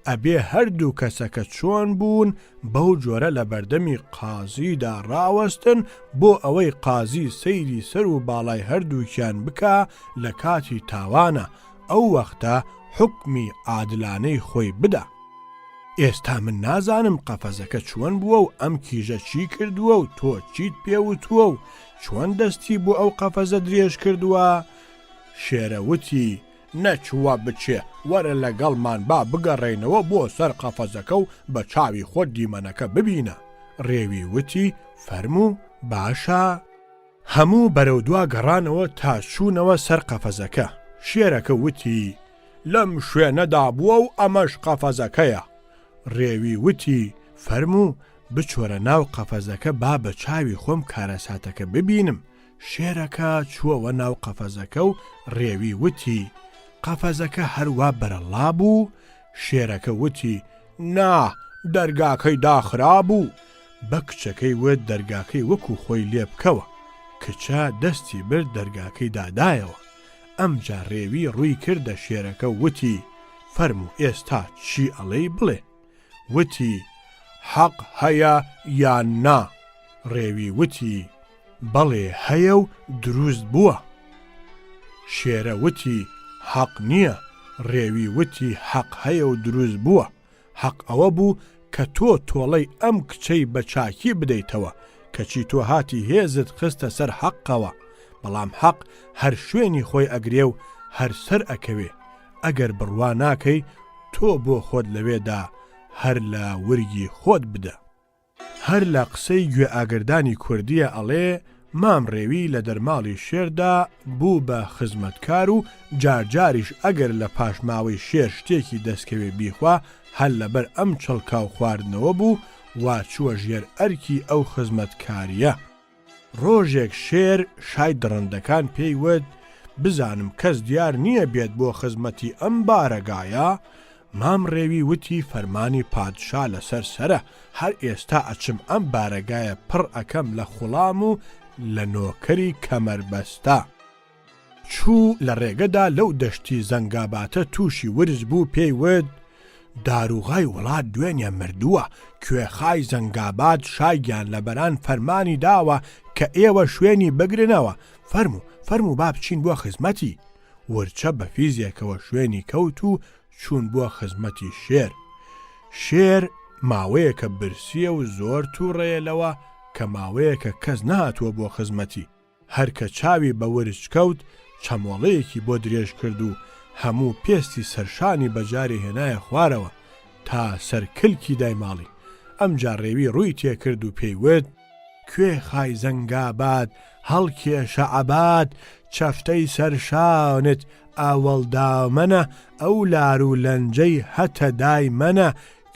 ئەبێ هەردوو کەسەکە چۆن بوون بەو جۆرە لە بەردەمی قازیدا ڕاوەستن بۆ ئەوەی قازی سەیری سەر و باڵای هەردووکیان بکە لە کاتی تاوانە، ئەو وەختە حکمی عادلانەی خۆی بدە. ئێستا من نازانم قەفەزەکە چۆن بووە و ئەم کیژە چی کردووە و تۆ چیت پێوتووە و چۆن دەستی بۆ ئەو قەفەزە درێژ کردووە؟ شێرە وتی: نەچووە بچێ، وەرە لەگەڵمان با بگەڕێنەوە بۆ سەر قەفەزەکە و بە چاوی خۆت دیمەنەکە ببینە. ڕێوی وتی: فەرموو باشە. هەموو بەرەو دوا گەڕانەوە تا چوونەوە سەر قەفەزەکە. شێرەکە وتی: لەم شوێنەدا بووە و ئەمەش قەفەزەکەیە. ڕێوی وتی: فەرموو بچۆرە ناو قەفەزەکە با بە چاوی خۆم کارەساتەکە ببینم. شێرەکە چووەوە ناو قەفەزەکە و ڕێوی وتی: قەفەزەکە هەروە بەرەڵا بوو. شێرەکە وتی: نا، دەرگاکەی داخرا بوو. بە کچەکەی وت دەرگاکەی وەکو خۆی لێ بکەوە. کچە دەستی برد دەرگاکەی دادایەوە. ئەمجا ڕێوی ڕووی کردە شێرەکە وتی: فەرموو ئێستا چی ئەڵێی بڵێ؟ وتی: حەق هەیە یان نا؟ ڕێوی وتی: بەڵێ هەیە و دروست بووە. شێرە وتی: حەق نییە. ڕێوی وتی: حەق هەیە و دروست بووە. حەق ئەوە بوو کە تۆ تۆڵەی ئەم کچەی بە چاکی بدەیتەوە، کەچی تۆ هاتی هێزت خستە سەر حەقەوە، بەڵام حەق هەر شوێنی خۆی ئەگرێ و هەر سەر ئەکەوێ. ئەگەر بڕوا ناکەی تۆ بۆ خۆت لەوێدا هەر لە ورگی خۆت بدە. هەر لە قسەی گوێ ئاگردانی کوردیە ئەڵێ: مام ڕێوی لە دەرماڵی شێردا بوو بە خزمەتکار و جارجاریش ئەگەر لە پاشماوەی شێر شتێکی دەستکەوێ بیخوا هەر لەبەر ئەم چڵکاو خواردنەوە بوو وا چووە ژێر ئەرکی ئەو خزمەتکاریە. ڕۆژێک شێر شای دڕندەکان پێی وت: بزانم کەس دیار نییە بێت بۆ خزمەتی ئەم بارەگایە؟ مام ڕێوی وتی: فەرمانی پادشا لەسەر سەرە، هەر ئێستا ئەچم ئەم بارەگایە پڕ ئەکەم لە خوڵام و لە نۆکەری کەمەربەستا. چوو لە ڕێگەدا لەو دەشتی زەنگاباتە تووشی ورز بوو، پێی وت: داروغای وڵات دوێنێ مردووە، کوێخای زەنگابات شایگیان لە بەران فەرمانی داوە کە ئێوە شوێنی بگرنەوە. فەرموو با بچین بۆ خزمەتی. ورچە بە فیزیەکەوە شوێنی کەوت و چوون بۆ خزمەتی شێر. شێر ماوەیەکە برسیە و زۆر تووڕێیەلەوە کە ماوەیەکە کەس نهاتووە بۆ خزمەتی. هەرکە چاوی بە ورچ کەوت چەمۆڵەیەکی بۆ درێژ کرد و هەموو پێستی سەرشانی بەجاری هێنایە خوارەوە تا سەرکلکی دایماڵی. ئەمجا ڕێوی ڕووی تێکرد و پێی وت: کوێ خای زەنگاباد هەڵکێشە عەباد، چەفتەی سەرشانت ئاوەڵدامەنە، ئەو لار و لەنجەی هەتە دایمەنە،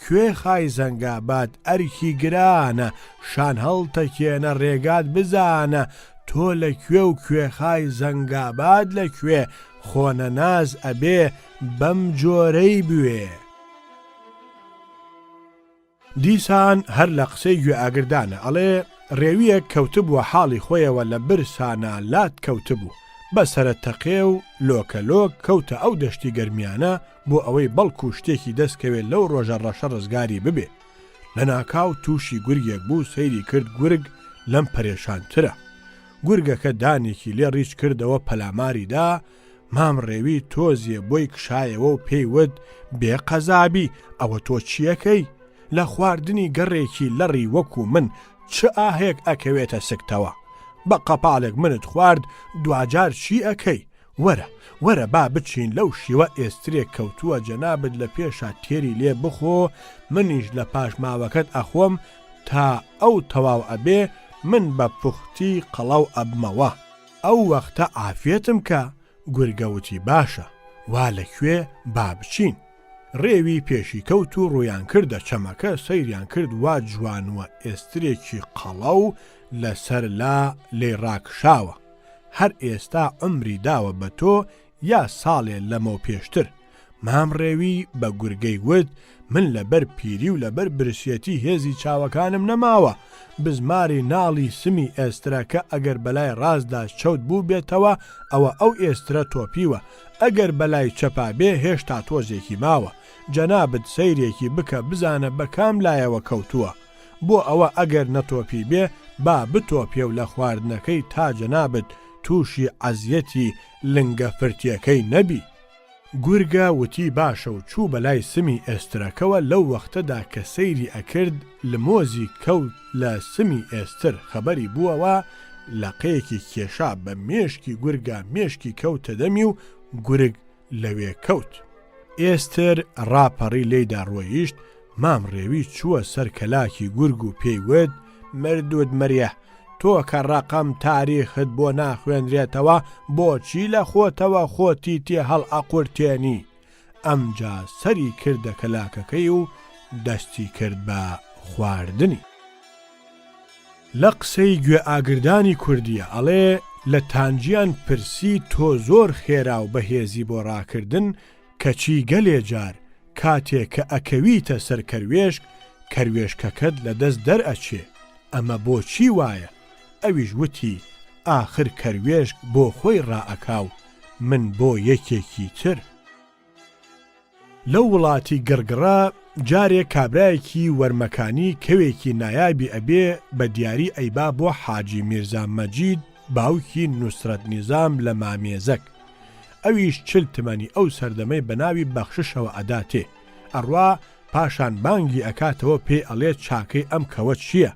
کوێ خای زەنگاباد ئەرکی گرانە، شان هەڵتەکێنە ڕێگات بزانە، تۆ لەکوێ و کوێخای زەنگاباد لەکوێ خۆنە ناز ئەبێ بەم جۆرەی بوێ. دیسان هەر لە قسەی گوێ ئاگردانە ئەڵێ ڕێویەک کەوتبووە حاڵی خۆیەوە لە برسانە لات کەوتبوو بە سەرەتەقێ و لۆکەلۆک کەوتە ئەو دەشتی گەرمیانە بۆ ئەوەی بەڵکو شتێکی دەستکەوێت لەو ڕۆژە ڕەشە ڕزگاری ببێ. لە ناکاو تووشی گورگێک بوو سەیری کرد گورگ لەم پەرێشانترە. گورگەکە دانێکی لێ ڕیچ کردەوە پەلاماریدا مام ڕێوی تۆزیە بۆی کشایەوە و پێی وت بێ قەزابی ئەوە تۆ چیەکەی؟ لە خواردنی گەڕێکی لەڕی وەکو من چ ئاهێک ئەکەوێتە سکتەوە؟ بە قەپاڵێک منت خوارد دوجار چی ئەەکەی؟ وەرە با بچین لەو شیوە ئێسترێک کەوتووە جەنابت لە پێشە تێری لێ بخۆ منیش لە پاش ماوەکەت ئەخۆم تا ئەو تەواو ئەبێ من بە پوختی قەڵاو ئەبمەوە ئەو وەختە ئافێتم کە. گورگەوتی باشە وا لەکوێ با بچین. ڕێوی پێشی کەوت و ڕویان کردە چەمەکە سەیریان کرد وا جوانوە ئێسترێکی قەڵاو لەسەر لا لێ ڕاکشاوە. هەر ئێستا عمری داوە بە تۆ یا ساڵێ لەمە پێشتر. مام ڕێوی بە گورگەی وت من لەبەر پیری و لەبەر برسێتی هێزی چاوەکانم نەماوە. بزماری ناڵی سمی ئێسترەکە ئەگەر بەلای ڕاستدا چەوت بوو بێتەوە ئەوە ئەو ئێسترە تۆپیوە، ئەگەر بەلای چەپا بێ هێشتا تۆزێکی ماوە. جەنابت سەیرێکی بکە بزانە بە کام لایەوە کەوتووە بۆ ئەوە ئەگەر نەتۆپی بێ با بتۆپێ و لە خواردنەکەی تا جەنابت تووشی عەزیەتی لنگە فرتیەکەی نەبی. گورگە وتی باشە و چوو بەلای سمی ئێسترەکەوە لەو وەختەدا کە سەیری ئەکرد لمۆزی کەوت لە سمی ئێستر خەبەری بووەوە لەقەیەکی کێشا بە مێشکی گورگە مێشکی کەوتە دەمی و گورگ لەوێ کەوت. ئێستر ڕاپەڕی لێیدا ڕۆیشت. مام ڕێوی چووە سەر کەلاکی گورگ و پێیوت مردود مەریە تۆ کە ڕقم تاریخت بۆ ناخوێنرێتەوە بۆچی لە خۆتەوە خۆتی تێ هەڵ ئەقورتێنی؟ ئەمجا سەری کردە کەلاکەکەی و دەستی کرد بە خواردنی. لە قسەی گوێ ئاگردانی کوردیە ئەڵێ لە تانجیان پرسی تۆ زۆر خێرا و بەهێزی بۆ ڕاکردن کەچی گەلێ جار کاتێک کە ئەکەویتە سەر کەروێشک کەروێشکەکەت لە دەست دەرئەچێ. ئەمە بۆچی وایە؟ ئەویش وتی ئاخر کەروێشک بۆ خۆی ڕائەکاو من بۆ یەکێکی تر. لەو وڵاتی گڕگڕا جارێک کابرایەکی وەرمەکانی کەوێکی نایابی ئەبێ بە دیاری ئەیبا بۆ حاجی میرزا مەجید باوکی نوسرەت نیزام لە مامێزەک. ئەویش 40 تمەنی ئەو سەردەمەی بە ناوی بەخششەوە ئەداتێ. ئەڕوا پاشان بانگی ئەکاتەوە پێ ئەڵێ چاکەی ئەم کەوە چییە؟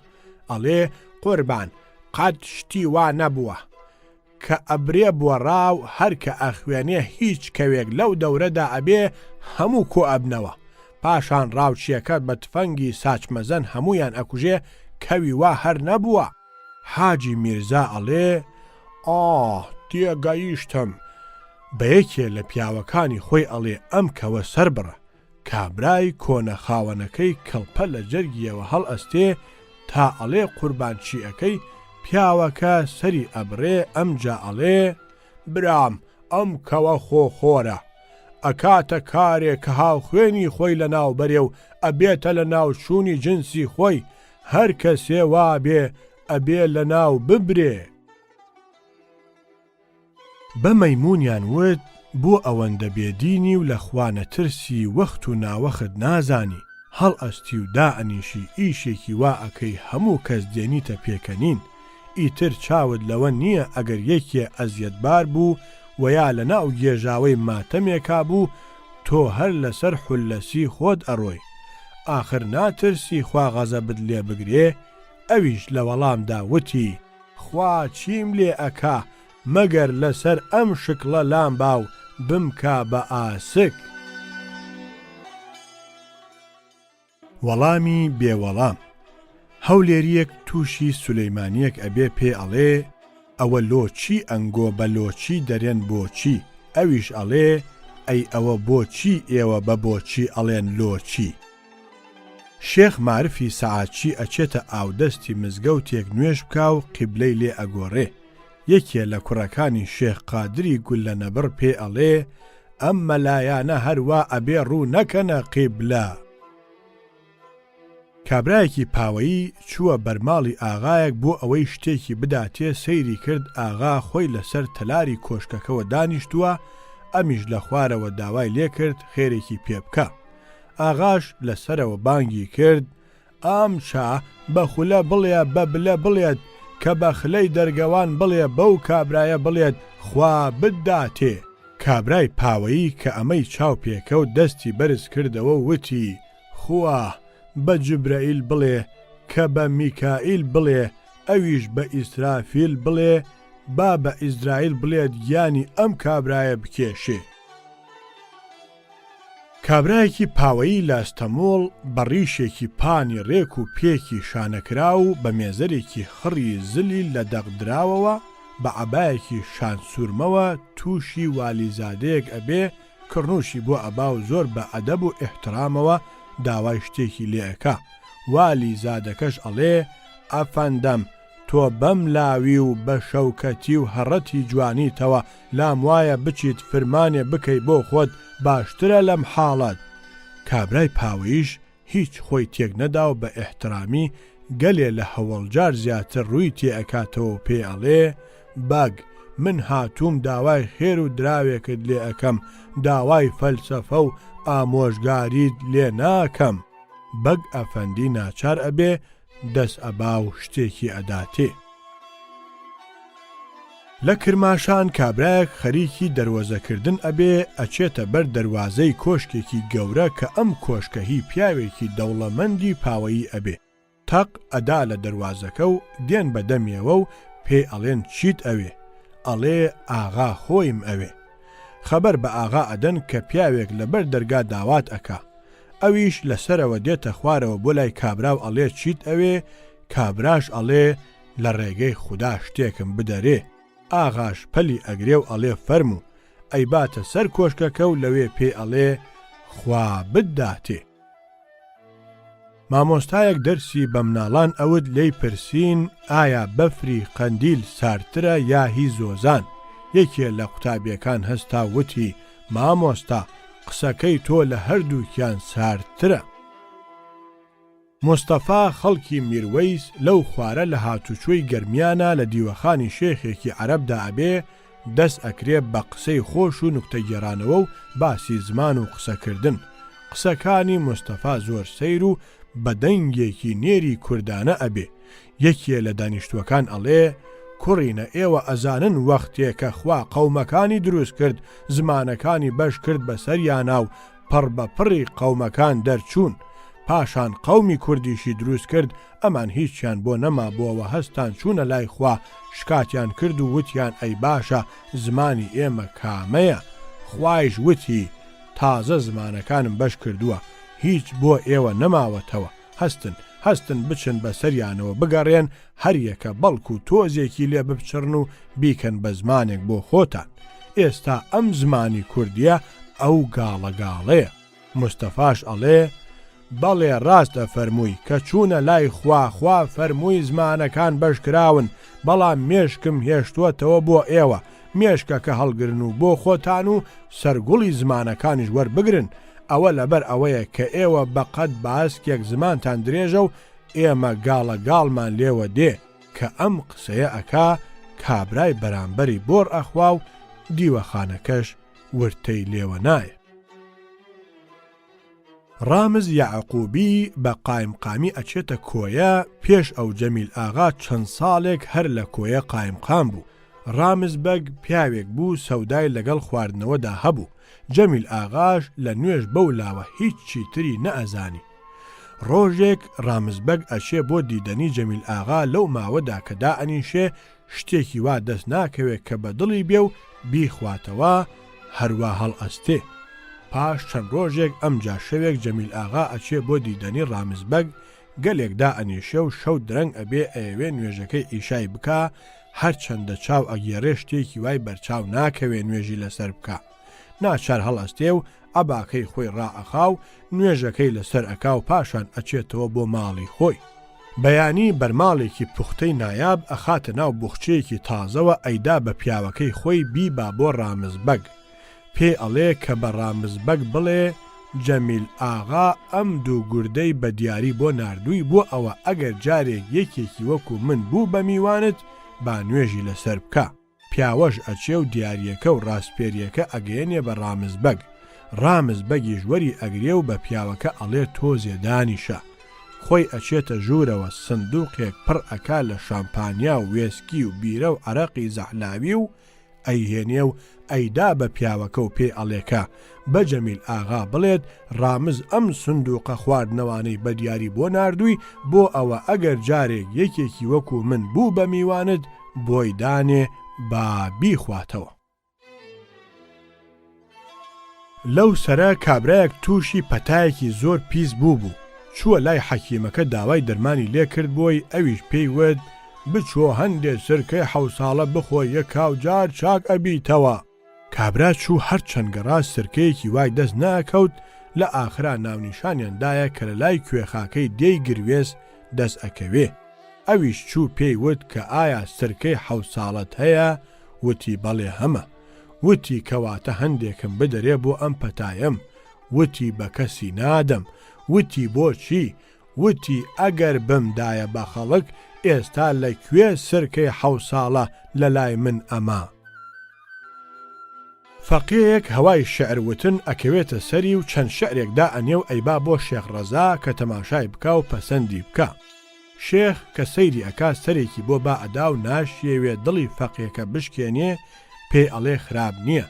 ئەڵێ قوربان قەت شتی وا نەبووە کە ئەبرێ بووە ڕاو هەر کە ئەخوێنێ هیچ کەوێک لەو دەورەدا ئەبێ هەموو کۆ ئەبنەوە. پاشان ڕاوچیەکەت بە تفەنگی ساچمەزەن هەمویان ئەکوژێ کەوی وا هەر نەبووە. حاجی میرزا ئەڵێ تێگەیشتم. بە یەکێ لە پیاوەکانی خۆی ئەڵێ ئەم کەوە سەر بڕە. کابرای کۆنە خاوەنەکەی کەڵپە لە جەرگیەوە هەڵ ئەستێ تا ئەڵێ قوربان چیەکەی. پیاوەکە سەری ئەبرێ ئەمجا ئەڵێ برام ئەم کەوە خۆخۆرە ئەکاتە کارێک کە هاو خوێنی خۆی لە ناو بەرێ و ئەبێتە لە ناو چوونی جنسی خۆی هەر کەسێ وا بێ ئەبێ لە ناو ببرێ. بە مەیمونیان وت بۆ ئەوەندە بێدینی و لە خوانەترسی وەخت و ناوەخت نازانی هەڵ ئەستی و دائەنیشی ئیشێکی وا ئەکەی هەموو کەس دێنیتە پێکەنین. ئیتر چاوت لەوە نییە ئەگەر یەکێ ئەزیەتبار بوو و یا لە ناو گێژاوەی ماتەمێکا بوو تۆ هەر لەسەر حولەسی خۆت ئەڕۆی. ئاخر ناترسی خوا غەزەبت لێ بگرێ؟ ئەویش لە وەڵامدا وتی خوا چیم لێ ئەکا مەگەر لەسەر ئەم شکڵە لام باو بمکا بە ئاسک. وەڵامی بێوەڵام. هەولێریەک تووشی سولەیمانیەک ئەبێ پێ ئەڵێ ئەوە لۆچی ئەنگۆ بە لۆچی دەرێن بۆچی. ئەویش ئەڵێ ئەی ئەوە بۆچی ئێوە بە بۆچی ئەڵێن لۆچی. شێخ معرفی سەعاتچی ئەچێتە ئاودەستی مزگەوتێک نوێژ بکا و قیبلەی لێ ئەگۆڕێ. یەکێ لە کوڕەکانی شێخ قادری گول لە نەبڕ پێ ئەڵێ ئەم مەلایانە هەروە ئەبێ ڕوو نەکەنە قیبلە. کابرایەکی پاوەیی چووە بەرماڵی ئاغایەک بۆ ئەوەی شتێکی بداتێ سەیری کرد ئاغا خۆی لەسەر تەلاری کۆشکەکەەوە دانیشتووە ئەمیش لە خوارەوە داوای لێ کرد خێرێکی پێ بکە. ئاغاش لەسەرەوە بانگی کرد ئام چا بەخولە بڵێ بەبلە بڵێت کە بە خلەی دەرگەوان بڵێ بەو کابرایە بڵێت خوا بداتێ. کابرای پاوەیی کە ئەمەی چاو پێکەوت دەستی بەرز کردەوە وتی خوا بە جبرائیل بڵێ کە بە میکائیل بڵێ ئەویش بە ئیسرافیل بڵێ با بە ئیزرائیل بڵێت گیانی ئەم کابرایە بکێشێ. کابرایەکی پاوەیی لە ئەستەمۆڵ بە ڕیشێکی پانی ڕێک و پێکی شانەکرا و بە مێزەرێکی خڕی زلی لە دەغدراوەوە بە عەبایەکی شانسوورمەوە تووشی والیزادەیەک ئەبێ کڕنوشی بۆ ئەبا و زۆر بە ئەدەب و ئیحترامەوە داوای شتێکی لێەکە. والیزادەکەش ئەڵێ ئەفەندەم تۆ بەم لاوی و بە شەوکەتی و هەڕەتی جوانیتەوە لام وایە بچیت فرمانێ بکەی بۆ خۆت باشترە لەم حاڵەت. کابرای پاوەیش هیچ خۆی تێک نەدا و بە ئیحترامی گەلێ لە هەوڵجار زیاتر ڕووی تێئەکاتەوە و پێ ئەڵێ بەگ من هاتووم داوای خێر و دراوێکت لێ ئەەکەم داوای فەلسەفە و ئامۆژگاریت لێ ناکەم. بەگ ئەفەندی ناچار ئەبێ دەست ئەبا و شتێکی ئەداتێ. لە کرماشان کابرایەک خەریکی دەروەزەکردن ئەبێ ئەچێتە بەر دەروازەی کۆشکێکی گەورە کە ئەم کۆشکە هی پیاوێکی دەوڵەمەندی پاوەیی ئەبێ. تەق ئەدا لە دەروازەکە و دێن بە دەمیەوە و پێی ئەڵێن چیت ئەوێ؟ ئەڵێ ئاغا خۆیم ئەوێ. خەبەر بە ئاغا ئەدەن کە پیاوێک لەبەر دەرگا داوات ئەکا. ئەویش لەسەرەوە دێتە خوارەوە بۆ لای کابرا و ئەڵێ چیت ئەوێ؟ کابراش ئەڵێ لە ڕێگەی خودا شتێکم بدەرێ. ئاغاش پەلی ئەگرێ و ئەڵێ فەرموو ئەی باتە سەر کۆشکەکە و لەوێ پێ ئەڵێ خوا بداتێ. مامۆستایەک دەرسی بە مناڵان ئەوت لێی پرسین ئایا بەفری قەندیل ساردترە یا هی زۆزان؟ یەکێ لە قوتابیەکان هەستا وتی مامۆستا قسەکەی تۆ لە هەردووکیان ساردترە. مۆستەفا خەڵکی میروەیس لەو خوارە لە هاتوچۆی گەرمیانە لە دیوەخانی شێخێکی عەرەبدا ئەبێ دەست ئەکرێ بە قسەی خۆش و نوکتەگێڕانەوە و باسی زمان و قسەکردن. قسەکانی مۆستەفا زۆر سەیر و بە دەنگێکی نێری کوردانە ئەبێ. یەکێ لە دانیشتوەکان ئەڵێ کوڕینە ئێوە ئەزانن وەختێکە خوا قەومەکانی دروست کرد زمانەکانی بەش کرد بەسەریانا و پڕ بە پڕی قەومەکان دەرچوون. پاشان قەومی کوردیشی دروست کرد ئەمان هیچیان بۆ نەما بۆەوە هەستان چوونە لای خوا شکاتیان کرد و وتیان ئەی باشە زمانی ئێمە کامەیە؟ خوایش وتی تازە زمانەکانم بەش کردووە هیچ بۆ ئێوە نەماوەتەوە هەستن بچن بەسەریانەوە بگەڕێن هەریەکە بەڵکو و تۆزێکی لێ بپچڕن و بیکەن بە زمانێک بۆ خۆتان. ئێستا ئەم زمانی کوردیە ئەو گاڵەگاڵەیە. مستەفاش ئەڵێ بەڵێ ڕاستە فەرمووی کە چوونە لای خوا فەرمووی زمانەکان بەشکراون بەڵام مێشکم هێشتووەتەوە بۆ ئێوە مێشکەکە هەڵگرن و بۆ خۆتان و سەرگوڵی زمانەکانیش وەربگرن. ئەوە لەبەر ئەوەیە کە ئێوە بەقەت باسکێک زمانتان درێژە و ئێمە گاڵەگاڵمان لێوە دێ کە ئەم قسەیە ئەکا کابرای بەرامبەری بۆڕ ئەخوا و دیوەخانەکەش ورتەی لێوە نایە. ڕامز یعقوبی بە قایمقامی ئەچێتە کۆیە پێش ئەو جەمیل ئاغا چەند ساڵێک هەر لە کۆیە قایمقام بوو. ڕامز بەگ پیاوێک بوو سەودای لەگەڵ خواردنەوەدا هەبوو. جەمیل ئاغاش لە نوێژ بەو لاوە هیچی تری نەئەزانی. ڕۆژێک ڕامزبەگ ئەچێ بۆ دیدەنی جەمیل ئاغا لەو ماوەدا کە دائەنیشێ شتێکی وا دەست ناکەوێت کە بە دڵی بێ و بیخواتەوە هەروە هەڵئەستێ. پاش چەند ڕۆژێک ئەمجا شەوێک جەمیل ئاغا ئەچێ بۆ دیدەنی ڕامزبەگ گەلێک دائەنیشێ و شەو درەنگ ئەبێ ئەیەوێ نوێژەکەی ئیشای بکە هەرچەندە چاو ئەگێڕێ شتێکی وای بەرچاو ناکەوێ نوێژی لەسەر بکە. ناچار هەڵئەستێ و ئەباکەی خۆی ڕائەخا و نوێژەکەی لەسەر ئەکا و پاشان ئەچێتەوە بۆ ماڵی خۆی. بەیانی بەرماڵێکی پوختەی نایاب ئەخاتە ناو بوخچەیەکی تازەوە ئەیدا بە پیاوەکەی خۆی بیبا بۆ ڕامزبەگ پێ ئەڵێ کە بە ڕامزبەگ بڵێ جەمیل ئاغا ئەم دوو گوردەی بە دیاری بۆ ناردووی بۆ ئەوە ئەگەر جارێک یەکێکی وەکو من بوو بە میوانت با نوێژی لەسەر بکە پیاوەش ئەچێ و دیاریەکە و ڕاستپێریەکە ئەگەیەنێ بە ڕامزبەگ ڕامزبەگیش وەری ئەگرێ و بە پیاوەکە ئەڵێ تۆزێ دانیشە خۆی ئەچێتە ژوورەوە سندوقێک پڕ ئەکا لە شامپانیا و وێسکی و بیرە و عەرەقی زەحلاوی و ئەیهێنێ و ئەیدا بە پیاوەکە و پێ ئەڵێکە بە جەمیل ئاغا بڵێت ڕامز ئەم سندوقە خواردنەوانەی بە دیاری بۆ ناردووی بۆ ئەوە ئەگەر جارێک یەکێکی وەکو من بوو بە میوانت بۆی دانێ با بیخواتەوە. لەو سەرە کابرایەک تووشی پەتایەکی زۆر پیس بوو چووە لای حەکیمەکە داوای دەرمانی لێ کرد بۆی ئەویش پێی وت بچۆ هەندێک سرکەی 7 ساڵە بخۆ یەک کاوجار چاک ئەبیتەوە. کابرا چوو هەر چەند گەڕا سرکەیەکی وای دەست ناکەوت لە ئاخرا ناونیشانیاندایە کە لە لای کوێخاکەی دێی گروێز دەست ئەکەوێ. ئەویش چوو پێی وت کە ئایا سرکەی 7 ساڵت هەیە؟ وتی بەڵێ هەمە. وتی کەواتە هەندێکم بدەرێ بۆ ئەم پەتایم. وتی بە کەسی نادەم. وتی بۆچی؟ وتی ئەگەر بمدایە بە خەڵک ئێستا لەکوێ سرکەی 7 ساڵە لە لای من ئەما. فەقیەیەک هەوای شعروتن ئەکەوێتە سەری و چەند شعرێکدا ئەنێ و ئەیبا بۆ شێخ ڕەزا کە تەماشای بکە و پەسەندی بکە. شێخ کە سەیری ئەکا سەرێکی بۆ با ئەدا و ناشیەوێ دڵی فەقیەکە بشکێنێ پێ ئەڵێ خراب نییە.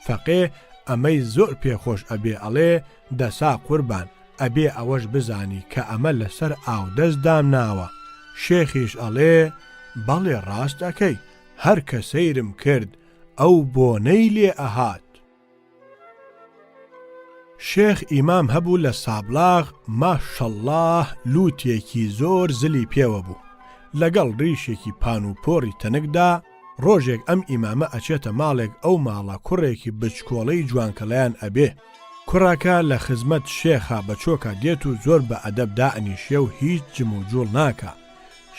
فەقێ ئەمەی زۆر پێخۆش ئەبێ ئەڵێ دەسا قوربان ئەبێ ئەوەش بزانی کە ئەمە لەسەر ئاو دەستدام ناوە. شێخیش ئەڵێ بەڵێ ڕاست ئەکەی هەر کە سەیرم کرد ئەو بۆنەی لێ ئەهات. شێخ ئیمام هەبوو لە سابلاغ ماشەڵڵاه لووتێکی زۆر زلی پێوە بوو. لەگەڵ ڕیشێکی پان و پۆڕی تەنکدا ڕۆژێک ئەم ئیمامە ئەچێتە ماڵێک ئەو ماڵە کوڕێکی بچکۆڵەی جوانکەلایان ئەبێ. کوڕاکە لە خزمەت شێخا بەچۆکە دێت و زۆر بە ئەدەبدا ئەنیشێ و هیچ جم و جوڵ ناکە.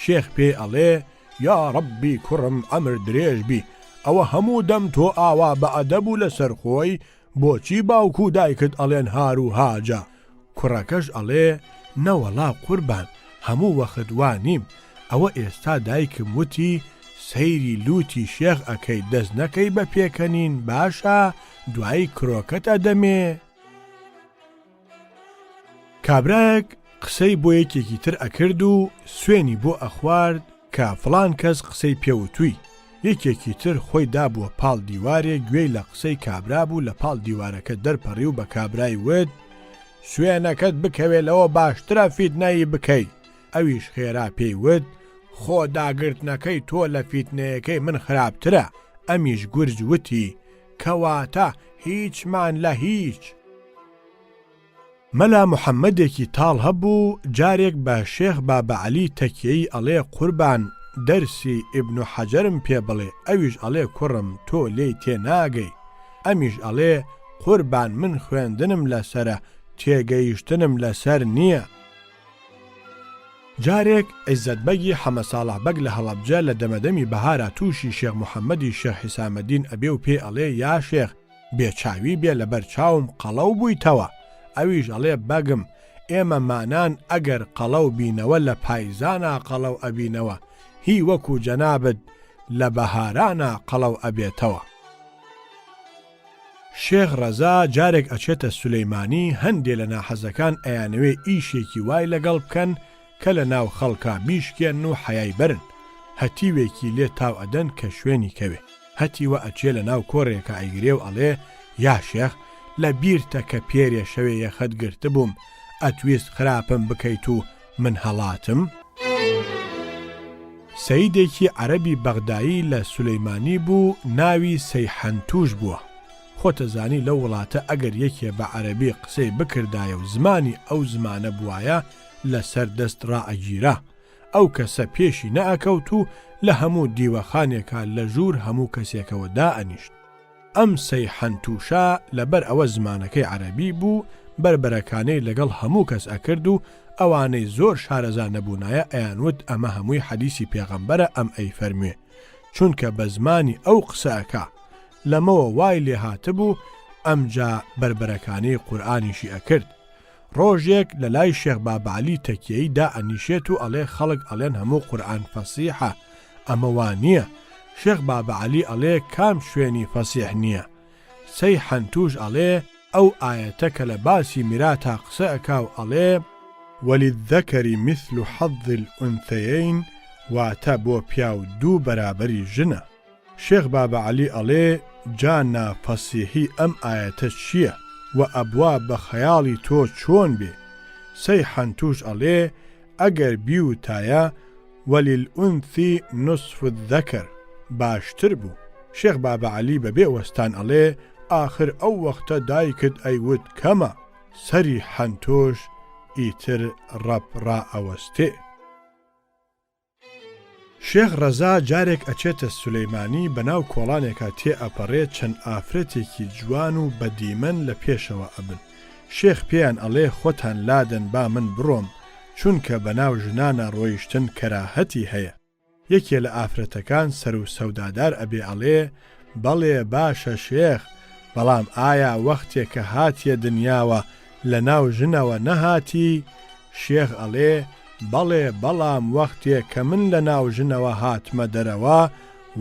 شێخ پێ ئەڵێ یا ڕەبی کوڕم ئەمر درێژ بی ئەوە هەموو دەم تۆ ئاوا بە ئەدەب و لەسەر خۆی بۆچی باوکو دایکت ئەڵێن هار و هاجە؟ کوڕەکەش ئەڵێ نەوەڵا قوربان هەموو وەخت وانیم ئەوە ئێستا دایکم وتی سەیری لوتی شێخ ئەکەی دەست نەکەی بە پێکەنین باشە دوایی کرۆکەت ئەدەمێ. کابرایەک قسەی بۆ یەکێکی تر ئەکرد و سوێنی بۆ ئەخوارد کە فڵان کەس قسەی پێوتووی. یەکێکی تر خۆی دابووە پاڵ دیوارێ گوێی لە قسەی کابرا بوو لە پاڵ دیوارەکە دەرپەڕی و بە کابرای وت سوێنەکەت بکەوێت لەوە باشترە فیتنایی بکەی. ئەویش خێرا پێی وت خۆ داگرتنەکەی تۆ لە فیتنەیەکەی من خراپترە. ئەمیش گورج وتی کەواتە هیچمان لە هیچ. مەلا محەممەدێکی تاڵ هەبوو جارێک بە شێخ بابەعەلی تەکیەی ئەڵێ قوربان دەرسی ئیبن حەجەرم پێ بڵێ. ئەویش ئەڵێ کوڕم تۆ لێی تێ ناگەی. ئەمیش ئەڵێ قوربان من خوێندنم لەسرە تێگەیشتنم لەسەر نییە. جارێک عیزەتبەگی حەمە ساڵح بەگ لە هەڵەبجە لە دەمەدەمی بەهارە تووشی شێخ محەممەدی شێخ حیسامەدین ئەبێ و پێ ئەڵێ یا شێخ بێچاوی بێ لە بەرچاوم قەڵەو بوویتەوە. ئەویش ئەڵێ بەگم ئێمە مانان ئەگەر قەڵەو بینەوە لە پایزانە قەڵەو ئەبینەوە هی وەکو جەنابەت لە بەهارانە قەڵەو ئەبێتەوە. شێخ ڕەزا جارێک ئەچێتە سولەیمانی هەندێ لە ناحەزەکان ئەیانەوێ ئیشێکی وای لەگەڵ بکەن کە لە ناو خەڵکە بیشکێن و حەیای برن. هەتیوێکی لێ تاو ئەدەن کە شوێنی کەوێ. هەتیوە ئەچێ لە ناو کۆڕێکە ئەیگرێ و ئەڵێ یا شێخ لە بیرتە کە پێرێ شەوێ یەخەت گرتە بووم ئەتویست خراپم بکەیت و من هەڵاتم. سەیدێکی عەرەبی بەغدایی لە سولەیمانی بوو ناوی سەیحەنتوش بووە. خۆتەزانی لە وڵاتە ئەگەر یەکێ بە عەرەبی قسەی بکردایە و زمانی ئەو زمانە بوایە لەسەر دەست ڕائەگیرا. ئەو کەسە پێشی نەئەکەوت و لە هەموو دیوەخانێکە لە ژوور هەموو کەسێکەوە دائەنیشت. ئەم سەیحەنتوشە لەبەر ئەوە زمانەکەی عەرەبی بوو بربەرەکانەی لەگەڵ هەموو کەس ئەکرد و ئەوانەی زۆر شارەزا نەبوونایە ئەیانوت ئەمە هەمووی حەدیسی پێغەمبەرە ئەم ئەی فەرموێ چونکە بە زمانی ئەو قسەکە لەمەوە وای لێ هاتبوو ئەمجا بربەرەکانەی قورئانیشی ئەکرد. ڕۆژێک لە لای شێخ بابعەلی تەکیەی دا ئەنیشێت و ئەڵێ خەڵک ئەڵێن هەموو قورئان فەسیحە، ئەمە وان نییە. شێخ بابعەلی ئەڵێ کام شوێنی فەسیح نییە. سەیحەن توش ئەڵێ ئەو ئایەتە کە لە باسی میراتا قسە ئەکاو ئەڵێ وەللذەکەری مثل حەظ الئونثەیەین واتە بۆ پیا و دوو بەرابەری ژنە. شێخ بابعەلی ئەڵێ جانا فەسیحی ئەم ئایەتە چییە و ئەبوا بە خەیاڵی تۆ چۆن بێ؟ سەیحەن توش ئەڵێ ئەگەر بیوتایە وەللئونثی نصف الذەکەر باشتر بوو. شێخ بابعەلی بەبێ وەستان ئەڵێ ئاخر ئەو وەختە دایکت ئەیوت کەمە. سەری حەنتۆش ئیتر ڕەب ڕائەوەستێ. شێخ ڕەزا جارێک ئەچێتە سولەیمانی بەناو کۆڵانێکە تێ ئەپەڕێت چەند ئافرەتێکی جوان و بەدیمەن لە پێشەوە ئەبن. شێخ پێیان ئەڵێ خۆتان لادن با من بڕۆم چونکە بەناو ژنانە ڕۆیشتن کەراهەتی هەیە. یەکێ لە ئافرەتەکان سەر و سەودادار ئەبێ ئەڵێ بەڵێ باشە شێخ، بەڵام ئایا وەختێک کە هاتیە دنیاوە لە ناو ژنەوە نەهاتی؟ شێخ ئەڵێ بەڵێ بەڵام وەختێک کە من لە ناو ژنەوە هاتمە دەرەوە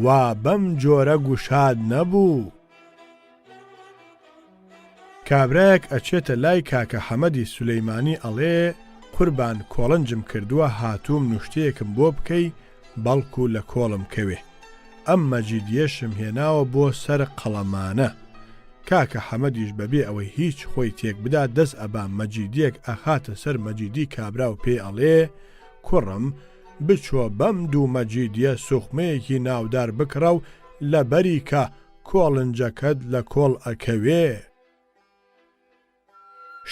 وا بەم جۆرە گوشاد نەبوو. کابرایەک ئەچێتە لای کاکە حەمەدی سولەیمانی ئەڵێ قوربان کۆڵنجم کردووە هاتووم نوشتەیەکم بۆ بکەی بەڵکو لە کۆڵم کەوێ. ئەم مەجیدیەشم هێناوە بۆ سەر قەڵەمانە. کاکە حەمەدیش بەبێ ئەوەی هیچ خۆی تێک بدا دەست ئەبا مەجیدیەک ئەخاتە سەر مەجیدی کابرا و پێ ئەڵێ کوڕم بچۆ بەم دوو مەجیدیە سوخمەیەکی ناودار بکڕە و لە بەری کە کۆڵنجەکەت لە کۆڵ ئەکەوێ.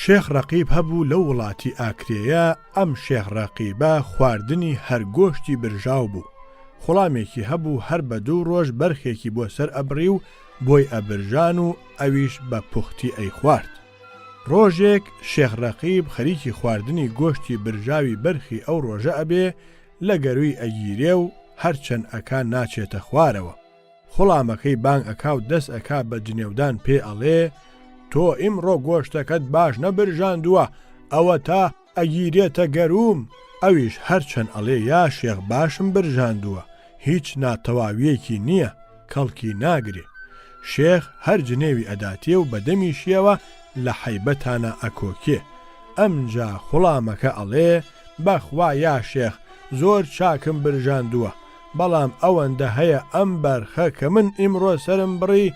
شێخ ڕەقیب هەبوو لە وڵاتی ئاکرێیە. ئەم شێخ ڕەقیبە خواردنی هەر گۆشتی برژاو بوو. خوڵامێکی هەبوو هەر بە دوو ڕۆژ بەرخێکی بۆ سەر ئەبڕی و بۆی ئەبرژان و ئەویش بە پوختی ئەی خوارد. ڕۆژێک شێخ ڕەقیب خەریکی خواردنی گۆشتی برژاوی بەرخی ئەو ڕۆژە ئەبێ لە گەروی ئەگیرێ و هەرچەند ئەکا ناچێتە خوارەوە. خوڵامەکەی بانگ ئەکا و دەست ئەکا بە جنێودان پێ ئەڵێ تۆ ئیمڕۆ گۆشتەکەت باش نەبرژاندووە، ئەوە تا ئەگیرێتە گەروم. ئەویش هەرچەند ئەڵێ یا شێخ باشم برژاندووە، هیچ ناتەواویەکی نییە، کەڵکی ناگرێ. شێخ هەر جنێوی ئەداتێ و بەدەمیشیەوە لە حەیبەتانە ئەکۆکێ. ئەمجا خوڵامەکە ئەڵێ بەخوا یا شێخ زۆر چاکم برژاندووە، بەڵام ئەوەندە هەیە ئەم بەرخە کە من ئیمڕۆ سرم بڕی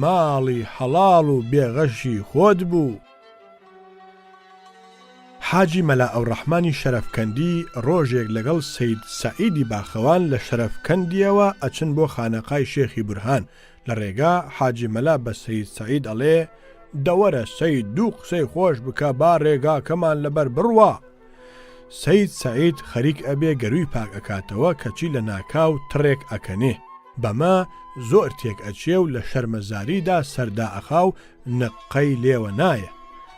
ماڵی حەڵاڵ و بێغەشی خۆت بوو. حاجی مەلا ئەوڕەحمانی شەرەفکەندی ڕۆژێک لەگەڵ سەید سەعیدی باخەوان لە شەرەفکەندیەوە ئەچن بۆ خانەقای شێخی بورهان. لە ڕێگا حاجی مەلا بە سەید سەعید ئەڵێ دەوەرە سەید دوو قسەی خۆش بکە با ڕێگاکەمان لەبەر بڕوە. سەید سەعید خەریک ئەبێ گەروی پاک ئەکاتەوە کەچی لە ناکاو تڕێک ئەکەنێ. بەمە زۆر تێک ئەچێ و لە شەرمەزاریدا سەردا ئەخا و نقەی لێوە نایە.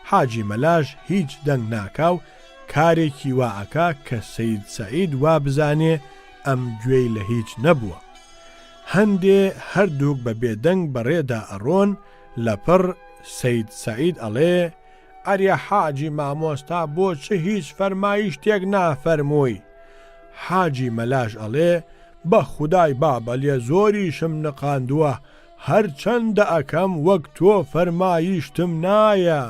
حاجی مەلاش هیچ دەنگ ناکاو کارێکی وا ئەکا کە سەید سەعید وا بزانێ ئەم گوێی لە هیچ نەبووە. هەندێ هەردووک بە بێدەنگ بەڕێدا ئەڕۆن لەپڕ سەید سەعید ئەڵێ ئەرێ حاجی مامۆستا بۆچ هیچ فەرمایش تێک نافەرمووی؟ حاجی مەلاش ئەڵێ بە خودای بابە لێ زۆریشم نقاندووە، هەرچەندە ئەکەم وەک تۆ فەرمایشتم نایە.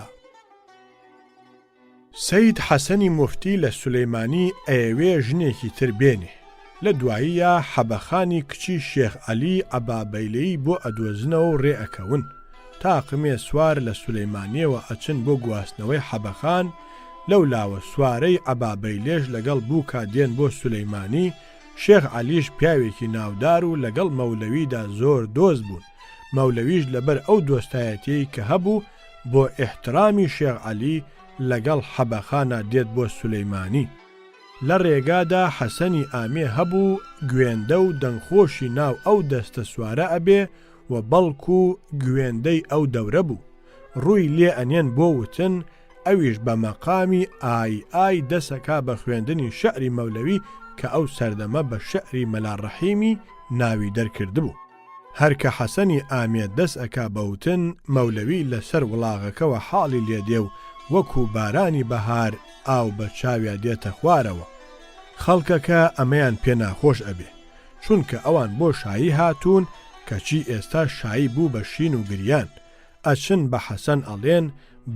سەید حەسەنی موفتی لە سولەیمانی ئەیەوێ ژنێکی تر بێنێ. لە دواییە حەبەخانی کچی شێخ عەلی عەبابەیلەی بۆ ئەدۆزنەوە و ڕێئەکەون. تاقمێ سوار لە سولەیمانیەوە ئەچن بۆ گواستنەوەی حەبەخان. لەولاوە سوارەی عەبابەیلێش لەگەڵ بووکا دێن بۆ سولەیمانی. شێخ عەلیش پیاوێکی ناودار و لەگەڵ مەولەویدا زۆر دۆست بوون. مەولەویش لەبەر ئەو دۆستایەتی کە هەبوو بۆ ئیحترامی شێخ عەلی لەگەڵ حەبەخانە دێت بۆ سولەیمانی. لە ڕێگادا حەسەنی ئامێ هەبوو گوێندە و دەنگخۆشی ناو ئەو دەستە سوارە ئەبێ و بەڵکو گوێندەی ئەو دەورە بوو. ڕووی لێ ئەنێن بۆ وتن ئەویش بە مەقامی ئای دەسەکا بە خوێندنی شەعری مەولەوی کە ئەو سەردەمە بە شەعری مەلا ڕەحیمی ناوی دەرکردبوو. هەرکە حەسەنی ئامێ دەست ئەکا بەوتن مەولەوی لەسەر وڵاغەکەەوە حاڵی لێدێ و وەکو بارانی بەهار ئاو بە چاویا دێتە خوارەوە. خەڵکەکە ئەمەیان پێ ناخۆش ئەبێ، چونکە ئەوان بۆ شایی هاتوون کەچی ئێستا شایی بوو بە شین و گریان. ئەچن بە حەسەن ئەڵێن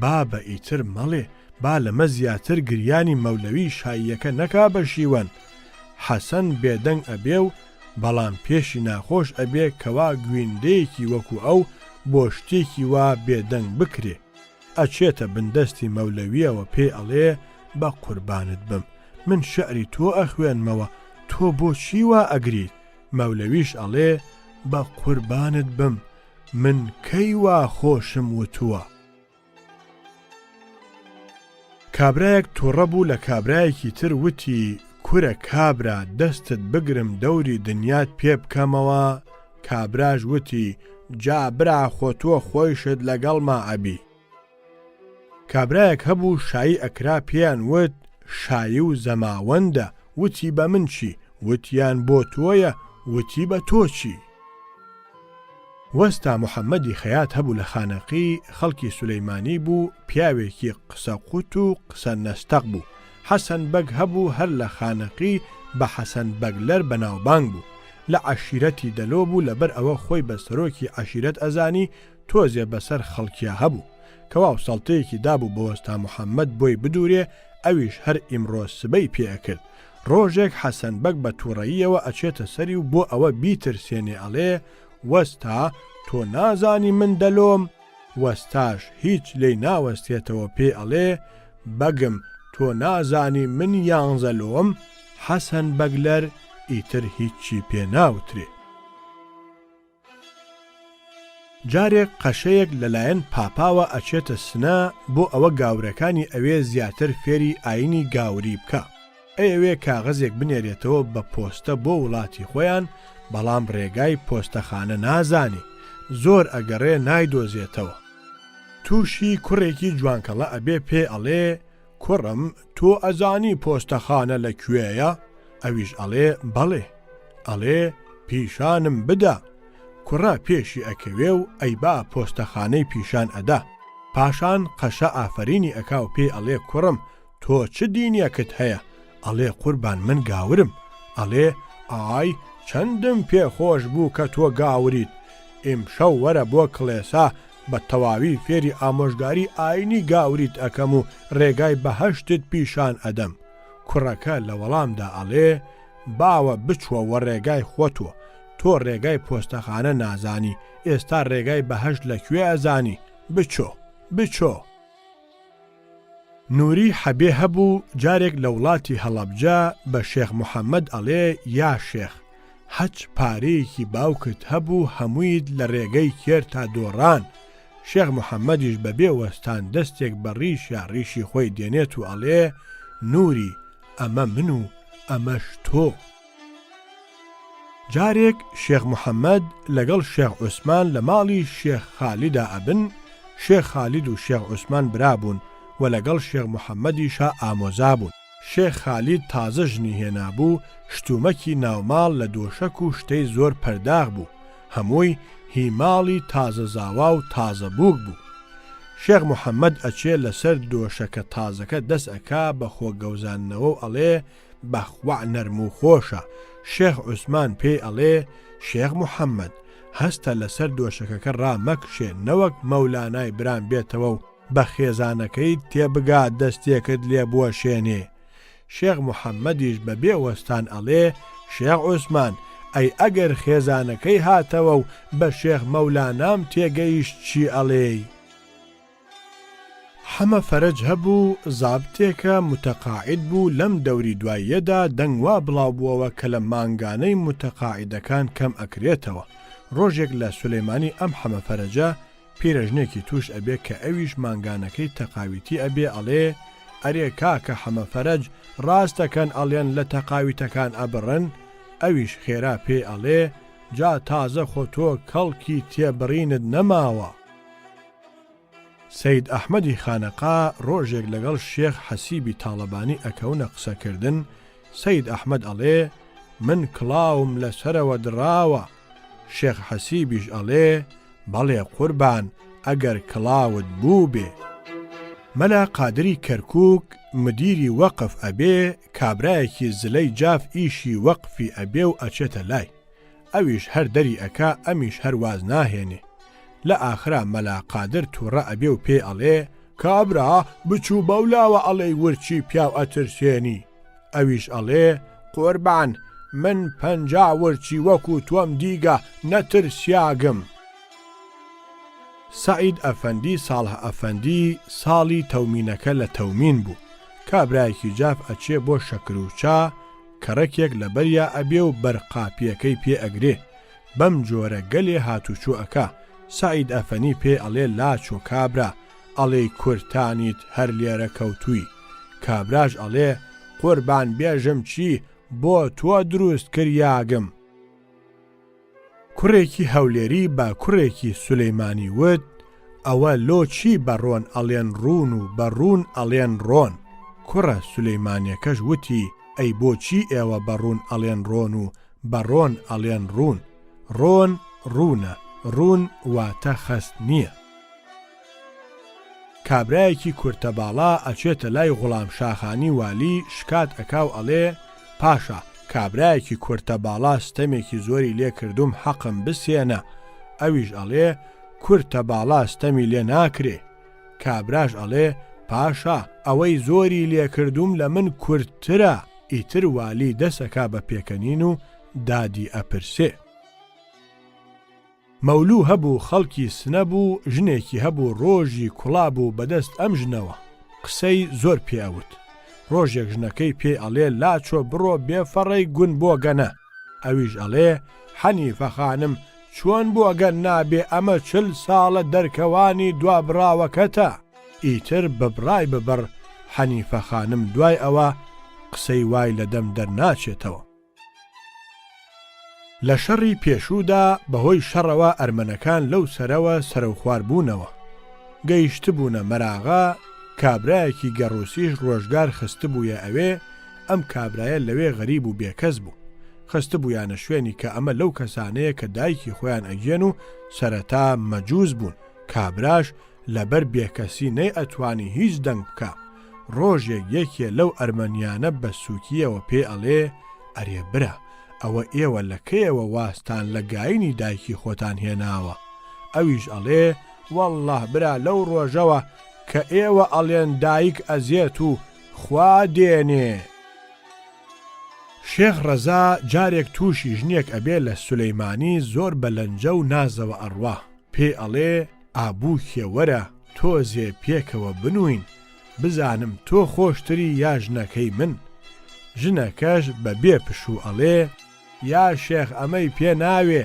با بە ئیتر مەڵێ، با لەمە زیاتر گریانی مەولەوی شاییەکە نەکا بە شیوەن. حەسەن بێدەنگ ئەبێ و بەڵام پێشی ناخۆش ئەبێ کەوا گوێندەیەکی وەکو ئەو بۆ شتێکی وا بێدەنگ بکرێ. ئەچێتە بندەستی مەولەویەوە پێ ئەڵێ بە قوربانت بم، من شەعری تۆ ئەخوێنمەوە، تۆ بۆچی وا ئەگریت؟ مەولەویش ئەڵێ بە قوربانت بم، من کەی وا خۆشم وتووە. کابرایەک تووڕە بوو لە کابرایەکی تر وتی کورە کابرا دەستت بگرم دەوری دنیات پێ بکەمەوە. کابراژ وتی جا برا خۆ تۆ خۆیشت لەگەڵما ئەبی. کابرایەک هەبوو شایی ئەکرا پێیان وت شایی و زەماوەندە. وتی بە من چی؟ وتیان بۆ تۆیە. وتی بە تۆ چی؟ وەستا محەممەدی خەیات هەبوو لە خانەقی خەڵکی سولەیمانی بوو، پیاوێکی قسە قوت و قسە نەستەق بوو. حەسەن بەگ هەبوو هەر لە خانەقی بە حەسەن بەگلەر بەناوبانگ بوو. لە عەشیرەتی دەلۆ بوو، لەبەر ئەوە خۆی بە سەرۆکی عەشیرەت ئەزانی، تۆزێ بەسەر خەڵکیا هەبوو. کەواو سەڵتەیەکی دابوو بۆ وەستا محەممەد بۆی بدوورێ، ئەویش هەر ئیمڕۆ سبەی پێئەکرد. ڕۆژێک حەسەن بەگ بە تووڕەییەوە ئەچێتە سەری و بۆ ئەوە بیترسێنێ ئەڵێ وەستا تۆ نازانی من دەلۆم؟ وەستاش هیچ لێی ناوەستێتەوە پێ ئەڵێ بەگم تۆ نازانی من یانزەلۆم؟ حەسەن بەگلەر ئیتر هیچی پێ ناوترێ. جارێک قەشەیەک لەلایەن پاپاوە ئەچێتە سنە بۆ ئەوە گاورەکانی ئەوێ زیاتر فێری ئاینی گاوری بکە. ئەوێ کاغەزێک بنێرێتەوە بە پۆستە بۆ وڵاتی خۆیان، بەڵام ڕێگای پۆستەخانە نازانی، زۆر ئەگەڕێ نایدۆزێتەوە. تووشی کوڕێکی جوانکەڵە ئەبێ پێ ئەڵێ کوڕم تۆ ئەزانی پۆستەخانە لەکوێیە؟ ئەویش ئەڵێ بەڵێ. ئەڵێ پیشانم بدە. کوڕا پێشی ئەکەوێ و ئەیبا پۆستەخانەی پیشان ئەدا. پاشان قەشە ئافرینی ئەکا و پێ ئەڵێ کوڕم تۆ چ دینیەکت هەیە؟ ئەڵێ قوربان من گاورم. ئەڵێ ئای چەندم پێخۆش بوو کە تۆ گاوریت. ئیمشەو وەرە بۆ کڵێسا بە تەواوی فێری ئامۆژگاری ئاینی گاوریت ئەکەم و ڕێگای بەهەشتت پیشان ئەدەم. کوڕەکە لە وەڵامدا ئەڵێ باوە بچوە وە ڕێگای خۆتوە، تۆ ڕێگای پۆستەخانە نازانی، ئێستا ڕێگای بەهەشت لەکوێ ئەزانی؟ بچۆ. نووری حەبێ هەبوو جارێک لە وڵاتی هەڵەبجە بە شێخ محەممەد ئەڵێ یا شێخ هەچ پارەیەکی باوکت هەبوو هەموویت لە ڕێگەی کێر تا دۆڕان. شێخ محەممەدیش بەبێ وەستان دەستێک بە ڕیش یا ڕیشی خۆی دێنێت و ئەڵێ نووری ئەمە من و ئەمەش تۆ. جارێک شێخ محەممەد لەگەڵ شێخ عوسمان لە ماڵی شێخ خالیدا ئەبن، شێخ خالید و شێخ عوسمان برابوون و لەگەڵ شێخ محەممەدیشا ئامۆزا بوون. شێخ خالید تازە ژنی هێنا بوو، شتومەکی ناوماڵ لە دۆشەک و شتەی زۆر پەرداغ بوو، هەمووی هیماڵی تازە زاوا و تازە بووک بوو. شێخ محەممەد ئەچێ لەسەر دۆشەکە تازەکە دەست ئەکا بە خۆگەوزانەوە و ئەڵێ بەخوا نەرم و خۆشە. شێخ عوسمان پێی ئەڵێ شێخ محەممەد هەستە لەسەر دۆشەکەکە ڕامەکشێ، نەوەک مەولانای بران بێتەوە و بە خێزانەکەی تێبگا دەستێکت لێ بووە شوێنێ. شێخ محەممەدیش بەبێ وەستان ئەڵێ شێخ عوسمان ئەی ئەگەر خێزانەکەی هاتەوە و بە شێخ مەولانام تێگەیشت چی ئەڵێی؟ حەمە فەرەج هەبوو زابتێکە متەقاعد بوو. لەم دەوری دواییەدا دەنگوا بڵاو بووەوە کە لە مانگانەی متەقاعدەکان کەم ئەکرێتەوە. ڕۆژێک لە سولەیمانی ئەم حەمە فەرەجە پیرەژنێکی توش ئەبێ کە ئەویش مانگانەکەی تەقاویتی ئەبێ ئەڵێ ئەرێ کاکە حەمە فەرەج ڕاستەکەن ئەڵێن لە تەقاویتەکان ئەبڕن؟ ئەویش خێرا پێ ئەڵێ جا تازە خۆ تۆ کەڵکی تێبڕینت نەماوە. سەید ئەحمەدی خانەقا ڕۆژێک لەگەڵ شێخ حەسیبی تاڵەبانی ئەکەونە قسەکردن. سەید ئەحمەد ئەڵێ من کڵاوم لەسەرەوە دراوە. شێخ حەسیبیش ئەڵێ بەڵێ قوربان ئەگەر کڵاوت بوو بێ. مەلا قادری کەرکووک مدیری وەقف ئەبێ، کابرایەکی زلەی جاف ئیشی وەقفی ئەبێ و ئەچێتە لای. ئەویش هەر دەری ئەکا، ئەمیش هەر واز ناهێنێ. لە ئاخرا مەلا قادر تووڕە ئەبێ و پێ ئەڵێ کابرا بچوو بەولاوە ئەڵێی ورچی پیاو ئەترسێنی. ئەویش ئەڵێ قوربان من 50 ورچی وەکو تۆم دیگە نەترسیاگم. سەعید ئەفەندی ساڵح ئەفەندی ساڵی تەومینەکە لە تەومین بوو. کابرایەکی جاف ئەچێ بۆ شەکروچا، کەڕەکێک لە بەریا ئەبێ و بەرقاپیەکەی پێ ئەگرێ. بەم جۆرە گەلێ هاتوچوو ئەکا. سەعید ئەفەنی پێ ئەڵێ لاچۆ کابرا، ئەڵێ کورتانیت هەر لێرە کەوتووی. کابراش ئەڵێ قوربان بێژم چی بۆ تۆ دروست کریاگم. کوڕێکی هەولێری با کوڕێکی سولەیمانی وت ئەوە لۆ چی بەڕۆن ئەڵێن ڕوون و بەڕوون ئەڵێن ڕۆن. کوڕە سولەیمانیەکەش وتی ئەی بۆچی ئێوە بەڕوون ئەڵێن ڕۆن و بەڕۆن ئەڵێن ڕوون؟ ڕۆن ڕوونە، ڕوون واتە خەست نییە. کابرایەکی کورتەباڵا ئەچێتە لای غوڵام شاخانی والی، شکات ئەکاو ئەڵێ پاشا کابرایەکی کورتەباڵا ستەمێکی زۆری لێ کردوم حەقم بسێنە. ئەویش ئەڵێ کورتەباڵا ستەمی لێ ناکرێ. کابراش ئەڵێ پاشا ئەوەی زۆری لێ کردوم لە من کورتترە. ئیتر والی دەسەکا بە پێکەنین و دادی ئەپرسێ. مەولوو هەبوو خەڵکی سنە بوو، ژنێکی هەبوو ڕۆژی کوڵا بوو بەدەست ئەم ژنەوە. قسەی زۆر پێوت. ڕۆژێک ژنەکەی پێ ئەڵێ لاچۆ بڕۆ بێفەڕەی گون بۆ گەنە. ئەویش ئەڵێ حەنیفە خانم چۆن بۆ گەن نابێ، ئەمە 40 ساڵە دەرکەوانی دوا براوەکەتە. ئیتر ببڕای ببڕ حەنیفە خانم دوای ئەوە قسەی وای لە دەم دەرناچێتەوە. لە شەڕی پێشوودا بەهۆی شەڕەوە ئەرمەنەکان لەو سەرەوە سەرەوخوار بوونەوە. گەیشتبوونە مەراغا، کابرایەکی گەڕوسیش ڕۆژگار خستبوویە ئەوێ. ئەم کابرایە لەوێ غەریب و بێکەس بوو. خستبوویانە شوێنی کە ئەمە لەو کەسانەیە کە دایکی خۆیان ئەگێن و سەرەتا مەجووز بوون. کابراش لەبەر بێکەسی نەی ئەتوانی هیچ دەنگ بکە. ڕۆژێک یەکێ لەو ئەرمەنیانە بە سووکیەوە پێ ئەڵێ ئەرێ برا ئەوە ئێوە لەکەیەوە واستان لە گاینی دایکی خۆتان هێناوە. ئەویش ئەڵێ وەڵڵاه برا لەو ڕۆژەوە کە ئێوە ئەڵێن دایک ئەزیێت و خوا دێنێ. شێخ ڕەزا جارێک تووشی ژنێک ئەبێ لە سولەیمانی زۆر بەلەنجە و نازەوە ئەڕوا. پێ ئەڵێ ئابوو کێوەرە تۆزێ پێکەوە بنوین بزانم تۆ خۆشتری یا ژنەکەی من. ژنەکەش بە بێ پشوو ئەڵێ یا شێخ ئەمەی پێ ناوێ،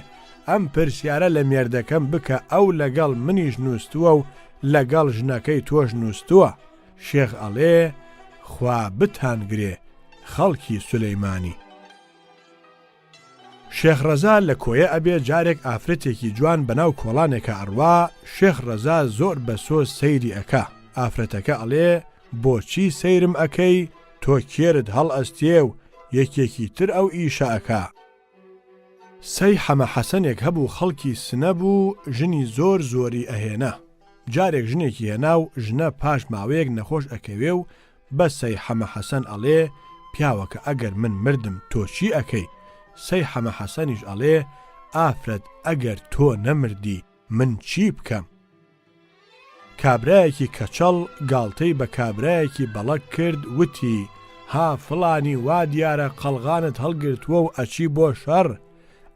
ئەم پرسیارە لە مێردەکەم بکە ئەو لەگەڵ منیش نووسووە و لەگەڵ ژنەکەی تۆش نووسووە. شێخ ئەڵێ خوا بتانگرێ خەڵکی سولەیمانی. شێخ ڕەزا لە کۆیە ئەبێ جارێک ئافرەتێکی جوان بەناو کۆڵانێکە ئەڕوا. شێخ ڕەزا زۆر بە سۆز سەیری ئەکا. ئافرەتەکە ئەڵێ بۆچی سەیرم ئەکەی؟ تۆ کێرت هەڵ ئەستێ و یەکێکی تر ئەو ئیشە ئەکا. سەی حەمە حەسەنێک هەبوو خەڵکی سنە بوو، ژنی زۆر زۆری ئەهێنا. جارێک ژنێکی هێنا و ژنە پاش ماوەیەک نەخۆش ئەکەوێ و بە سەی حەمە حەسەن ئەڵێ پیاوەکە ئەگەر من مردم تۆ چی ئەکەی؟ سەی حەمە حەسەنیش ئەڵێ ئافرەت ئەگەر تۆ نەمردی من چی بکەم؟ کابرایەکی کەچەڵ گاڵتەی بە کابرایەکی بەڵەک کرد، وتی ها فڵانی وا دیارە قەڵغانت هەڵگرتووە و ئەچی بۆ شەڕ،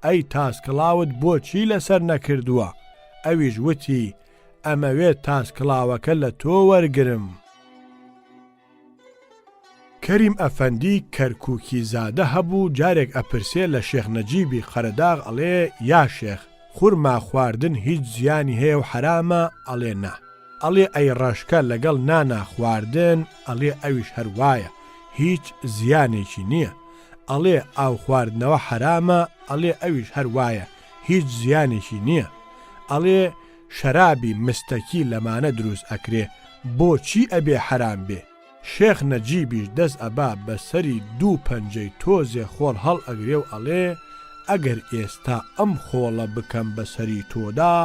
ئەی تاسکڵاوت بۆچی لەسەر نەکردووە؟ ئەویش وتی ئەمەوێت تاسکڵاوەکە لە تۆ وەرگرم. کەریم ئەفەندی کەرکووکی زادە هەبوو، جارێک ئەپرسێ لە شێخ نەجیبی قەرەداغ ئەڵێ یا شێخ خورما خواردن هیچ زیانی هەیە و حرامە؟ ئەڵێ نا. ئەڵێ ئەی ڕەشکە لەگەڵ نانا خواردن؟ ئەڵێ ئەویش هەروایە هیچ زیانێکی نییە. ئەڵێ ئاو خواردنەوە حرامە؟ ئەڵێ ئەویش هەروایە هیچ زیانێکی نییە. ئەڵێ شەرابی مستەکی لەمانە دروست ئەکرێ بۆچی ئەبێ حرام بێ شێخ نەجیبیش دەست ئەبا بەسەری دوو پەنجەی تۆزێ خۆڵ هەڵ ئەگرێ و ئەڵێ ئەگەر ئێستا ئەم خۆڵە بکەم بەسەری تۆدا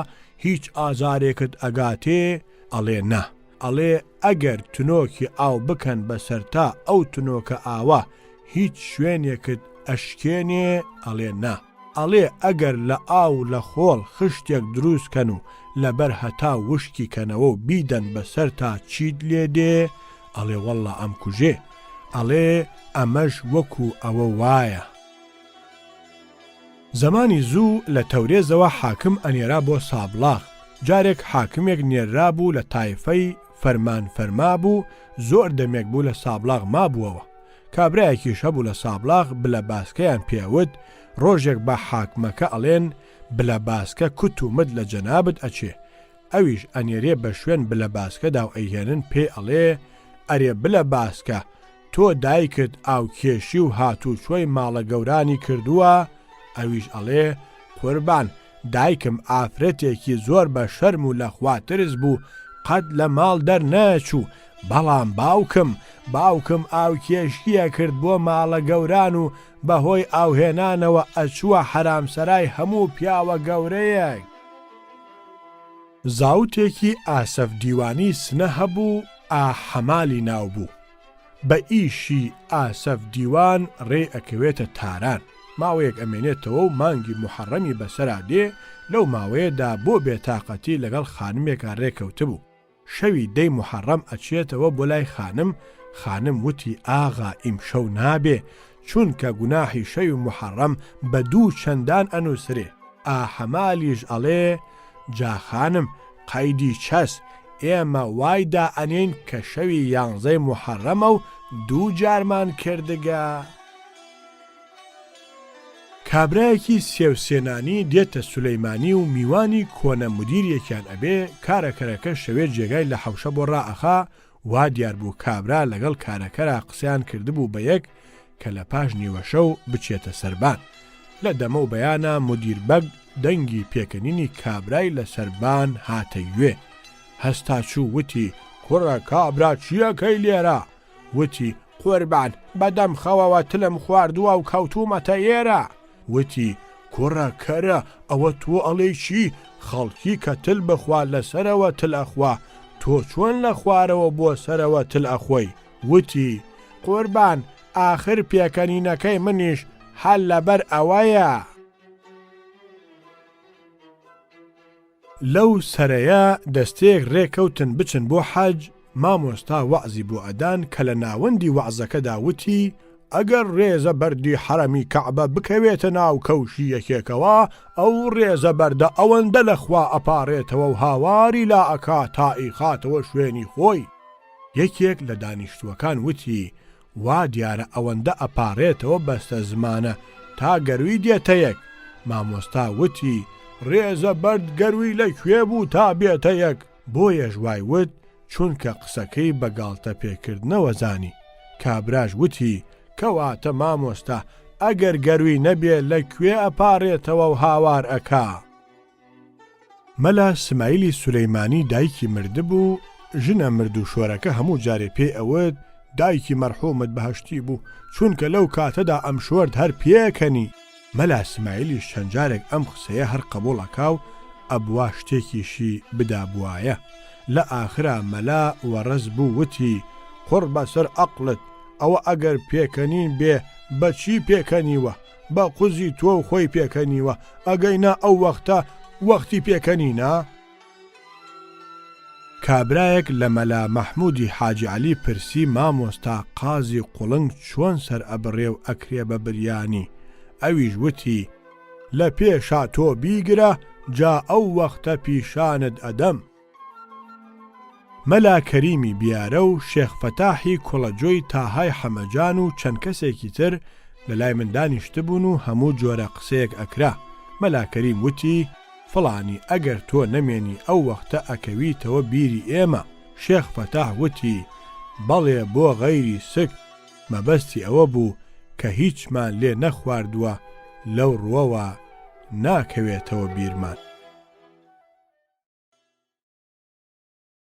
هیچ ئازارێکت ئەگاتێ ئەڵێ نا ئەڵێ ئەگەر تنۆکی ئاو بکەن بەسەرتا ئەو تنۆکە ئاوە هیچ شوێنێکت ئەشکێنێ ئەڵێ نا ئەڵێ ئەگەر لە ئاو لە خۆڵ خشتێک دروستکەن و لەبەر هەتا وشکی کەنەوە و بیدەن بەسەر تا چیت لێ دێ ئەڵێ وەڵڵا ئەم کوژێ ئەڵێ ئەمەش وەکو ئەوە وایە زمانی زوو لە تەورێزەوە حاکم ئەنێرا بۆ سابڵاغ جارێک حاکمێک نێررا بوو لە تایفەی فەرمان فەرما بوو زۆر دەمێک بوو لە سابڵاغ مابووەوە کابرایەکیش هەبوو لە سابڵاغ بلە باسکەیان پێوت ڕۆژێک بە حاکمەکە ئەڵێن بلە باسکە کوت و مد لە جەنابت ئەچێ ئەویش ئەنێرێ بە شوێن بلە باسکەدا و ئەیهێنن پێ ئەڵێ ئەرێ بلە باسکە تۆ دایکت ئاو کێشی و هاتوو چۆی ماڵە گەورانی کردووە ئەویش ئەڵێ قوربان دایکم ئافرەتێکی زۆر بە شەرم و لە خواترز بوو قەت لە ماڵ دەرنەچوو بەڵام باوکم ئاو کێشیە کرد بۆ ماڵە گەوران و بەهۆی ئاوهێنانەوە ئەچووە حرامسەرای هەموو پیاوە گەورەیەک زاوتێکی ئاسەف دیوانی سنە هەبوو ئاحەمالی ناو بوو بە ئیشی ئاسەف دیوان ڕێ ئەکەوێتە تاران ماوەیەک ئەمێنێتەوە و مانگی محەڕەمی بەسەرا دێ لەو ماوەیەدا بۆ بێتاقەتی لەگەڵ خانمێکە ڕێکەوتە بوو شەوی دەی محەڕەم ئەچێتەوە بۆ لای خانم وتی ئاغا ئیمشەو نابێ چونکە گوناحی شەوی محەڕەم بە دوو چەندان ئەنووسرێ ئاحەمالیش ئەڵێ جا خانم قەیدی چەس ئێمە وایدا ئەنین کە شەوی 11 محەڕەمە و دوو جارمان کردگە کابرایەکی سێوسێنانی دێتە سولەیمانی و میوانی کۆنە مدیریەکیان ئەبێ کارەکەرەکە شەوێ جێگای لە حەوشە بۆ ڕائەخا وا دیار بوو کابرا لەگەڵ کارەکەرا قسەیان کردبوو بە یەک کە لە پاش نیوەشە و بچێتە سەربان لە دەمە و بەیانە مدیربەگ دەنگی پێکەنینی کابرای لە سەربان هاتەیوێ هەستاچوو وتی کوڕە کابرا چیەکەی لێرە وتی قوربان بەدەم خەوەوە تلم خواردووە و کەوتومەتە ئێرە وتی کوڕە کەرە ئەوە تۆ ئەڵێ چی خەڵکی کە تل بخوا لەسەرەوە تل ئەخوا تۆ چۆن لە خوارەوە بۆ سەرەوە تل ئەخۆی وتی قوربان ئاخر پێکەنینەکەی منیش هەل لەبەر ئەوەیە لەو سەرەیە دەستێک ڕێکەوتن بچن بۆ حەج مامۆستا وەعزی بۆ ئەدان کە لە ناوەندی وەعزەکەدا وتی ئەگەر ڕێزە بەردی حرەمی کەعبە بکەوێتە ناو کەوشی یەکێکەوە ئەو ڕێزە بەردە ئەوەندە لەخوا ئەپارێتەوە و هاواری لا ئەکا تا ئیخاتەوە شوێنی خۆی یەکێک لە دانیشتووەکان وتی وا دیارە ئەوەندە ئەپارێتەوە بەستە زمانە تا گەروی دێتە یەک مامۆستا وتی ڕێزە بەرد گەروی لەکوێ بوو تا بێتە یەک بۆیە ژوای وت چونکە قسەکەی بەگاڵتە پێکردنەوە زانی کابراش وتی کەواتە مامۆستا ئەگەر گەروی نەبێ لەکوێ ئەپارێتەوە و هاوار ئەکا مەلا سمایلی سولەیمانی دایکی مردبوو ژنە مرد و شۆرەکە هەموو جارێ پێ ئەوت دایکی مەرحومت بەهەشتی بوو چونکە لەو کاتەدا ئەم شۆرد هەر پێکەنی مەلا سمایلی چەند جارێک ئەم قسەیە هەر قبوڵەکا و ئەبوا شتێکیشی بدا بوایە لە ئاخرا مەلا وەڕز بوو وتی قڕ بەسەر عەقڵت ئەوە ئەگەر پێکەنین بێ بەچی پێکەنیوە بە قوزی تۆ و خۆی پێکەنیوە ئەگەینا ئەو وەختە وەختی پێکەنینە کابرایەک لە مەلا مەحموودی حاجی عەلی پرسی مامۆستا قازی قوڵنگ چۆن سەر ئەبڕێ و ئەکرێ بە بریانی ئەویش وتی لە پێشا تۆ بیگرە جا ئەو وەختە پیشانت ئەدەم مەلا کەریمی بیارە و شێخ فەتاحی کوڵەجۆی تاهای حەمەجان و چەند کەسێکی تر لە لای من دانیشتبوون و هەموو جۆرە قسەیەک ئەکرا مەلا کەریم وتی فڵانی ئەگەر تۆ نەمێنی ئەو وەختە ئەکەویتەوە بیری ئێمە شێخ فەتاح وتی بەڵێ بۆ غەیری سک مەبەستی ئەوە بوو کە هیچمان لێ نەخواردووە لەو ڕووەوە ناکەوێتەوە بیرمان